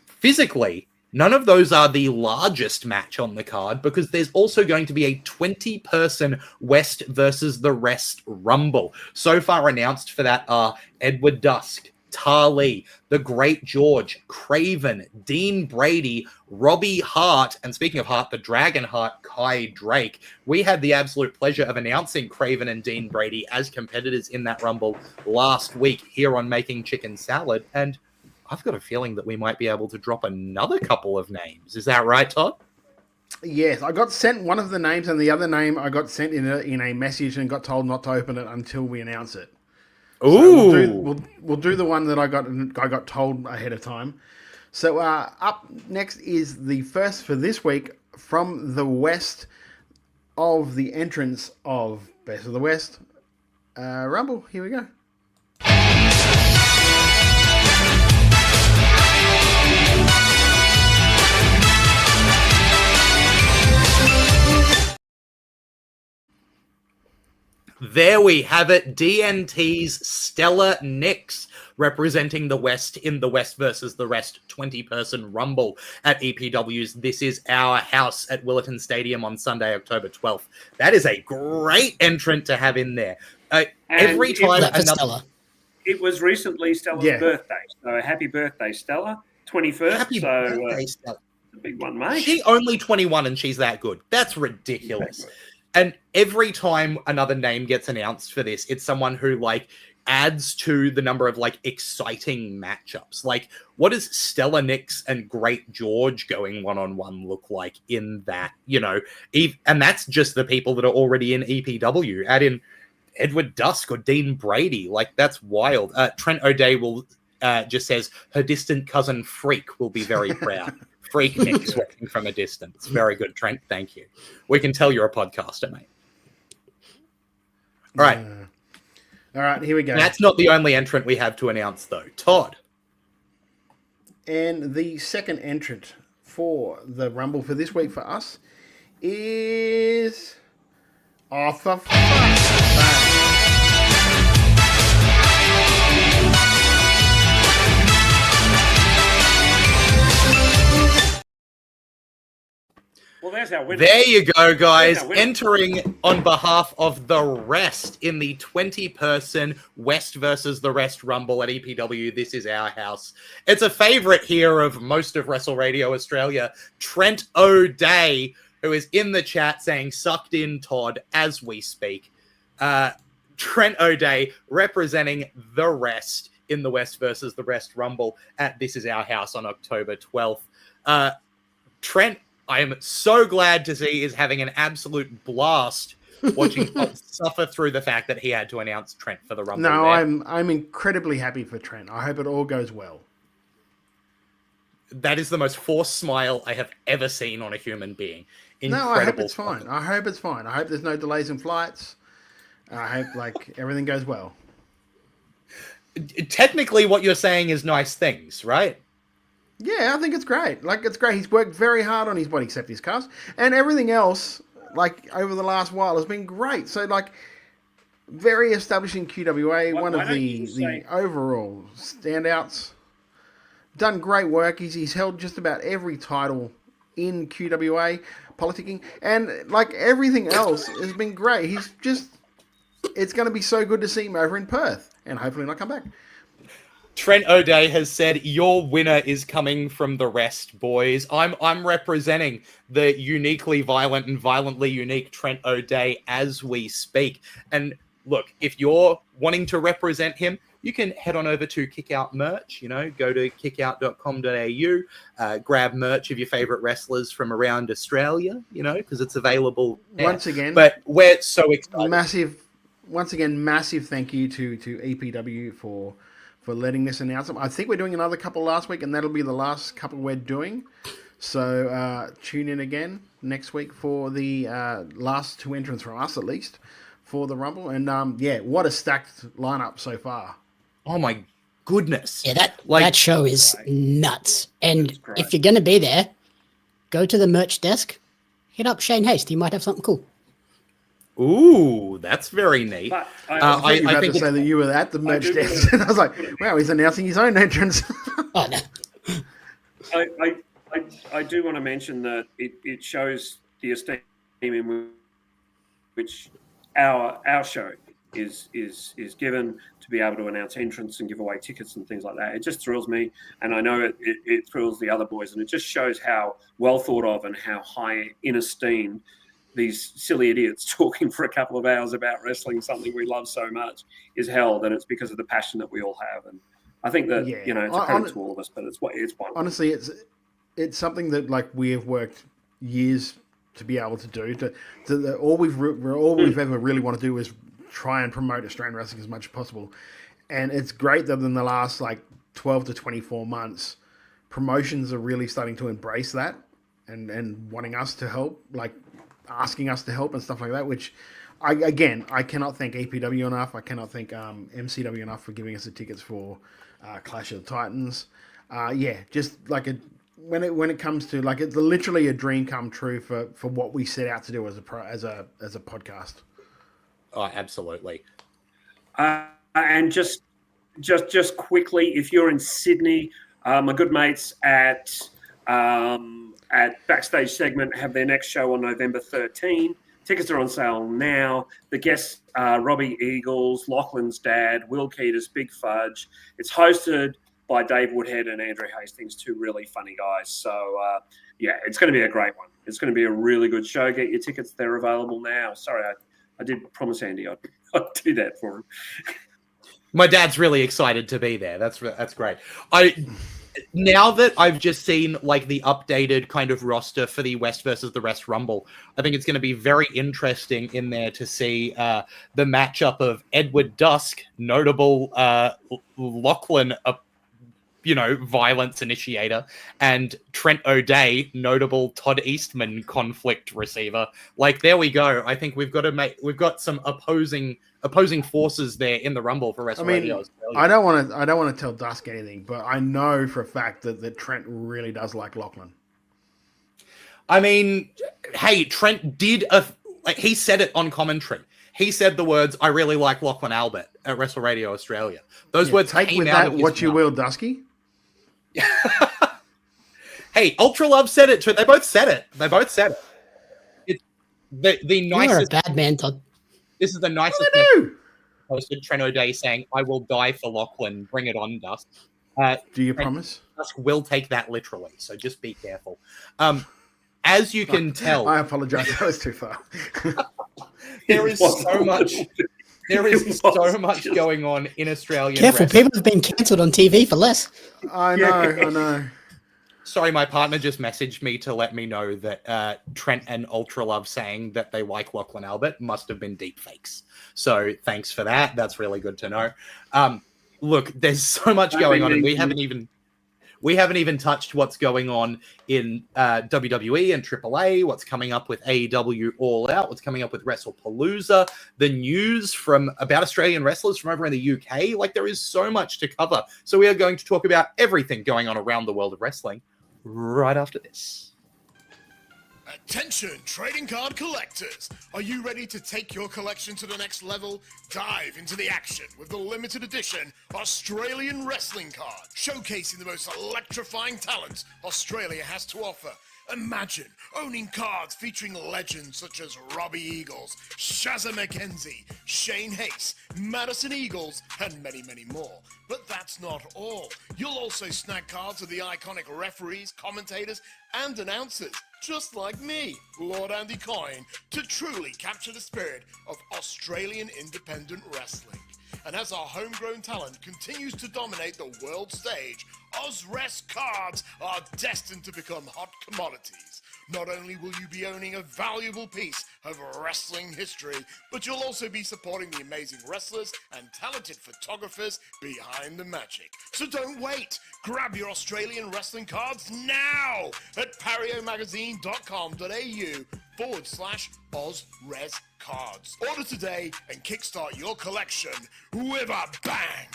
physically, none of those are the largest match on the card because there's also going to be a 20-person West versus the Rest Rumble. So far announced for that are Edward Dusk, Tarlee, The Great George, Craven, Dean Brady, Robbie Hart, and speaking of Hart, the Dragon Heart, Kai Drake. We had the absolute pleasure of announcing Craven and Dean Brady as competitors in that Rumble last week here on Making Chicken Salad, and I've got a feeling that we might be able to drop another couple of names. Is that right, Todd? Yes, I got sent one of the names, and the other name I got sent in a message and got told not to open it until we announce it. Ooh. So we'll do the one that I got told ahead of time. So up next is the first for this week from the West of the entrants of Best of the West Rumble. Here we go. There we have it. DNT's Stella Nix representing the West in the West versus the Rest 20-person Rumble at EPW's This Is Our House at Willerton Stadium on Sunday, October 12th. That is a great entrant to have in there. Every time another... It was recently Stella's birthday, so happy birthday, Stella. 21st. Happy birthday, Stella. A big one, mate. She's only 21 and she's that good. That's ridiculous. And every time another name gets announced for this, it's someone who like adds to the number of like exciting matchups. Like, what does Stella Nix and Great George going one-on-one look like in that? You know, and that's just the people that are already in EPW. Add in Edward Dusk or Dean Brady. Like, that's wild. Trent O'Day will just says her distant cousin Freak will be very proud. Freak Nix watching from a distance. Very good, Trent. Thank you. We can tell you're a podcaster, mate. All right. All right, here we go. That's not the only entrant we have to announce, though. Todd. And the second entrant for the Rumble for this week for us is... Oh, for fuck's sake. Well, there's our winner. There you go, guys. Entering on behalf of the Rest in the 20-person West versus the Rest Rumble at EPW. This is our house. It's a favorite here of most of Wrestle Radio Australia, Trent O'Day, who is in the chat saying sucked in Todd as we speak. Trent O'Day representing the Rest in the West versus the Rest Rumble at This Is Our House on October 12th. Trent, I am so glad to see is having an absolute blast watching Todd suffer through the fact that he had to announce Trent for the Rumble. No, I'm incredibly happy for Trent. I hope it all goes well. That is the most forced smile I have ever seen on a human being. No, I hope it's fine. I hope it's fine. I hope there's no delays in flights. I hope like everything goes well. Technically, what you're saying is nice things, right? Yeah, I think it's great. Like, it's great. He's worked very hard on his body, except his cast. And everything else, like, over the last while has been great. So, like, very establishing QWA, one of the overall standouts. Done great work. He's held just about every title in QWA, politicking. And, like, everything else has been great. He's just... It's going to be so good to see him over in Perth. And hopefully not come back. Trent O'Day has said, your winner is coming from the Rest, boys. I'm representing the uniquely violent and violently unique Trent O'Day as we speak. And look, if you're wanting to represent him, you can head on over to Kickout merch, go to kickout.com.au, grab merch of your favorite wrestlers from around Australia, because it's available there. Once again. But we're so excited. Massive thank you to EPW for letting this announcement. I think we're doing another couple last week, and that'll be the last couple we're doing. So tune in again next week for the last 2 entrants from us, at least, for the Rumble. And what a stacked lineup so far. Oh my goodness. Yeah, that show is nuts. And if you're going to be there, go to the merch desk, hit up Shane Haste. He might have something cool. Ooh, that's very neat. I think you had to say that you were at the merch desk. And I was like, wow, he's announcing his own entrance. Oh, no. I do want to mention that it shows the esteem in which our show is given to be able to announce entrants and give away tickets and things like that. It just thrills me, and I know it thrills the other boys, and it just shows how well thought of and how high in esteem these silly idiots talking for a couple of hours about wrestling, something we love so much, is held, and it's because of the passion that we all have. And I think that it's a credit to all of us, but it's one. Honestly, it's something that we have worked years to be able to do. All we've ever really want to do is try and promote Australian wrestling as much as possible. And it's great that in the last 12 to 24 months, promotions are really starting to embrace that and wanting us to help, asking us to help and stuff like that, which I cannot thank EPW enough. I cannot thank MCW enough for giving us the tickets for Clash of the Titans. Just when it comes to it's literally a dream come true for what we set out to do as a podcast. Oh, absolutely. And just quickly, if you're in Sydney, my good mates at Backstage Segment have their next show on November 13. Tickets are on sale now. The guests are Robbie Eagles, Lachlan's dad, Will Keaters, Big Fudge. It's hosted by Dave Woodhead and Andrew Hastings, 2 really funny guys. So, it's going to be a great one. It's going to be a really good show. Get your tickets. They're available now. Sorry, I did promise Andy I'd do that for him. My dad's really excited to be there. That's great. Now that I've just seen the updated kind of roster for the West versus the Rest Rumble, I think it's going to be very interesting in there to see the matchup of Edward Dusk, notable Lachlan violence initiator, and Trent O'Day, notable Todd Eastman conflict receiver. There we go. I think we've got some opposing forces there in the Rumble for Wrestle Radio Australia. I don't want to tell Dusk anything, but I know for a fact that Trent really does like Lachlan. I mean, hey, Trent did he said it on commentary. He said the words, "I really like Lachlan Albert" at Wrestle Radio Australia. Those words take came with out that of his what you mouth. will, Dusky. Hey, Ultra Love said it too. They both said it. It's the nicest. You're a bad man, Todd. This is the nicest. Posted Trent O'Day saying, "I will die for Lachlan. Bring it on, Dusk." Do you promise? Dusk will take that literally, so just be careful. As you can tell, I apologize. That was too far. There is so much. There is so much going on in Australian Careful, wrestling. people have been cancelled on TV for less. I know. Sorry, my partner just messaged me to let me know that Trent and Ultra Love saying that they like Lachlan Albert must have been deep fakes. So thanks for that. That's really good to know. Look, there's so much going on, and we haven't even touched what's going on in WWE and AAA, what's coming up with AEW All Out, what's coming up with WrestlePalooza, the news about Australian wrestlers from over in the UK. There is so much to cover. So we are going to talk about everything going on around the world of wrestling right after this. Attention, trading card collectors! Are you ready to take your collection to the next level? Dive into the action with the limited edition Australian Wrestling Card, showcasing the most electrifying talents Australia has to offer. Imagine owning cards featuring legends such as Robbie Eagles, Shazza McKenzie, Shane Haste, Madison Eagles, and many, many more. But that's not all. You'll also snag cards of the iconic referees, commentators, and announcers. just like me, Lord Andy Coyne, to truly capture the spirit of Australian independent wrestling. And as our homegrown talent continues to dominate the world stage, OzRest cards are destined to become hot commodities. Not only will you be owning a valuable piece of wrestling history, but you'll also be supporting the amazing wrestlers and talented photographers behind the magic. So don't wait. Grab your Australian wrestling cards now at pariomagazine.com.au/OzRes cards. Order today and kickstart your collection with a bang.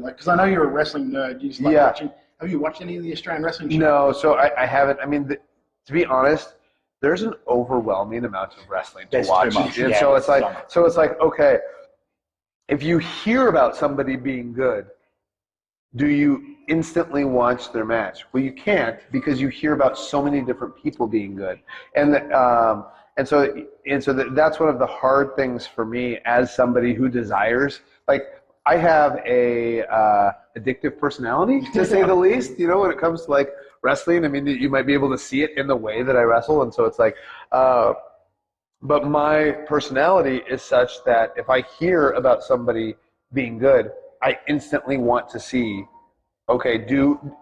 Because I know you're a wrestling nerd. You just like watching. Have you watched any of the Australian wrestling shows? No, so I haven't. I mean, to be honest, there's an overwhelming amount of wrestling to watch. And so it's like, okay, if you hear about somebody being good, do you instantly watch their match? Well, you can't, because you hear about so many different people being good. And so that's one of the hard things for me as somebody who desires, like, I have a addictive personality, to say the least, you know, when it comes to like wrestling. I mean, you might be able to see it in the way that I wrestle. And so it's like, but my personality is such that if I hear about somebody being good, I instantly want to see, okay,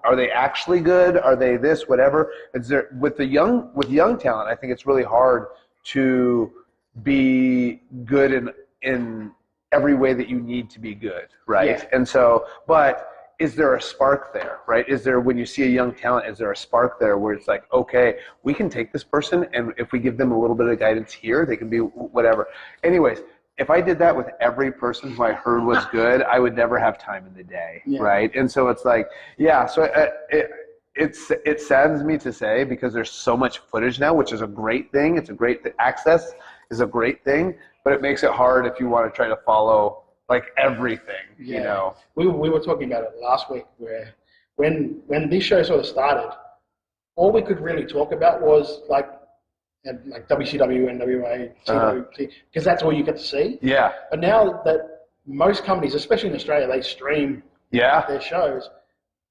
are they actually good? Are they this, whatever? With young talent, I think it's really hard to be good in every way that you need to be good, right? Yeah. And so, but is there a spark there, right? Is there, when you see a young talent, is there a spark there where it's like, okay, we can take this person, and if we give them a little bit of guidance here, they can be whatever. Anyways, if I did that with every person who I heard was good, I would never have time in the day, right? And so it's like, yeah, so it saddens me to say, because there's so much footage now, which is a great thing. It's a great access is a great thing, but it makes it hard if you want to try to follow like everything, you know. We were talking about it last week, where when this show sort of started, all we could really talk about was like WCW, NWA, TWT, because that's all you get to see. Yeah. But now that most companies, especially in Australia, they stream their shows.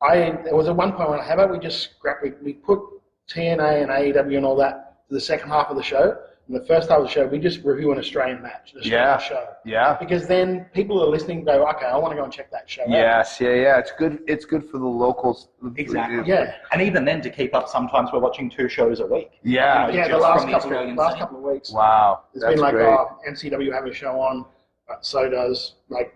There was at one point when, how about we just we put TNA and AEW and all that to the second half of the show. In the first half of the show, we just review an Australian match, an Australian show. Yeah. Because then people are listening, go, okay, I want to go and check that show out. Yes, yeah. It's good. It's good for the locals. Exactly. Yeah. And even then, to keep up, sometimes we're watching 2 shows a week. Yeah. The last couple of weeks. Wow. It's been like, MCW have a show on, but so does like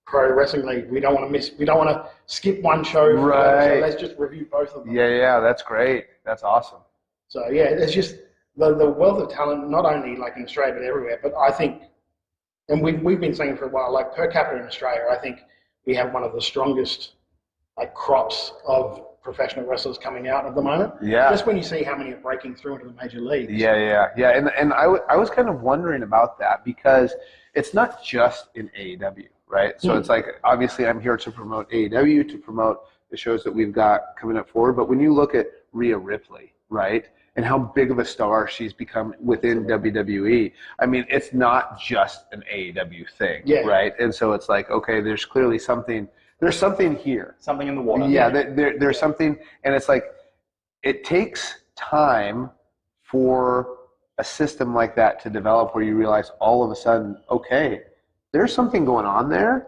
Pro Wrestling League. We don't want to skip one show. Right. So let's just review both of them. Yeah. That's great. That's awesome. So yeah, it's just the wealth of talent, not only like in Australia but everywhere. But I think, and we've been saying for a while, like per capita in Australia, I think we have one of the strongest like crops of professional wrestlers coming out at the moment. Yeah. Just when you see how many are breaking through into the major leagues. Yeah. And I was kind of wondering about that, because it's not just in AEW, right? So it's like, obviously I'm here to promote AEW, to promote the shows that we've got coming up forward. But when you look at Rhea Ripley, right, and how big of a star she's become within WWE, I mean, it's not just an AEW thing, right? And so it's like, okay, there's clearly something. There's something here. Something in the water. Yeah, there's something, and it's like, it takes time for a system like that to develop, where you realize all of a sudden, okay, there's something going on there,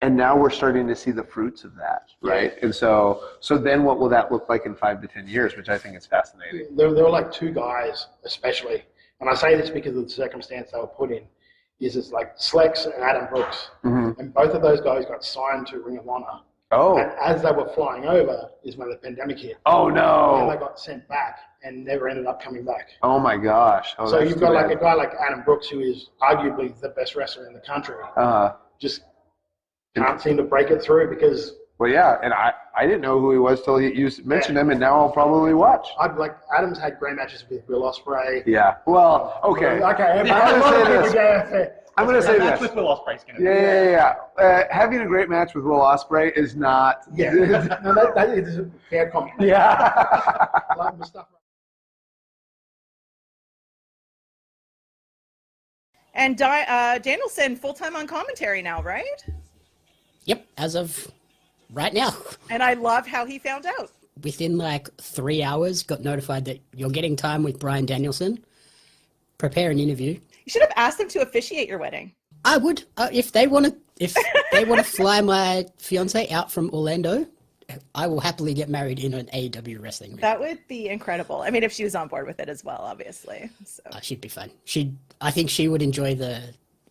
and now we're starting to see the fruits of that, right? And so then what will that look like in 5 to 10 years, which I think is fascinating. There were like 2 guys, especially, and I say this because of the circumstance they were put in, is it's like Slex and Adam Brooks, and both of those guys got signed to Ring of Honor. Oh. And as they were flying over is when the pandemic hit. Oh, no. And they got sent back and never ended up coming back. Oh, my gosh. Oh, so you've got like a guy like Adam Brooks, who is arguably the best wrestler in the country. Just can't seem to break it through because... Well, yeah, and I didn't know who he was till you mentioned him, and now I'll probably watch. Adam's had great matches with Will Ospreay. Yeah. Well, okay. I'm going to say this. With Will Ospreay's going to be. Yeah. Having a great match with Will Ospreay is not... Yeah. No, that is a fair compliment. Yeah. Like Mustafa. And Danielson, full-time on commentary now, right? Yep, as of right now. And I love how he found out. within like 3 hours, got notified that you're getting time with Bryan Danielson. Prepare an interview. You should have asked them to officiate your wedding. I would, if they want to fly my fiance out from Orlando, I will happily get married in an AEW wrestling ring. That would be incredible. I mean, if she was on board with it as well, obviously. So. She'd be fun. I think she would enjoy the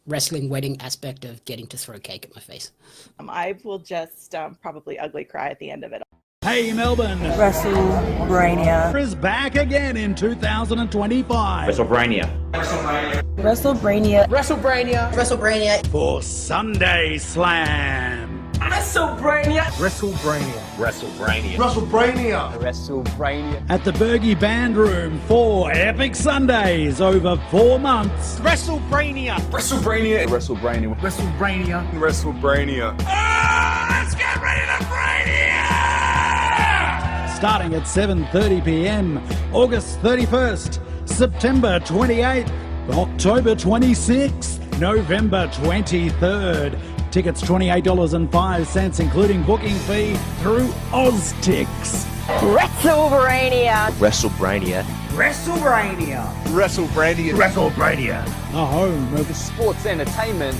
wrestling wedding aspect of getting to throw cake at my face. I will just probably ugly cry at the end of it. Hey Melbourne, WrestleBrania is back again in 2025. WrestleBrania. WrestleBrania WrestleBrania For Sunday Slam. WrestleBrania At the Bergie Band Room, 4 epic Sundays over 4 months. WrestleBrania. Let's get ready to Brania! Starting at 7:30 p.m. August 31st, September 28th, October 26th, November 23rd. Tickets $28.05, including booking fee through OzTix. WrestleBrania The home of Sports entertainment.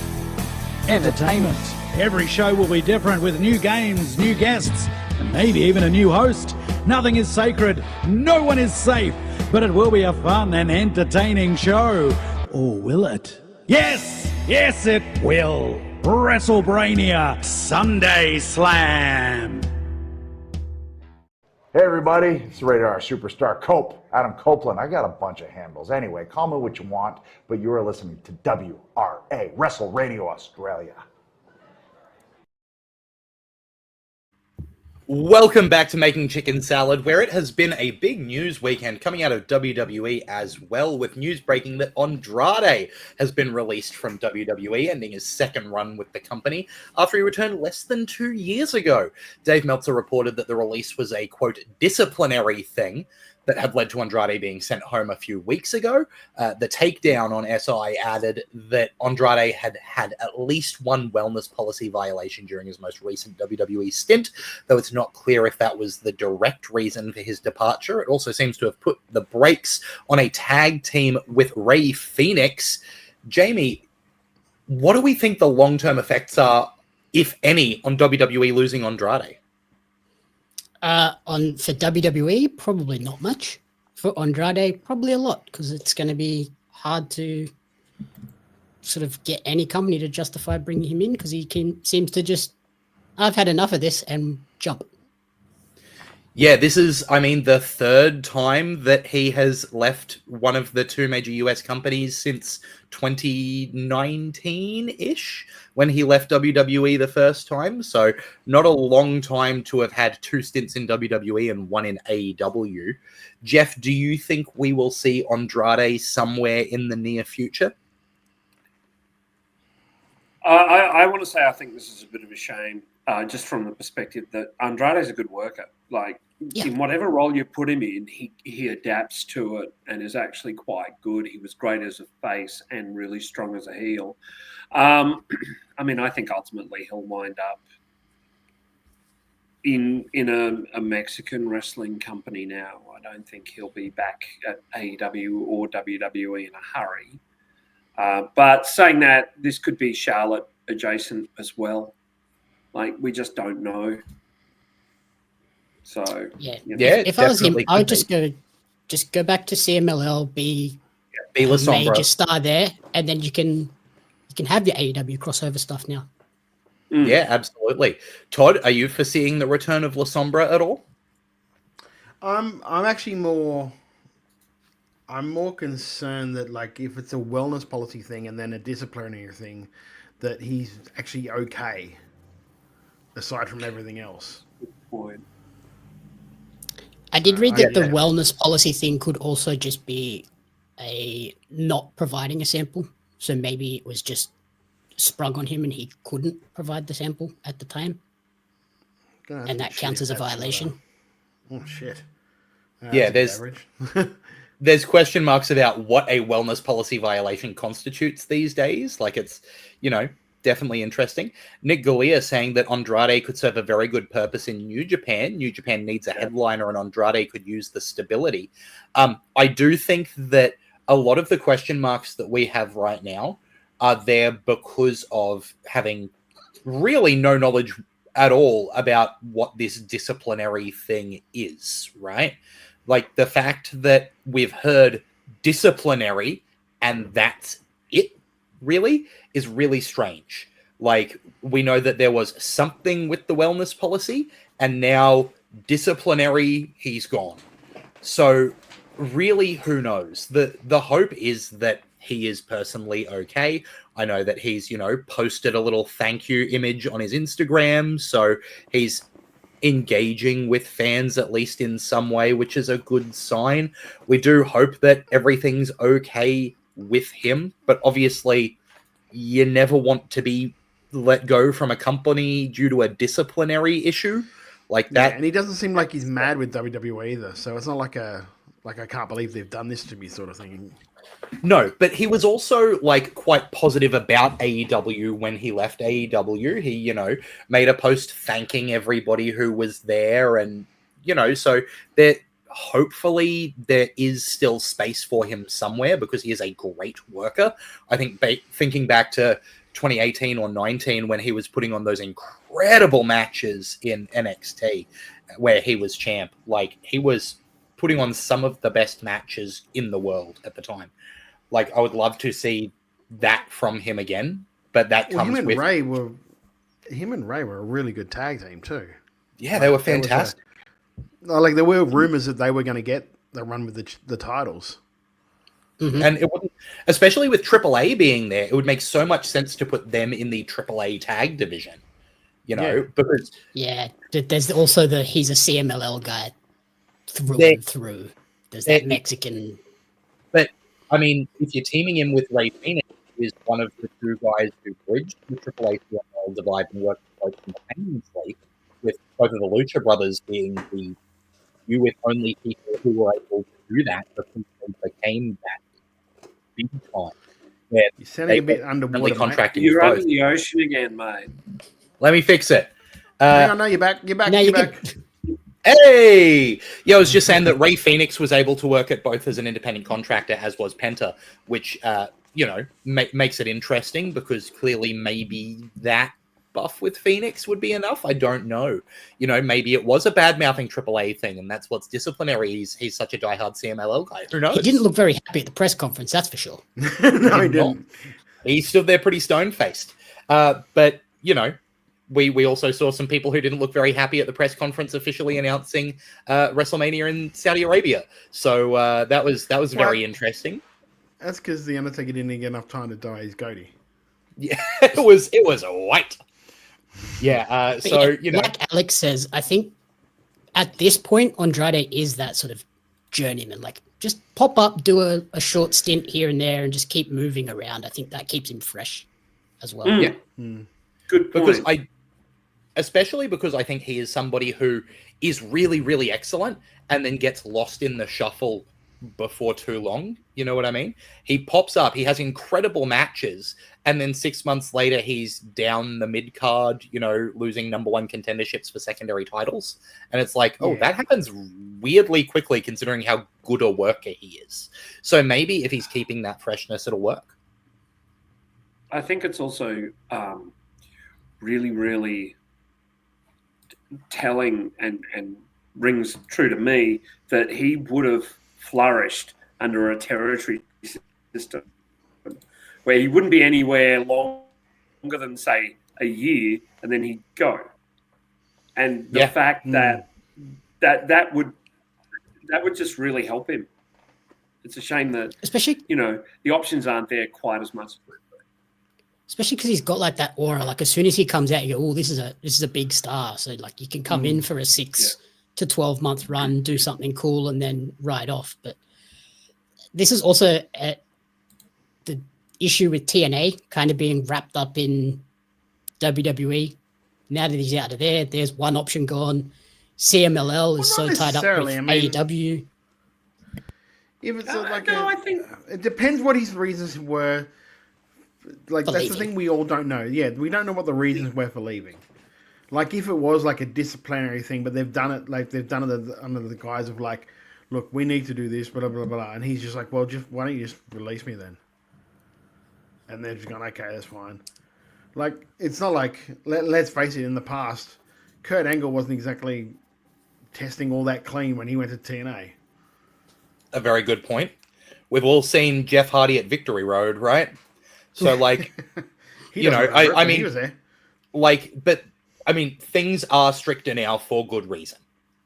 entertainment. Every show will be different with new games, new guests, and maybe even a new host. Nothing is sacred, no one is safe, but it will be a fun and entertaining show. Or will it? Yes, it will. WrestleBrania Sunday Slam. Hey everybody, it's Radar Superstar Adam Copeland. I got a bunch of handles. Anyway, call me what you want, but you are listening to WRA, Wrestle Radio Australia. Welcome back to Making Chicken Salad, where it has been a big news weekend coming out of WWE as well, with news breaking that Andrade has been released from WWE, ending his second run with the company after he returned less than 2 years ago. Dave Meltzer reported that the release was a, quote, disciplinary thing that had led to Andrade being sent home a few weeks ago. The takedown on SI added that Andrade had had at least one wellness policy violation during his most recent WWE stint, though it's not clear if that was the direct reason for his departure. It also seems to have put the brakes on a tag team with Rey Fenix. Jamie, what do we think the long-term effects are, if any, on WWE losing Andrade? For WWE, probably not much. For Andrade, probably a lot, because it's going to be hard to sort of get any company to justify bringing him in, because he seems to just, I've had enough of this, and jump. Yeah, this is, the third time that he has left one of the two major US companies since 2019-ish, when he left WWE the first time. So not a long time to have had 2 stints in WWE and 1 in AEW. Jeff, do you think we will see Andrade somewhere in the near future? I want to say I think this is a bit of a shame, just from the perspective that Andrade is a good worker. Like, in whatever role you put him in, he adapts to it and is actually quite good. He was great as a face and really strong as a heel. I think ultimately he'll wind up in a Mexican wrestling company now. I don't think he'll be back at AEW or WWE in a hurry. But saying that, this could be Charlotte adjacent as well. Like, we just don't know. So if I was him, I would just go back to CMLL, be a major star there, and then you can have your AEW crossover stuff now. Yeah, absolutely. Todd, are you foreseeing the return of La Sombra at all? I'm actually more concerned that, like, if it's a wellness policy thing and then a disciplinary thing, that he's actually okay, aside from everything else. Good point. I did read that the wellness policy thing could also just be a not providing a sample. So maybe it was just sprung on him and he couldn't provide the sample at the time. And that counts as a violation. Oh, shit. There's question marks about what a wellness policy violation constitutes these days. Like, it's, definitely interesting. Nick Galea saying that Andrade could serve a very good purpose in New Japan. New Japan needs a headliner, and Andrade could use the stability. I do think that a lot of the question marks that we have right now are there because of having really no knowledge at all about what this disciplinary thing is, right? Like the fact that we've heard disciplinary and that's it, really, is really strange. Like, we know that there was something with the wellness policy, and now disciplinary, he's gone. So, really, who knows? The hope is that he is personally okay. I know that he's, posted a little thank you image on his Instagram, so he's engaging with fans at least in some way, which is a good sign. We do hope that everything's okay with him, but obviously you never want to be let go from a company due to a disciplinary issue like that. Yeah, and he doesn't seem like he's mad with WWE either, so it's not like I can't believe they've done this to me sort of thing. No, but he was also quite positive about AEW when he left AEW. He, made a post thanking everybody who was there, and so there hopefully there is still space for him somewhere because he is a great worker. I think thinking back to 2018 or 19 when he was putting on those incredible matches in NXT where he was champ, he was putting on some of the best matches in the world at the time. I would love to see that from him again, but that comes with... Him and Ray were a really good tag team too. Yeah, they were fantastic. There were rumors that they were going to get the run with the titles. Mm-hmm. And it wouldn't, especially with AAA being there, it would make so much sense to put them in the AAA tag division, because... Yeah, there's also he's a CMLL guy through and through. There's that Mexican... But, I mean, if you're teaming him with Ray Phoenix, who is one of the two guys who bridged the AAA CMLL divide and worked both simultaneously, with both of the Lucha Brothers being the with only people who were able to do that because they became that big time. You're sounding a bit underwater, contracting. You're under the ocean again, mate. Let me fix it. Hang on, no, you're back. You're back. Hey! Yeah, I was just saying that Ray Phoenix was able to work at both as an independent contractor, as was Penta, which, makes it interesting because clearly maybe that buff with Phoenix would be enough. I don't know. Maybe it was a bad-mouthing AAA thing, and that's what's disciplinary. He's such a diehard CMLL guy. Who knows? He didn't look very happy at the press conference, that's for sure. No, he didn't. He stood there pretty stone-faced. But, we also saw some people who didn't look very happy at the press conference officially announcing WrestleMania in Saudi Arabia. So that was very interesting. That's because the Undertaker didn't get enough time to dye his goatee. Yeah, it was white. Yeah, like Alex says, I think at this point, Andrade is that sort of journeyman. Just pop up, do a short stint here and there, and just keep moving around. I think that keeps him fresh as well. Yeah. Good point. Especially because I think he is somebody who is really, really excellent and then gets lost in the shuffle before too long. You know what I mean? He pops up, he has incredible matches, and then 6 months later he's down the mid card, losing number one contenderships for secondary titles. And it's that happens weirdly quickly considering how good a worker he is. So maybe if he's keeping that freshness, it'll work. I think it's also really, really telling and rings true to me that he would have flourished under a territory system where he wouldn't be anywhere longer than, say, a year, and then he'd go. And the fact that would just really help him. It's a shame that, especially, the options aren't there quite as much. Especially because he's got that aura. As soon as he comes out, you go, "Oh, this is a big star." So you can come in for a 6 to 12 month run, do something cool, and then ride off. But this is also the issue with TNA kind of being wrapped up in WWE. Now that he's out of there, there's one option gone. CMLL is so tied up with AEW. If it's I think it depends what his reasons were like For that's the leaving. thing we all don't know. Yeah, we don't know what the reasons were for leaving. Like if it was like a disciplinary thing, but they've done it under the guise of like, look, we need to do this, blah blah blah, and he's just like, well, just why don't you just release me then? And they're just going, okay, that's fine. Like it's not like let's face it, in the past, Kurt Angle wasn't exactly testing all that clean when he went to TNA. A very good point. We've all seen Jeff Hardy at Victory Road, right? So, like, you know, I mean, he was there. Like, but I mean, things are stricter now for good reason,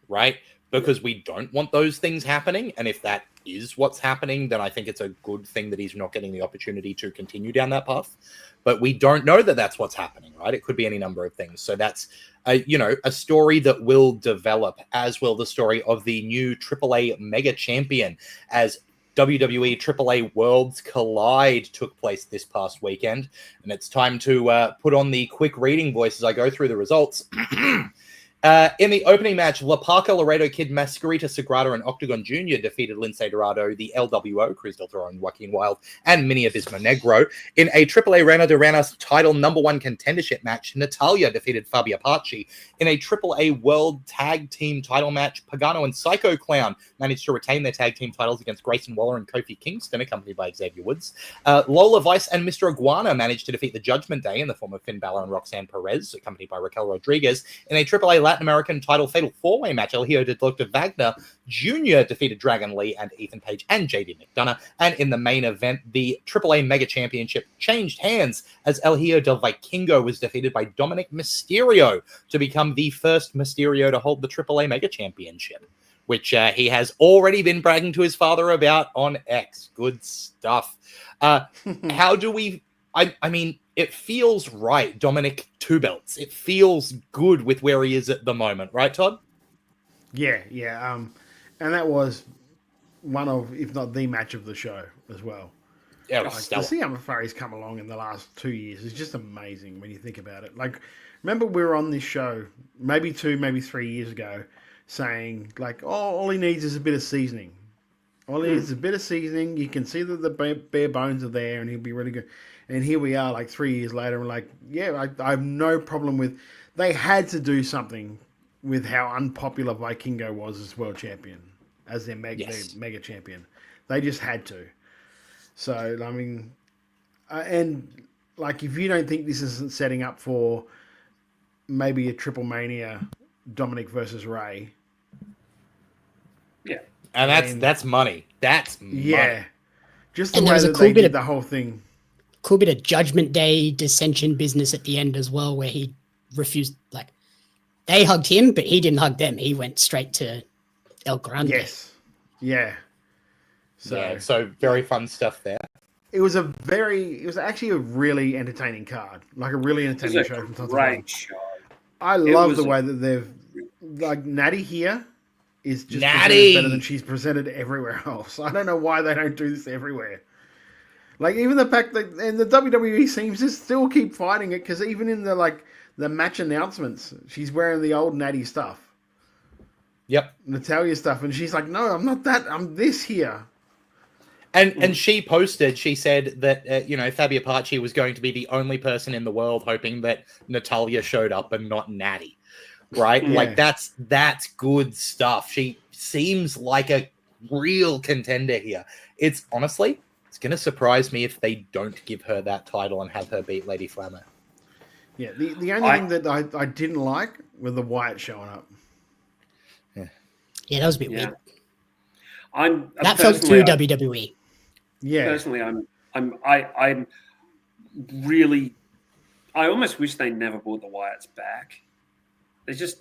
right? Because we don't want those things happening. And if that is what's happening, then I think it's a good thing that he's not getting the opportunity to continue down that path. But we don't know that that's what's happening, right? It could be any number of things. So that's, a story that will develop, as will the story of the new AAA Mega Champion, as WWE AAA Worlds Collide took place this past weekend. And it's time to put on the quick reading voice as I go through the results. In the opening match, La Parca, Laredo Kid, Mascarita, Sagrada, and Octagon Jr. defeated Lince Dorado, the LWO, Cruz del Toro, and Joaquin Wild, and Mini Abismo Negro. In a AAA Reina de Ranas title #1 contendership match, Natalia defeated Fabi Apache. In a AAA World Tag Team title match, Pagano and Psycho Clown managed to retain their tag team titles against Grayson Waller and Kofi Kingston, accompanied by Xavier Woods. Lola Vice and Mr. Iguana managed to defeat the Judgment Day in the form of Finn Balor and Roxanne Perez, accompanied by Raquel Rodriguez. In a AAA Latin American title fatal four-way match, El Hijo de Dr. Wagner Jr. defeated Dragon Lee and Ethan Page and JD McDonough. And in the main event, the AAA Mega Championship changed hands as El Hijo del Vikingo was defeated by Dominic Mysterio to become the first Mysterio to hold the AAA Mega Championship, which he has already been bragging to his father about on X. Good stuff. How do we... I mean, it feels right, Dominic, 2 belts. It feels good with where he is at the moment, right, Todd? Yeah. And that was one of, if not the match of the show as well. Yeah, like, to see how far he's come along in the last 2 years is just amazing when you think about it. Like, remember we were on this show maybe 2, maybe 3 years ago saying, like, oh, all he needs is a bit of seasoning. All he needs is a bit of seasoning. You can see that the bare bones are there and he'll be really good. And here we are, like 3 years later, and like, yeah, I have no problem with. They had to do something with how unpopular Vikingo was as world champion, as their mega champion. They just had to. So I mean, and like, if you don't think this isn't setting up for maybe a Triple Mania, Dominic versus Ray. Yeah, and that's money. That's money. Yeah, just the way that they did the whole thing. Cool bit of Judgment Day dissension business at the end as well, where he refused, like, they hugged him, but he didn't hug them. He went straight to El Grande. Yes. Yeah. So very fun stuff there. It was actually a really entertaining card. Like a really entertaining show from top to bottom. Show. I love the way that they've, like, Natty here is just presented better than she's presented everywhere else. I don't know why they don't do this everywhere. Like, even the fact that, and the WWE seems to still keep fighting it, because even in the match announcements, she's wearing the old Natty stuff. Yep. Natalia stuff, and she's like, no, I'm not that, I'm this here. And she posted, she said that, Fabi Apache was going to be the only person in the world hoping that Natalia showed up and not Natty. Right? Yeah. Like, that's good stuff. She seems like a real contender here. It's honestly... It's going to surprise me if they don't give her that title and have her beat Lady Flammer. Yeah, the only thing that I didn't like was the Wyatt showing up. Yeah, that was a bit weird. That felt too WWE. Yeah. Personally, I'm really... I almost wish they never brought the Wyatts back. They just,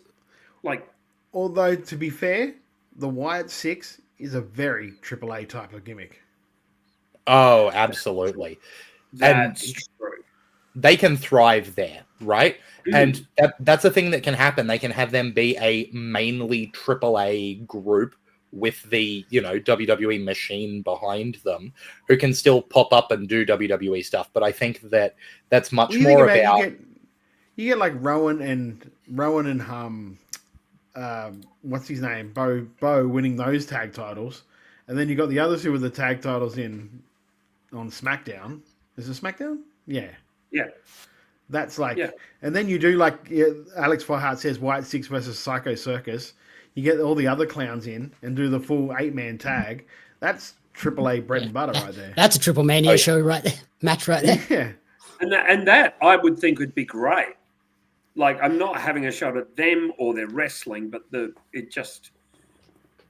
like... Although, to be fair, the Wyatt 6 is a very AAA type of gimmick. Oh, absolutely. That's true. They can thrive there, right? And that's a thing that can happen. They can have them be a mainly AAA group with the, WWE machine behind them who can still pop up and do WWE stuff. But I think that's much more about... You get like Rowan and what's his name? Bo winning those tag titles. And then you got the other two with the tag titles on SmackDown. Is it SmackDown? Yeah. Yeah. That's like, Yeah. and then you do like Alex Fahart says, White Six versus Psycho Circus. You get all the other clowns in and do the full 8-man tag. That's AAA bread and butter right there. That's a Triple Mania show right there, match right there. Yeah. And that I would think would be great. Like, I'm not having a shot at them or their wrestling, but it just.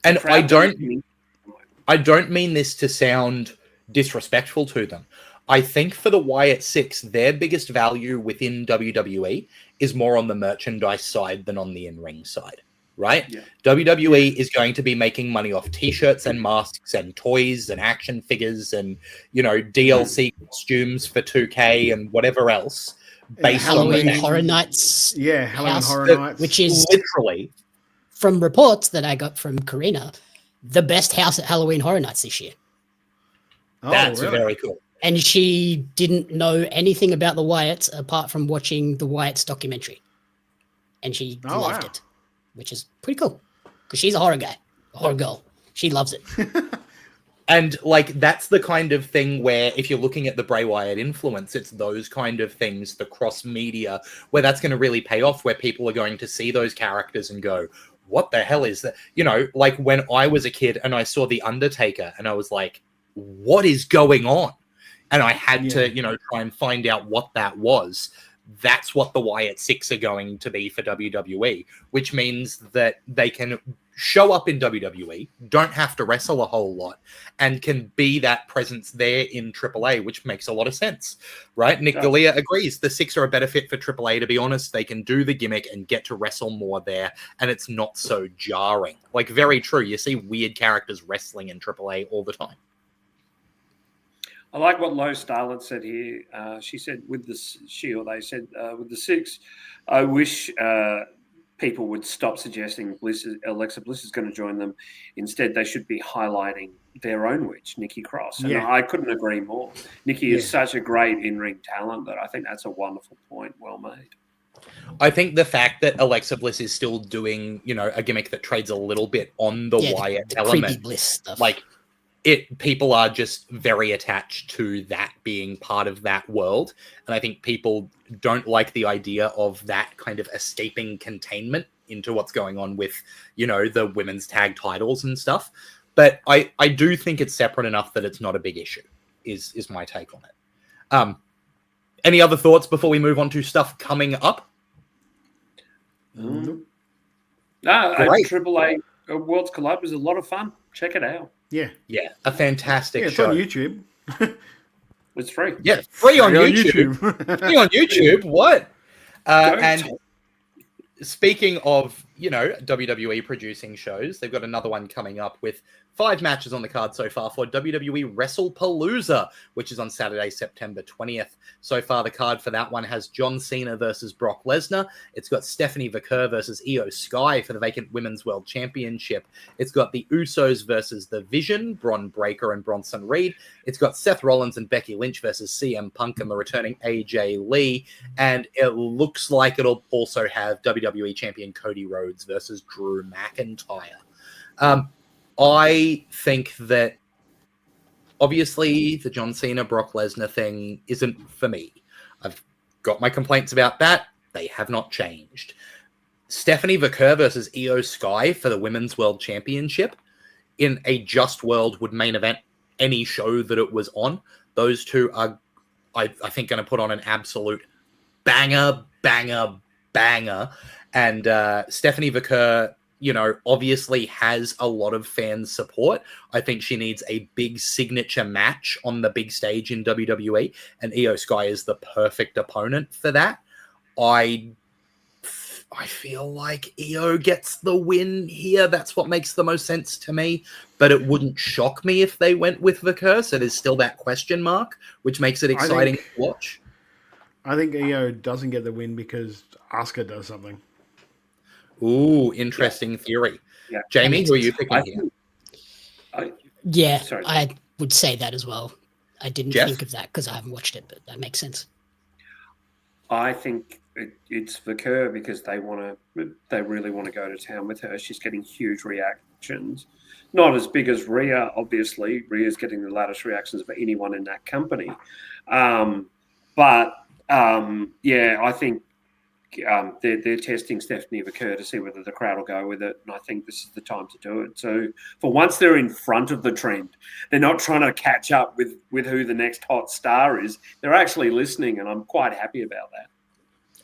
And I don't mean this to sound disrespectful to them. I think for the Wyatt Six, their biggest value within WWE is more on the merchandise side than on the in-ring side, right? Yeah. WWE is going to be making money off T-shirts and masks and toys and action figures and, DLC costumes for 2K and whatever else. Based on Halloween Horror Nights. Yeah, Halloween house, Horror Nights. which is literally, from reports that I got from Karina, the best house at Halloween Horror Nights this year. Oh, that's really? very cool. And she didn't know anything about the Wyatts apart from watching the Wyatts documentary. And she loved it, which is pretty cool. Because she's a horror girl. She loves it. And that's the kind of thing where if you're looking at the Bray Wyatt influence, it's those kind of things, the cross media, where that's going to really pay off, where people are going to see those characters and go, what the hell is that? Like when I was a kid and I saw The Undertaker and I was like, what is going on? And I had to, try and find out what that was. That's what the Wyatt Six are going to be for WWE, which means that they can show up in WWE, don't have to wrestle a whole lot, and can be that presence there in AAA, which makes a lot of sense, right? Nick Galea agrees. The Six are a better fit for AAA, to be honest. They can do the gimmick and get to wrestle more there, and it's not so jarring. Very true. You see weird characters wrestling in AAA all the time. I like what Low Starlet said here. She said with the Six, I wish people would stop suggesting Alexa Bliss is going to join them. Instead, they should be highlighting their own witch, Nikki Cross. And I couldn't agree more. Nikki is such a great in-ring talent that I think that's a wonderful point. Well made. I think the fact that Alexa Bliss is still doing, a gimmick that trades a little bit on the Wyatt element, creepy Bliss stuff. People are just very attached to that being part of that world. And I think people don't like the idea of that kind of escaping containment into what's going on with, the women's tag titles and stuff. But I do think it's separate enough that it's not a big issue, is my take on it. Any other thoughts before we move on to stuff coming up? AAA Worlds Collab is a lot of fun. Check it out. Yeah. Yeah, a fantastic it's show. on YouTube. It's free. Yeah, free on YouTube. Free on YouTube. What? And speaking of, WWE producing shows, they've got another one coming up with 5 matches on the card so far for WWE WrestlePalooza, which is on Saturday, September 20th. So far, the card for that one has John Cena versus Brock Lesnar. It's got Stephanie Vaquer versus Io Sky for the vacant Women's World Championship. It's got the Usos versus The Vision, Bron Breakker and Bronson Reed. It's got Seth Rollins and Becky Lynch versus CM Punk and the returning AJ Lee. And it looks like it'll also have WWE Champion Cody Rhodes versus Drew McIntyre. I think that obviously the John Cena Brock Lesnar thing isn't for me. I've got my complaints about that. They have not changed. Stephanie Vaquer versus Io Sky for the Women's World Championship in a just world would main event any show that it was on. Those two are, I think, going to put on an absolute banger. And Stephanie Vaquer, obviously has a lot of fan support. I think she needs a big signature match on the big stage in WWE, and Io Sky is the perfect opponent for that. I feel like Io gets the win here. That's what makes the most sense to me, but it wouldn't shock me if they went with Vaquer, so there's still that question mark, which makes it exciting to watch. I think Io doesn't get the win because Asuka does something. Ooh, interesting theory. Yeah. Jamie, who are you picking here? I would say that as well. I didn't think of that because I haven't watched it, but that makes sense. I think it's Vaquer because they really want to go to town with her. She's getting huge reactions. Not as big as Rhea, obviously. Rhea's getting the loudest reactions of anyone in that company. But yeah, I think they're testing Stephanie Vaquer to see whether the crowd will go with it, and I think this is the time to do it. So for once, they're in front of the trend. They're not trying to catch up with who the next hot star is. They're actually listening, and I'm quite happy about that.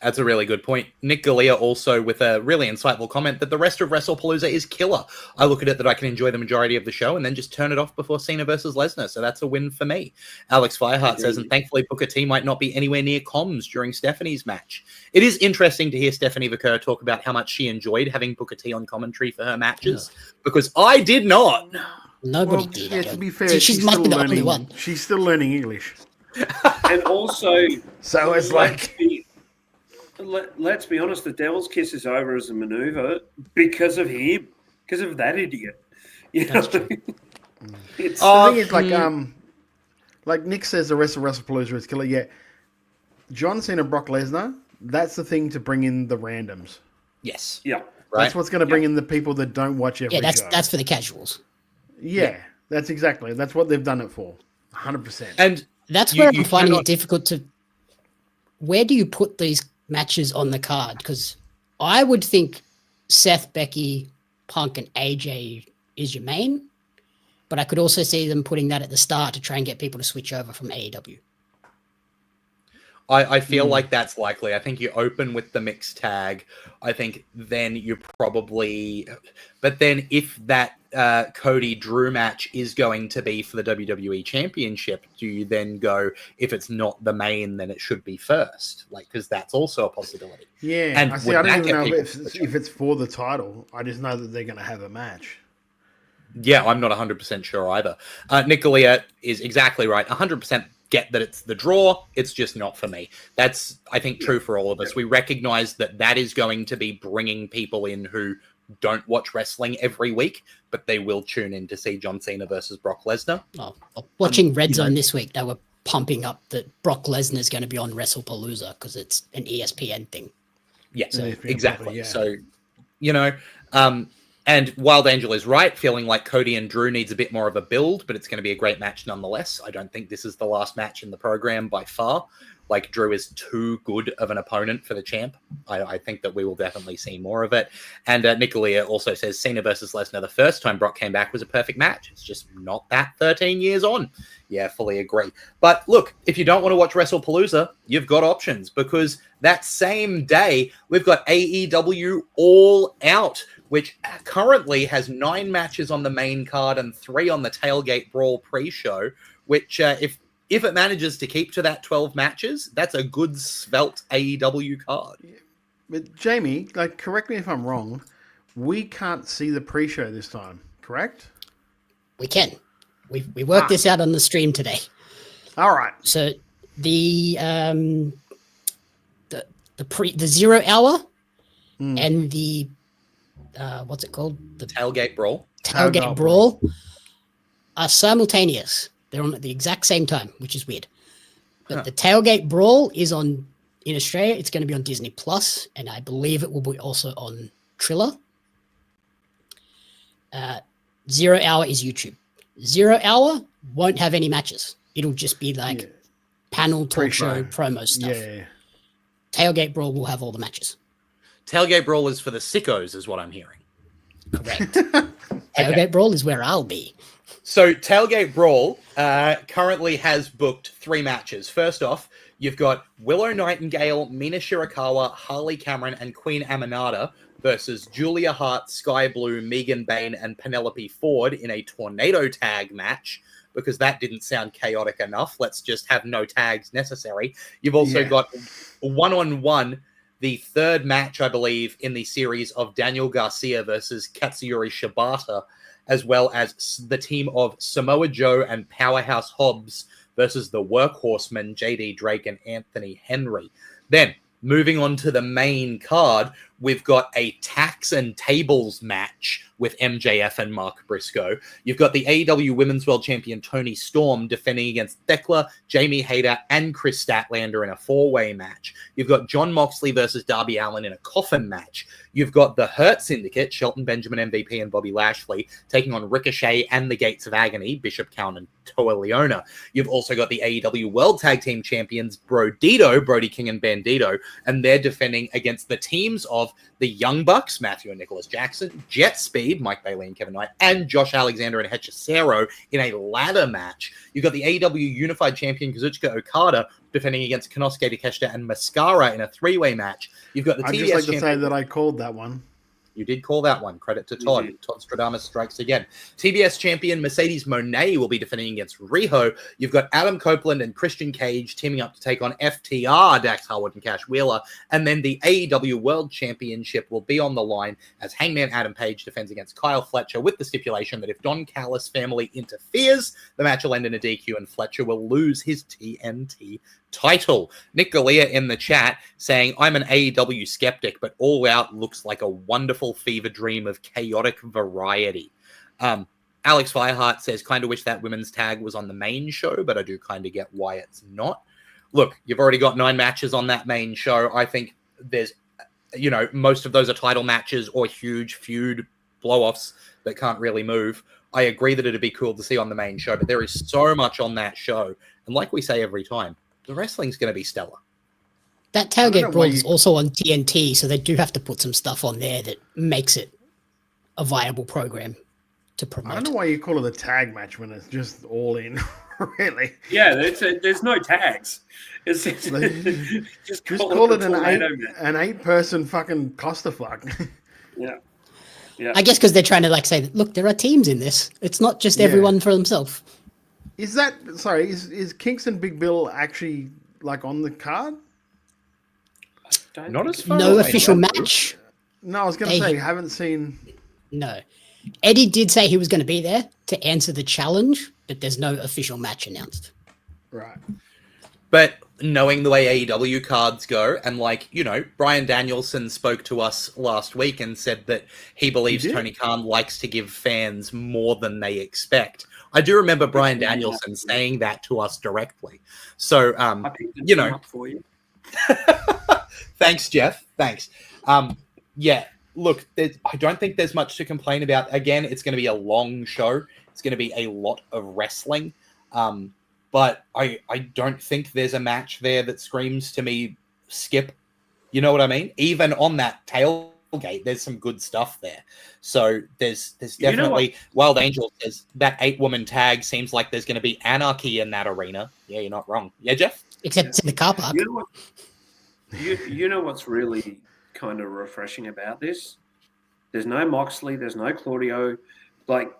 That's a really good point. Nick Galea also with a really insightful comment that the rest of WrestlePalooza is killer. I look at it that I can enjoy the majority of the show and then just turn it off before Cena versus Lesnar. So that's a win for me. Alex Fireheart says, and thankfully Booker T might not be anywhere near comms during Stephanie's match. It is interesting to hear Stephanie Vaquer talk about how much she enjoyed having Booker T on commentary for her matches, because I did not. Nobody did. Yeah, to be fair, She must be the only one. She's still learning English. And also, so it's like... Let's be honest, the Devil's Kiss is over as a maneuver because of him, because of that idiot. You know? The thing is, like Nick says, the rest of WrestlePalooza is killer. Yeah, John Cena, Brock Lesnar, that's the thing to bring in the randoms. Yes. Yeah. That's what's going to bring in the people that don't watch every show. That's for the casuals. Yeah, that's what they've done it for, 100%. And that's where I'm finding it difficult to. Where do you put these matches on the card? Because I would think Seth, Becky, Punk, and AJ is your main, but I could also see them putting that at the start to try and get people to switch over from AEW. I feel like that's likely. I think you open with the mixed tag. I think then you probably... But then if that Cody Drew match is going to be for the WWE Championship, do you then go, if it's not the main, then it should be first? Like, because that's also a possibility. Yeah. And I don't even know if it's for the title. I just know that they're going to have a match. Yeah, I'm not 100% sure either. Nick Galea is exactly right. 100% get that it's the draw. It's just not for me. That's, I think, true for all of us. We recognize that is going to be bringing people in who don't watch wrestling every week, but they will tune in to see John Cena versus Brock Lesnar. Watching Red Zone this week, they were pumping up that Brock Lesnar is going to be on WrestlePalooza because it's an ESPN thing. Yeah, So- exactly. Yeah. So, and Wild Angel is right, feeling like Cody and Drew needs a bit more of a build, but it's going to be a great match nonetheless. I don't think this is the last match in the program by far. Like, Drew is too good of an opponent for the champ. I think that we will definitely see more of it. And Nick Galea also says Cena versus Lesnar, the first time Brock came back, was a perfect match. It's just not that 13 years on. Yeah, fully agree. But look, if you don't want to watch WrestlePalooza, you've got options, because that same day, we've got AEW All Out, which currently has 9 matches on the main card and 3 on the Tailgate Brawl pre-show, which if it manages to keep to that 12 matches, that's a good svelte AEW card. But Jamie, correct me if I'm wrong, we can't see the pre-show this time, correct? We can. We worked this out on the stream today. All right. So the 0 hour and the what's it called? The Tailgate Brawl. Tailgate Brawl are simultaneous. They're on at the exact same time, which is weird. But the Tailgate Brawl is on in Australia. It's going to be on Disney Plus, and I believe it will be also on Triller. 0 hour is YouTube. 0 hour won't have any matches. It'll just be panel talk show promo stuff. Yeah. Tailgate Brawl will have all the matches. Tailgate Brawl is for the sickos, is what I'm hearing. Correct. Tailgate Brawl is where I'll be. So Tailgate Brawl currently has booked 3 matches. First off, you've got Willow Nightingale, Mina Shirakawa, Harley Cameron, and Queen Aminata versus Julia Hart, Sky Blue, Megan Bain, and Penelope Ford in a tornado tag match, because that didn't sound chaotic enough. Let's just have no tags necessary. You've also got one-on-one, the 3rd match, I believe, in the series of Daniel Garcia versus Katsuyori Shibata, as well as the team of Samoa Joe and Powerhouse Hobbs versus the Workhorsemen, JD Drake and Anthony Henry. Then, moving on to the main card, We've got a tax and tables match with MJF and Mark Briscoe. You've got the AEW Women's World Champion Toni Storm defending against Thekla, Jamie Hayter, and Chris Statlander in a 4-way match. You've got Jon Moxley versus Darby Allin in a coffin match. You've got the Hurt Syndicate, Shelton Benjamin MVP and Bobby Lashley, taking on Ricochet and the Gates of Agony, Bishop Cowan and Toa Leona. You've also got the AEW World Tag Team Champions, Brody King and Bandito, and they're defending against the teams of the Young Bucks, Matthew and Nicholas Jackson, Jet Speed, Mike Bailey and Kevin Knight, and Josh Alexander and Hechicero in a ladder match. You've got the AEW Unified Champion Kazuchika Okada defending against Konosuke Takeshita and Mascara in a 3-way match. You've got the I'd TBS just like to champion. say that I called that one. You did call that one. Credit to Todd. Todd Stradamus strikes again. TBS champion Mercedes Moné will be defending against Riho. You've got Adam Copeland and Christian Cage teaming up to take on FTR, Dax Harwood and Cash Wheeler. And then the AEW World Championship will be on the line as Hangman Adam Page defends against Kyle Fletcher, with the stipulation that if Don Callis' family interferes, the match will end in a DQ and Fletcher will lose his TNT title. Nick Galea in the chat saying, I'm an AEW skeptic, but All Out looks like a wonderful fever dream of chaotic variety. Alex Fireheart says, kind of wish that women's tag was on the main show, but I do kind of get why it's not. Look, you've already got 9 matches on that main show. I think there's, most of those are title matches or huge feud blow-offs that can't really move. I agree that it'd be cool to see on the main show, but there is so much on that show. And like we say every time, the wrestling's going to be stellar. That tailgate brawl is also on TNT, so they do have to put some stuff on there that makes it a viable program to promote. I don't know why you call it a tag match when it's just all in, really. Yeah, there's no tags. It's just call it an 8-person fucking clusterfuck. Yeah. I guess because they're trying to say, look, there are teams in this. It's not just everyone for themselves. Is that is Kingston Big Bill actually on the card? Not as far No away. official match. No, I was going to say, haven't seen. No. Eddie did say he was going to be there to answer the challenge, but there's no official match announced. Right. But knowing the way AEW cards go, and Bryan Danielson spoke to us last week and said that he believes Tony Khan likes to give fans more than they expect. I do remember Bryan Danielson saying that to us directly. So, up for you. Thanks, Jeff. Thanks. Look, I don't think there's much to complain about. Again, it's going to be a long show. It's going to be a lot of wrestling. But I don't think there's a match there that screams to me, skip. You know what I mean? Even on that tailgate, there's some good stuff there. So there's definitely, Wild Angel says that 8-woman tag seems like there's going to be anarchy in that arena. Yeah, you're not wrong. Yeah, Jeff? Except it's in the car park. You know what's really kind of refreshing about this? There's no Moxley, there's no Claudio. That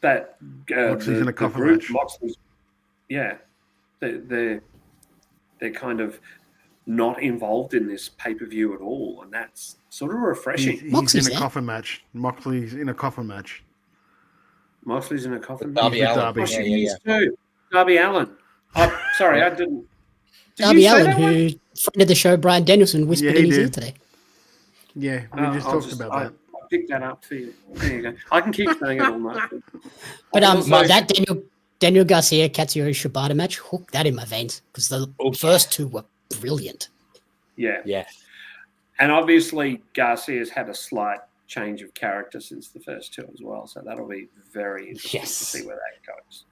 Moxley's in a coffin match. Moxley's, they're kind of not involved in this pay-per-view at all, and that's sort of refreshing. He's in a coffin match. Moxley's in a coffin match. Moxley's in a coffin match? Darby Allin. Darby Allin. Oh, sorry, I didn't. Darby Allin, who friend of the show, Brian Danielson, whispered in his ear today. Yeah, we just talked about that. I'll pick that up for you. There you go. I can keep saying it all night. But that Daniel Garcia Katsuhiro Shibata match hooked that in my veins because the first 2 were brilliant. Yeah. And obviously Garcia's had a slight change of character since the first 2 as well, so that'll be very interesting to see where that goes.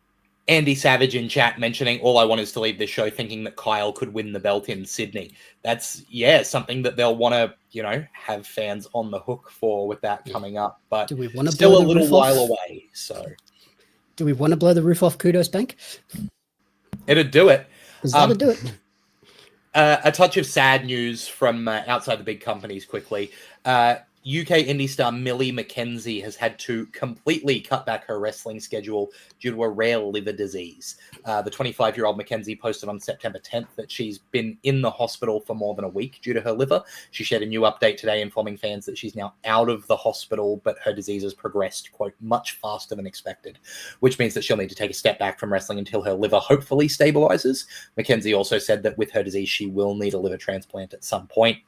Andy Savage in chat mentioning, all I want is to leave this show thinking that Kyle could win the belt in Sydney. That's, something that they'll want to, have fans on the hook for with that coming up. But do we want to still a little while away. So, do we want to blow the roof off Kudos Bank? It'd do it. That'll do it. A touch of sad news from outside the big companies quickly. UK indie star Millie McKenzie has had to completely cut back her wrestling schedule due to a rare liver disease. The 25-year-old McKenzie posted on September 10th that she's been in the hospital for more than a week due to her liver. She shared a new update today informing fans that she's now out of the hospital, but her disease has progressed, quote, much faster than expected, which means that she'll need to take a step back from wrestling until her liver hopefully stabilizes. McKenzie also said that with her disease, she will need a liver transplant at some point.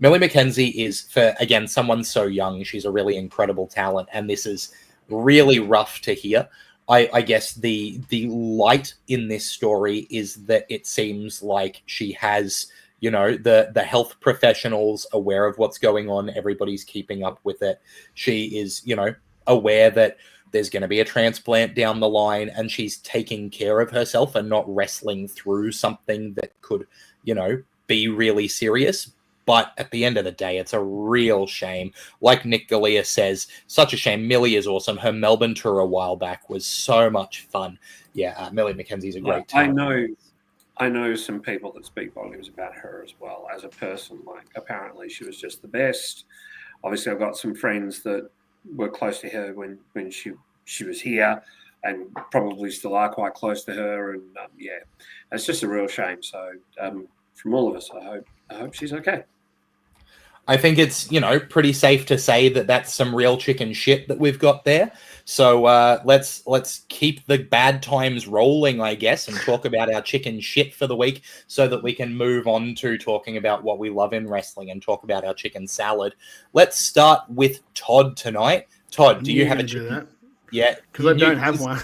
Millie McKenzie is, for again, someone so young, she's a really incredible talent, and this is really rough to hear. I guess the light in this story is that it seems like she has, you know, the health professionals aware of what's going on. Everybody's keeping up with it. She is, you know, aware that there's going to be a transplant down the line, and she's taking care of herself and not wrestling through something that could, you know, be really serious. But at the end of the day, it's a real shame. Like Nick Galea says, such a shame. Millie is awesome. Her Melbourne tour a while back was so much fun. Yeah, Millie McKenzie's a great talent. I know some people that speak volumes about her as well as a person. Like, apparently she was just the best. Obviously, I've got some friends that were close to her when she was here, and probably still are quite close to her. And yeah, it's just a real shame. So from all of us, I hope she's okay. I think it's, you know, pretty safe to say that that's some real chicken shit that we've got there. So let's keep the bad times rolling, I guess, and talk about our chicken shit for the week so that we can move on to talking about what we love in wrestling and talk about our chicken salad. Let's start with Todd tonight. Todd, do you have a chicken? Yeah. Because I don't have one.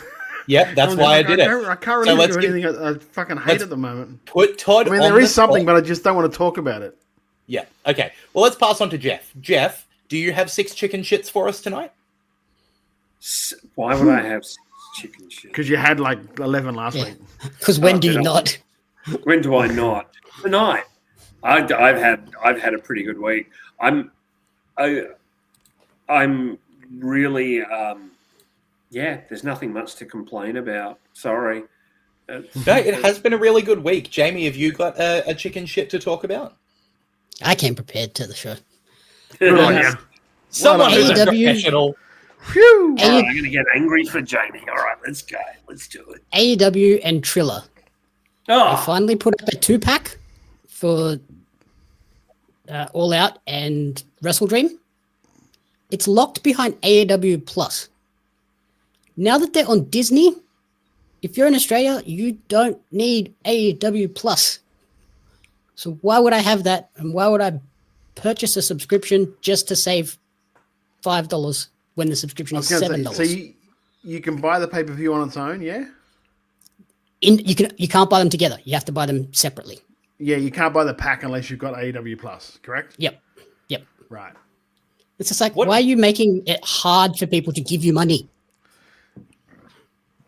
Yeah, that's why I did it. I can't really do anything I fucking hate at the moment. Put Todd I mean, there is something, but I just don't want to talk about it. Yeah, okay. Well, let's pass on to Jeff. Jeff, do you have 6 chicken shits for us tonight? Why would I have 6 chicken shits? Because you had like 11 last week. Because when do you not? When do I not? Tonight. I've had a pretty good week. I'm really there's nothing much to complain about. Sorry. No, it has been a really good week. Jamie, have you got a chicken shit to talk about? I came prepared to the show. Someone who's a professional. Phew. All right, I'm going to get angry for Jamie. All right, let's go. Let's do it. AEW and Triller. They finally put up a 2-pack for All Out and Wrestle Dream. It's locked behind AEW Plus. Now that they're on Disney, if you're in Australia, you don't need AEW Plus. So why would I have that? And why would I purchase a subscription just to save $5 when the subscription is $7? So you can buy the pay-per-view on its own, yeah? You can't buy them together. You have to buy them separately. Yeah, you can't buy the pack unless you've got AEW Plus, correct? Yep. Right. It's just like, why are you making it hard for people to give you money?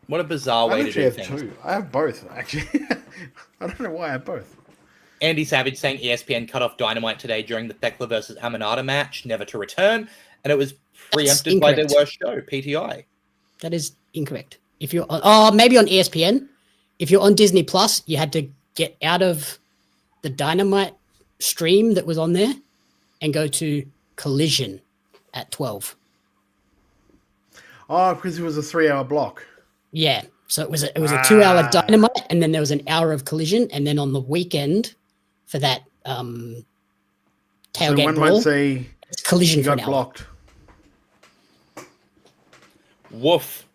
What a bizarre way to do things. I have both, actually. I don't know why I have both. Andy Savage saying ESPN cut off Dynamite today during the Thekla versus Amanada match, never to return, and it was preempted by their worst show, PTI. That is incorrect. If you're on, maybe on ESPN, if you're on Disney Plus, you had to get out of the Dynamite stream that was on there and go to Collision at 12. Oh, because it was a 3-hour block. Yeah, so it was a 2-hour Dynamite, and then there was an hour of Collision, and then on the weekend for that tailgate so one brawl, might say it's Collision got for an hour. blocked. Woof.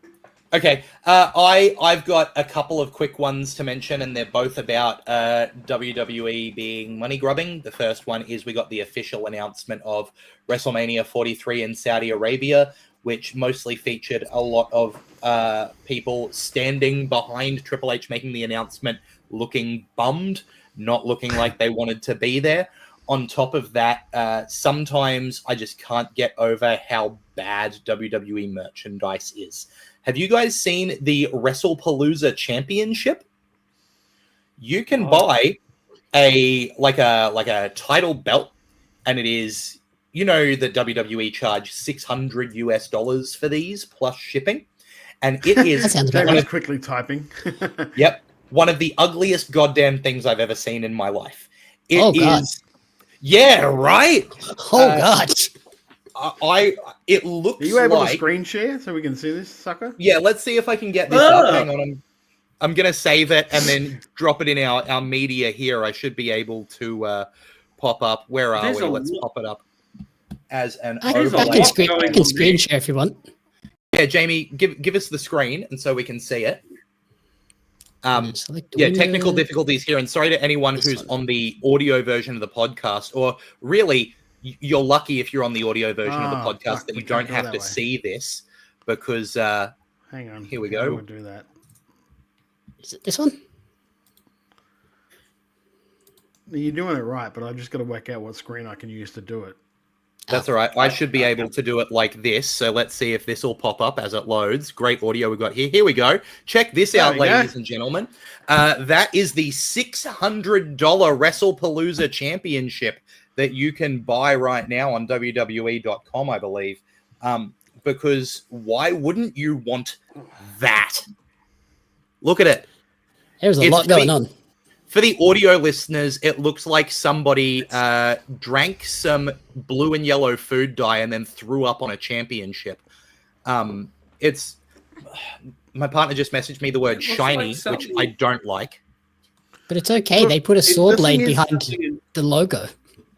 Okay, I've got a couple of quick ones to mention, and they're both about WWE being money grubbing. The first one is we got the official announcement of WrestleMania 43 in Saudi Arabia, which mostly featured a lot of people standing behind Triple H making the announcement, looking bummed, not looking like they wanted to be there. On top of that, sometimes I just can't get over how bad WWE merchandise is. Have you guys seen the WrestlePalooza Championship? You can buy a title belt, and it is, you know, that WWE charge $600 for these plus shipping, and it is quickly typing. Yep, one of the ugliest goddamn things I've ever seen in my life. It is. Yeah, right. God. It looks. Are you able like... to screen share so we can see this sucker? Yeah, let's see if I can get this up. Hang on, I'm gonna save it and then drop it in our media here. I should be able to pop up. Where are we? Let's pop it up as an overlay. I can screen share if you want. Yeah, Jamie, give us the screen and so we can see it. Technical difficulties here, and sorry to anyone who's on the audio version of the podcast, or really, you're lucky if you're on the audio version of the podcast that you don't have to see this, because hang on, here we go. We'll do that. Is it this one? You're doing it right, but I've just got to work out what screen I can use to do it. That's all right. I should be able to do it like this. So let's see if this will pop up as it loads. Great audio we've got here. Here we go. Check this out, ladies and gentlemen. That is the $600 WrestlePalooza Championship that you can buy right now on WWE.com, I believe. Because why wouldn't you want that? Look at it. There's a lot going on. For the audio listeners, it looks like somebody drank some blue and yellow food dye and then threw up on a championship. It's my partner just messaged me the word shiny, which I don't like. But it's okay. Look, they put a saw the blade thing is- behind the logo.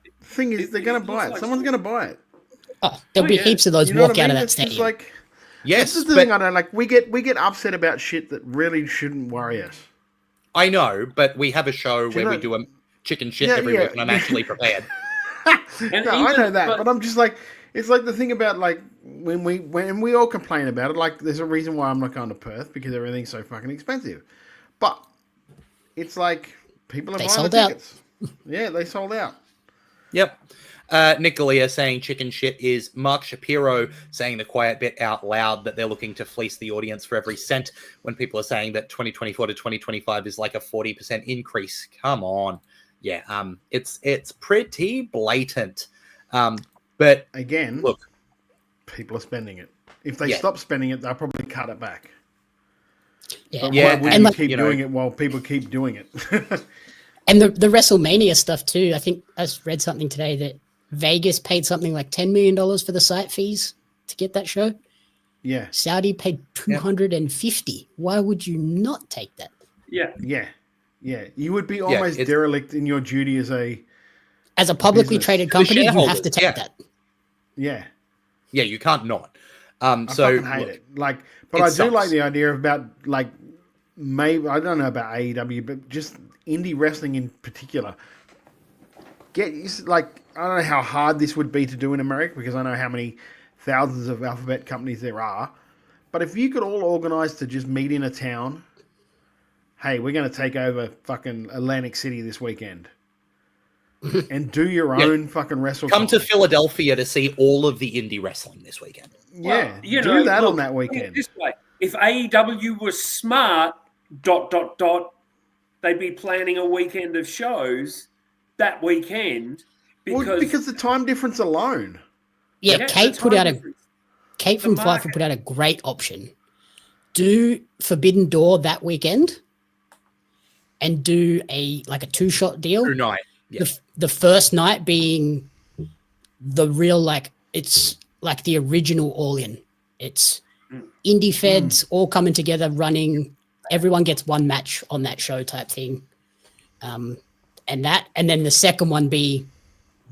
The thing is, they're going to buy it. Someone's going to buy it. Oh, there'll be heaps of those You know walk what I out mean? of that It's just stadium. like, Yes, this is the thing I don't like. We get upset about shit that really shouldn't worry us. I know, but we have a show where we know- do a chicken shit Yeah, every yeah. week, and I'm actually prepared. No, I know that, but I'm just like, it's like the thing about like when we all complain about it. Like, there's a reason why I'm not going to Perth because everything's so fucking expensive. But it's like people are They buying sold the out. tickets. Yeah, they sold out. Yep. Nick Galea saying chicken shit is Mark Shapiro saying the quiet bit out loud that they're looking to fleece the audience for every cent when people are saying that 2024 to 2025 is like a 40% increase. Come on. Yeah, it's pretty blatant. But again, look, people are spending it. If they stop spending it, they'll probably cut it back. Yeah, But yeah, why would and you like, keep doing it while people keep doing it? And the WrestleMania stuff too. I think I read something today that Vegas paid something like $10 million for the site fees to get that show. Yeah. Saudi paid $250. Why would you not take that? Yeah. Yeah. You would be almost derelict in your duty as a publicly business. traded company. You have to take that. Yeah. Yeah, you can't not. I fucking hate it. Like, but I do like the idea about like maybe I don't know about AEW, but just indie wrestling in particular. Like, I don't know how hard this would be to do in America because I know how many thousands of alphabet companies there are. But if you could all organize to just meet in a town, hey, we're going to take over fucking Atlantic City this weekend. And do your own fucking wrestle. Come to Philadelphia to see all of the indie wrestling this weekend. Yeah, Well, you do know, that look, on that put it weekend. This way, if AEW was smart, ... they'd be planning a weekend of shows that weekend because the time difference alone. Yeah, Yeah, Kate the put time out difference. Kate from The Fightful put out a great option. Do Forbidden Door that weekend, and do a 2-shot deal. 2 night. Yeah. The first night being the real it's like the original All In. It's indie feds all coming together, running. Everyone gets one match on that show type thing. And then the second one be,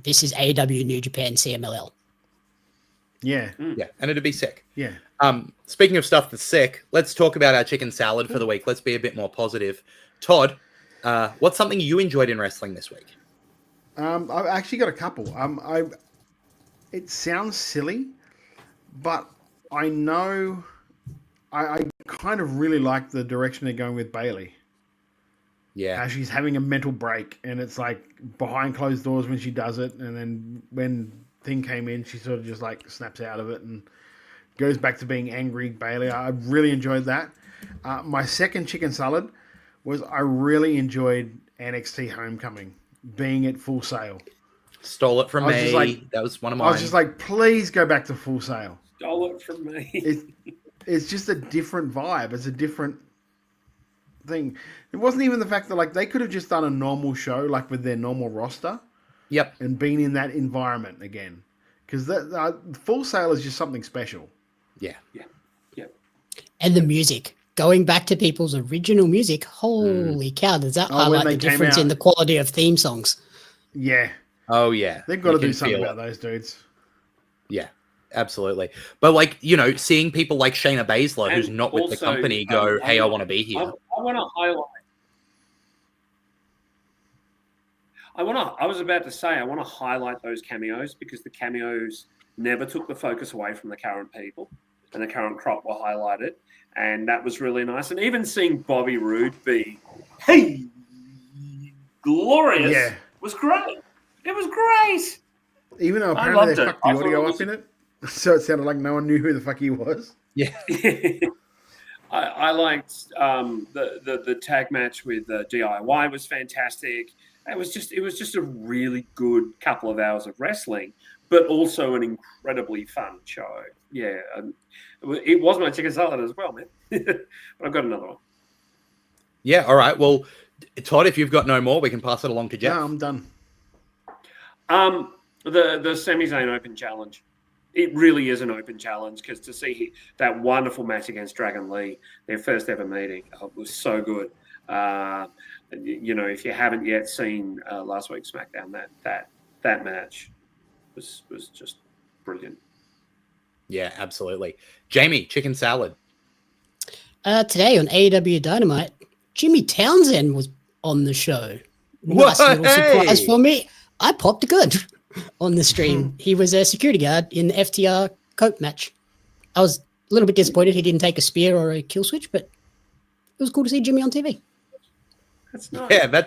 this is AEW New Japan CMLL. Yeah. Yeah, and it'd be sick. Yeah. Speaking of stuff that's sick, let's talk about our chicken salad for the week. Let's be a bit more positive. Todd, what's something you enjoyed in wrestling this week? I've actually got a couple. It sounds silly, but I know I kind of really like the direction they're going with Bailey. Yeah. How she's having a mental break, and it's like behind closed doors when she does it, and then when Thing came in, she sort of just like snaps out of it and goes back to being angry Bailey. I really enjoyed that. My second chicken salad was I really enjoyed NXT Homecoming being at Full Sail. Stole it from me. Like, that was one of mine. I was just like, please go back to Full Sail. Stole it from me. It's just a different vibe. It's a different thing. It wasn't even the fact that they could have just done a normal show like with their normal roster. Yep. And been in that environment again. Because Full Sail is just something special. Yeah. And the music. Going back to people's original music, holy cow, does that highlight the difference in the quality of theme songs? Yeah. Oh, yeah. They've got to do something about those dudes. Yeah, absolutely. But seeing people like Shayna Baszler, who's not with the company, go, hey, I want to be here. want to highlight. I was about to say, I want to highlight those cameos because the cameos never took the focus away from the current people, and the current crop were highlighted, and that was really nice. And even seeing Bobby Roode be, hey, glorious, was great. It was great. Even though apparently they fucked the audio up in it, so it sounded like no one knew who the fuck he was. Yeah. I liked the tag match with DIY was fantastic. It was just a really good couple of hours of wrestling, but also an incredibly fun show. Yeah, it was my chicken salad as well, man. But I've got another one. Yeah, all right. Well, Todd, if you've got no more, we can pass it along to Jeff. No, I'm done. The Sami Zayn Open Challenge. It really is an open challenge because to see that wonderful match against Dragon Lee, their first ever meeting, was so good. If you haven't yet seen last week's SmackDown, that match was just brilliant. Yeah, absolutely. Jamie, chicken salad. Today on AEW Dynamite, Jimmy Townsend was on the show. Nice little surprise for me. I popped good on the stream. He was a security guard in the FTR Cope match. I was a little bit disappointed he didn't take a spear or a kill switch, but it was cool to see Jimmy on TV. That's nice. Yeah,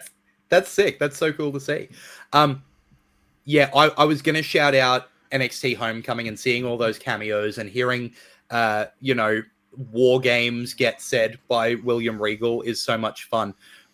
that's sick. That's so cool to see. Yeah, I was going to shout out NXT Homecoming and seeing all those cameos and hearing, War Games get said by William Regal is so much fun.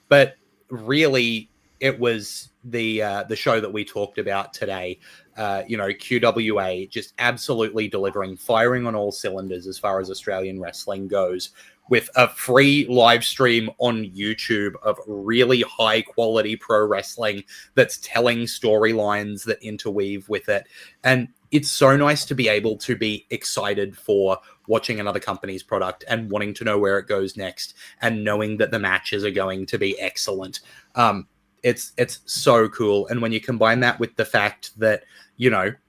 But really, it was the show that we talked about today. QWA just absolutely delivering, firing on all cylinders as far as Australian wrestling goes, with a free live stream on YouTube of really high quality pro wrestling that's telling storylines that interweave with it. And it's so nice to be able to be excited for watching another company's product and wanting to know where it goes next and knowing that the matches are going to be excellent. It's so cool. And when you combine that with the fact that,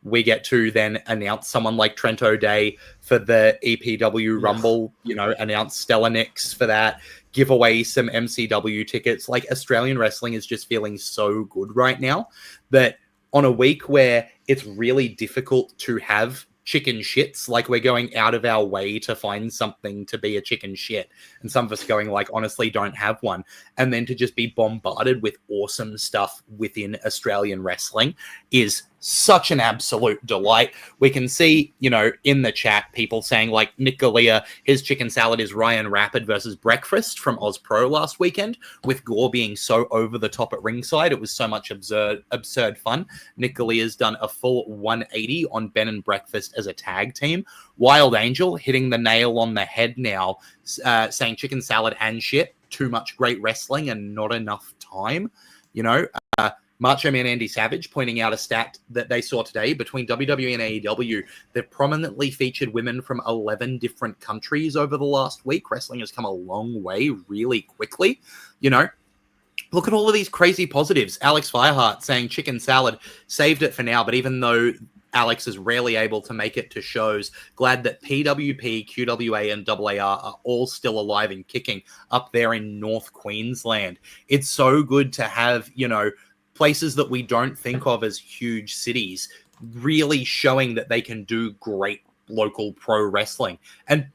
we get to then announce someone like Trent O'Day for the EPW Rumble, announce Stella Nix for that, give away some MCW tickets. Like, Australian wrestling is just feeling so good right now that on a week where it's really difficult to have chicken shits, like we're going out of our way to find something to be a chicken shit, and some of us going like, honestly, don't have one, and then to just be bombarded with awesome stuff within Australian wrestling is such an absolute delight. We can see, in the chat, people saying like Nick Galea, his chicken salad is Ryan Rapid versus Breakfast from Oz Pro last weekend, with Gore being so over the top at ringside. It was so much absurd fun. Nick Galea's done a full 180 on Ben and Breakfast as a tag team. Wild Angel hitting the nail on the head now, saying chicken salad and shit, too much great wrestling and not enough time. Macho Man Andy Savage pointing out a stat that they saw today between WWE and AEW. They've prominently featured women from 11 different countries over the last week. Wrestling has come a long way really quickly. Look at all of these crazy positives. Alex Fireheart saying chicken salad, saved it for now, but even though Alex is rarely able to make it to shows, glad that PWP, QWA, and AAR are all still alive and kicking up there in North Queensland. It's so good to have, places that we don't think of as huge cities really showing that they can do great local pro wrestling and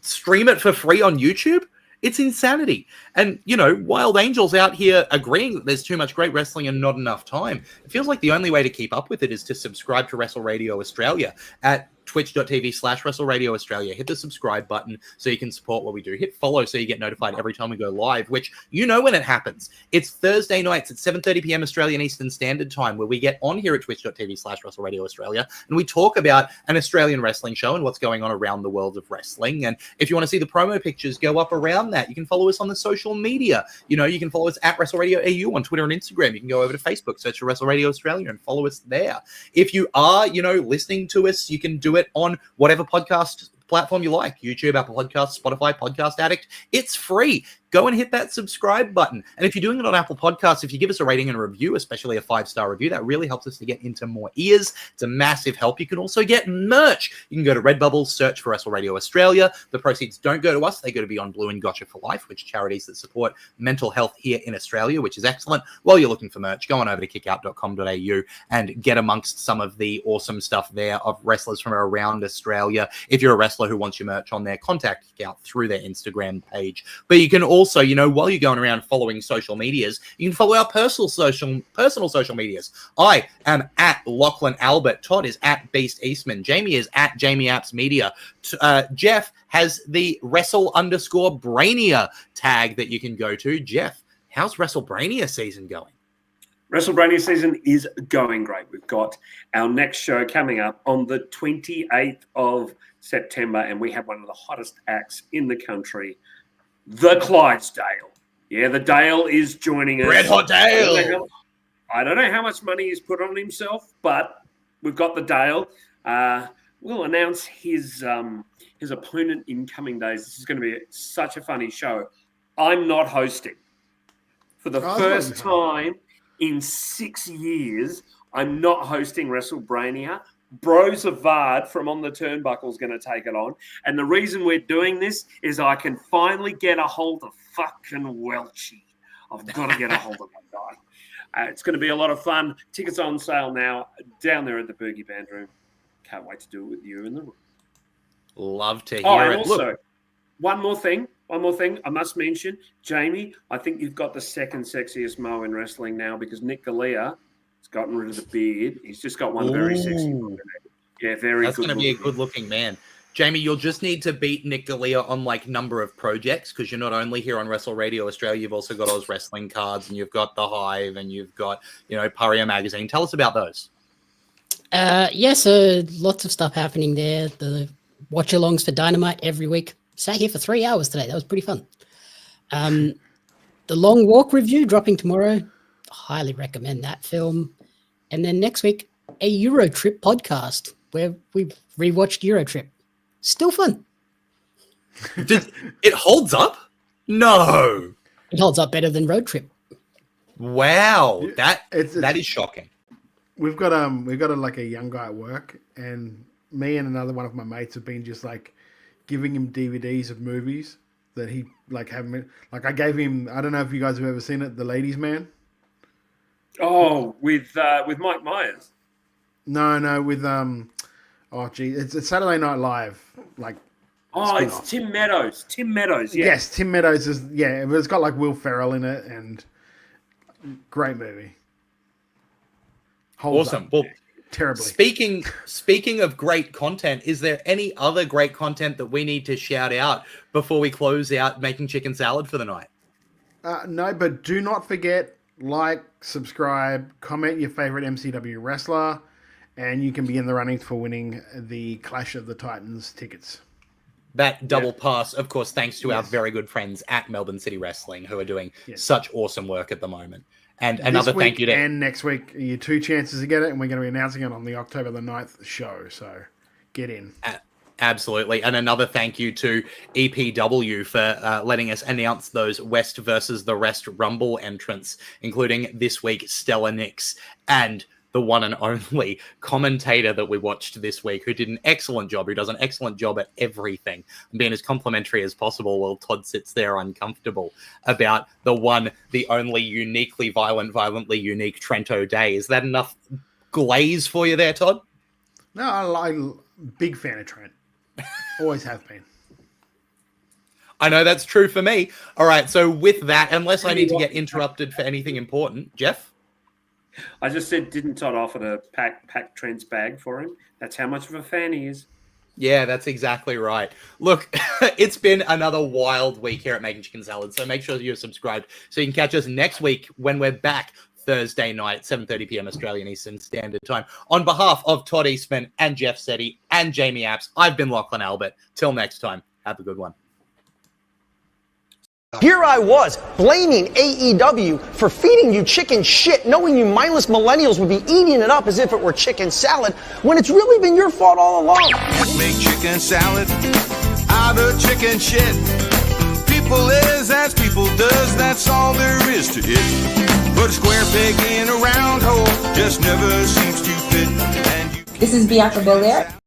stream it for free on YouTube. It's insanity. And, Wild Angel's out here agreeing that there's too much great wrestling and not enough time. It feels like the only way to keep up with it is to subscribe to Wrestle Radio Australia at twitch.tv/Wrestle Radio Australia. Hit the subscribe button so you can support what we do. Hit follow so you get notified every time we go live, which when it happens. It's Thursday nights at 7:30 p.m. Australian Eastern Standard Time, where we get on here at twitch.tv/Wrestle Radio Australia and we talk about an Australian wrestling show and what's going on around the world of wrestling. And if you want to see the promo pictures go up around that, you can follow us on the social media. You can follow us at Wrestle Radio AU on Twitter and Instagram. You can go over to Facebook, search for Wrestle Radio Australia and follow us there. If you are, listening to us, you can do it on whatever podcast platform you like. YouTube, Apple Podcasts, Spotify, Podcast Addict. It's free. go and hit that subscribe button. And if you're doing it on Apple Podcasts, if you give us a rating and a review, especially a 5-star review, that really helps us to get into more ears. It's a massive help. You can also get merch. You can go to Redbubble, search for Wrestle Radio Australia. The proceeds don't go to us. They go to Beyond Blue and Gotcha for Life, which are charities that support mental health here in Australia, which is excellent. While you're looking for merch, go on over to kickout.com.au and get amongst some of the awesome stuff there of wrestlers from around Australia. If you're a wrestler who wants your merch on there, contact Kickout through their Instagram page. But you can also, while you're going around following social medias, you can follow our personal social medias. I am at Lachlan Albert. Todd is at Beast Eastman. Jamie is at Jamie Apps Media. Jeff has the Wrestle_Brainia tag that you can go to. Jeff, how's WrestleBrainia season going? WrestleBrainia season is going great. We've got our next show coming up on the 28th of September, and we have one of the hottest acts in the country, the Clydesdale. Yeah, the Dale is joining us. Red Hot Dale. I don't know how much money he's put on himself, but we've got the Dale. We'll announce his opponent in coming days. This is going to be such a funny show. I'm not hosting. For the first time in 6 years, I'm not hosting WrestleBrainia. Bro Zavard from On the Turnbuckle is going to take it on. And the reason we're doing this is I can finally get a hold of fucking Welchie. I've got to get a hold of that guy. It's going to be a lot of fun. Tickets on sale now down there at the Boogie Band Room. Can't wait to do it with you in the room. Love to hear and it. Also, one more thing I must mention. Jamie, I think you've got the second sexiest mo in wrestling now because Nick Galea has gotten rid of the beard. He's just got one very sexy one. Yeah, very That's good. That's going to be a good-looking man. Jamie, you'll just need to beat Nick Galea on number of projects because you're not only here on Wrestle Radio Australia, you've also got Oz Wrestling Cards and you've got The Hive and you've got, Paria Magazine. Tell us about those. So lots of stuff happening there. The watch-alongs for Dynamite every week. Sat here for 3 hours today. That was pretty fun. The Long Walk review dropping tomorrow. Highly recommend that film. And then next week, a Eurotrip podcast where we rewatched Eurotrip. Still fun. It holds up? No. It holds up better than Road Trip. Wow. That is shocking. We've got a young guy at work, and me and another one of my mates have been just giving him DVDs of movies that he haven't. I gave him. I don't know if you guys have ever seen it, The Ladies' Man. Oh, with Mike Myers. No, with it's Saturday Night Live. It's Tim Meadows. Yeah. Yes, Tim Meadows is. Yeah, it's got Will Ferrell in it, and great movie. Awesome. Well, terribly. Speaking of great content, is there any other great content that we need to shout out before we close out Making Chicken Salad for the night? No, but do not forget, subscribe, comment your favorite MCW wrestler, and you can be in the running for winning the Clash of the Titans tickets. That double pass, of course, thanks to our very good friends at Melbourne City Wrestling who are doing such awesome work at the moment. And another thank you to... And next week, your 2 chances to get it, and we're going to be announcing it on the October the 9th show, so get in. Absolutely. And another thank you to EPW for letting us announce those West versus the Rest Rumble entrants, including this week, Stella Nix, and the one and only commentator that we watched this week, who did an excellent job, who does an excellent job at everything, being as complimentary as possible while Todd sits there uncomfortable, about the only uniquely violently unique Trent O'Day. Is that enough glaze for you there, Todd? No, I'm big fan of Trent. Always have been. I know that's true for me. All right, so with that, unless I need to get interrupted for anything important, Jeff? I just said, didn't Todd offer to pack Trent's bag for him? That's how much of a fan he is. Yeah, that's exactly right. Look, it's been another wild week here at Making Chicken Salad, so make sure that you're subscribed so you can catch us next week when we're back Thursday night, 7:30 p.m. Australian Eastern Standard Time. On behalf of Todd Eastman and Jeff Setti and Jamie Apps, I've been Lachlan Albert. Till next time, have a good one. Here I was, blaming AEW for feeding you chicken shit, knowing you mindless millennials would be eating it up as if it were chicken salad, when it's really been your fault all along. Make chicken salad out of chicken shit. People is as people But a square peg in a round hole just never seems to fit. And you This is Bianca Belair.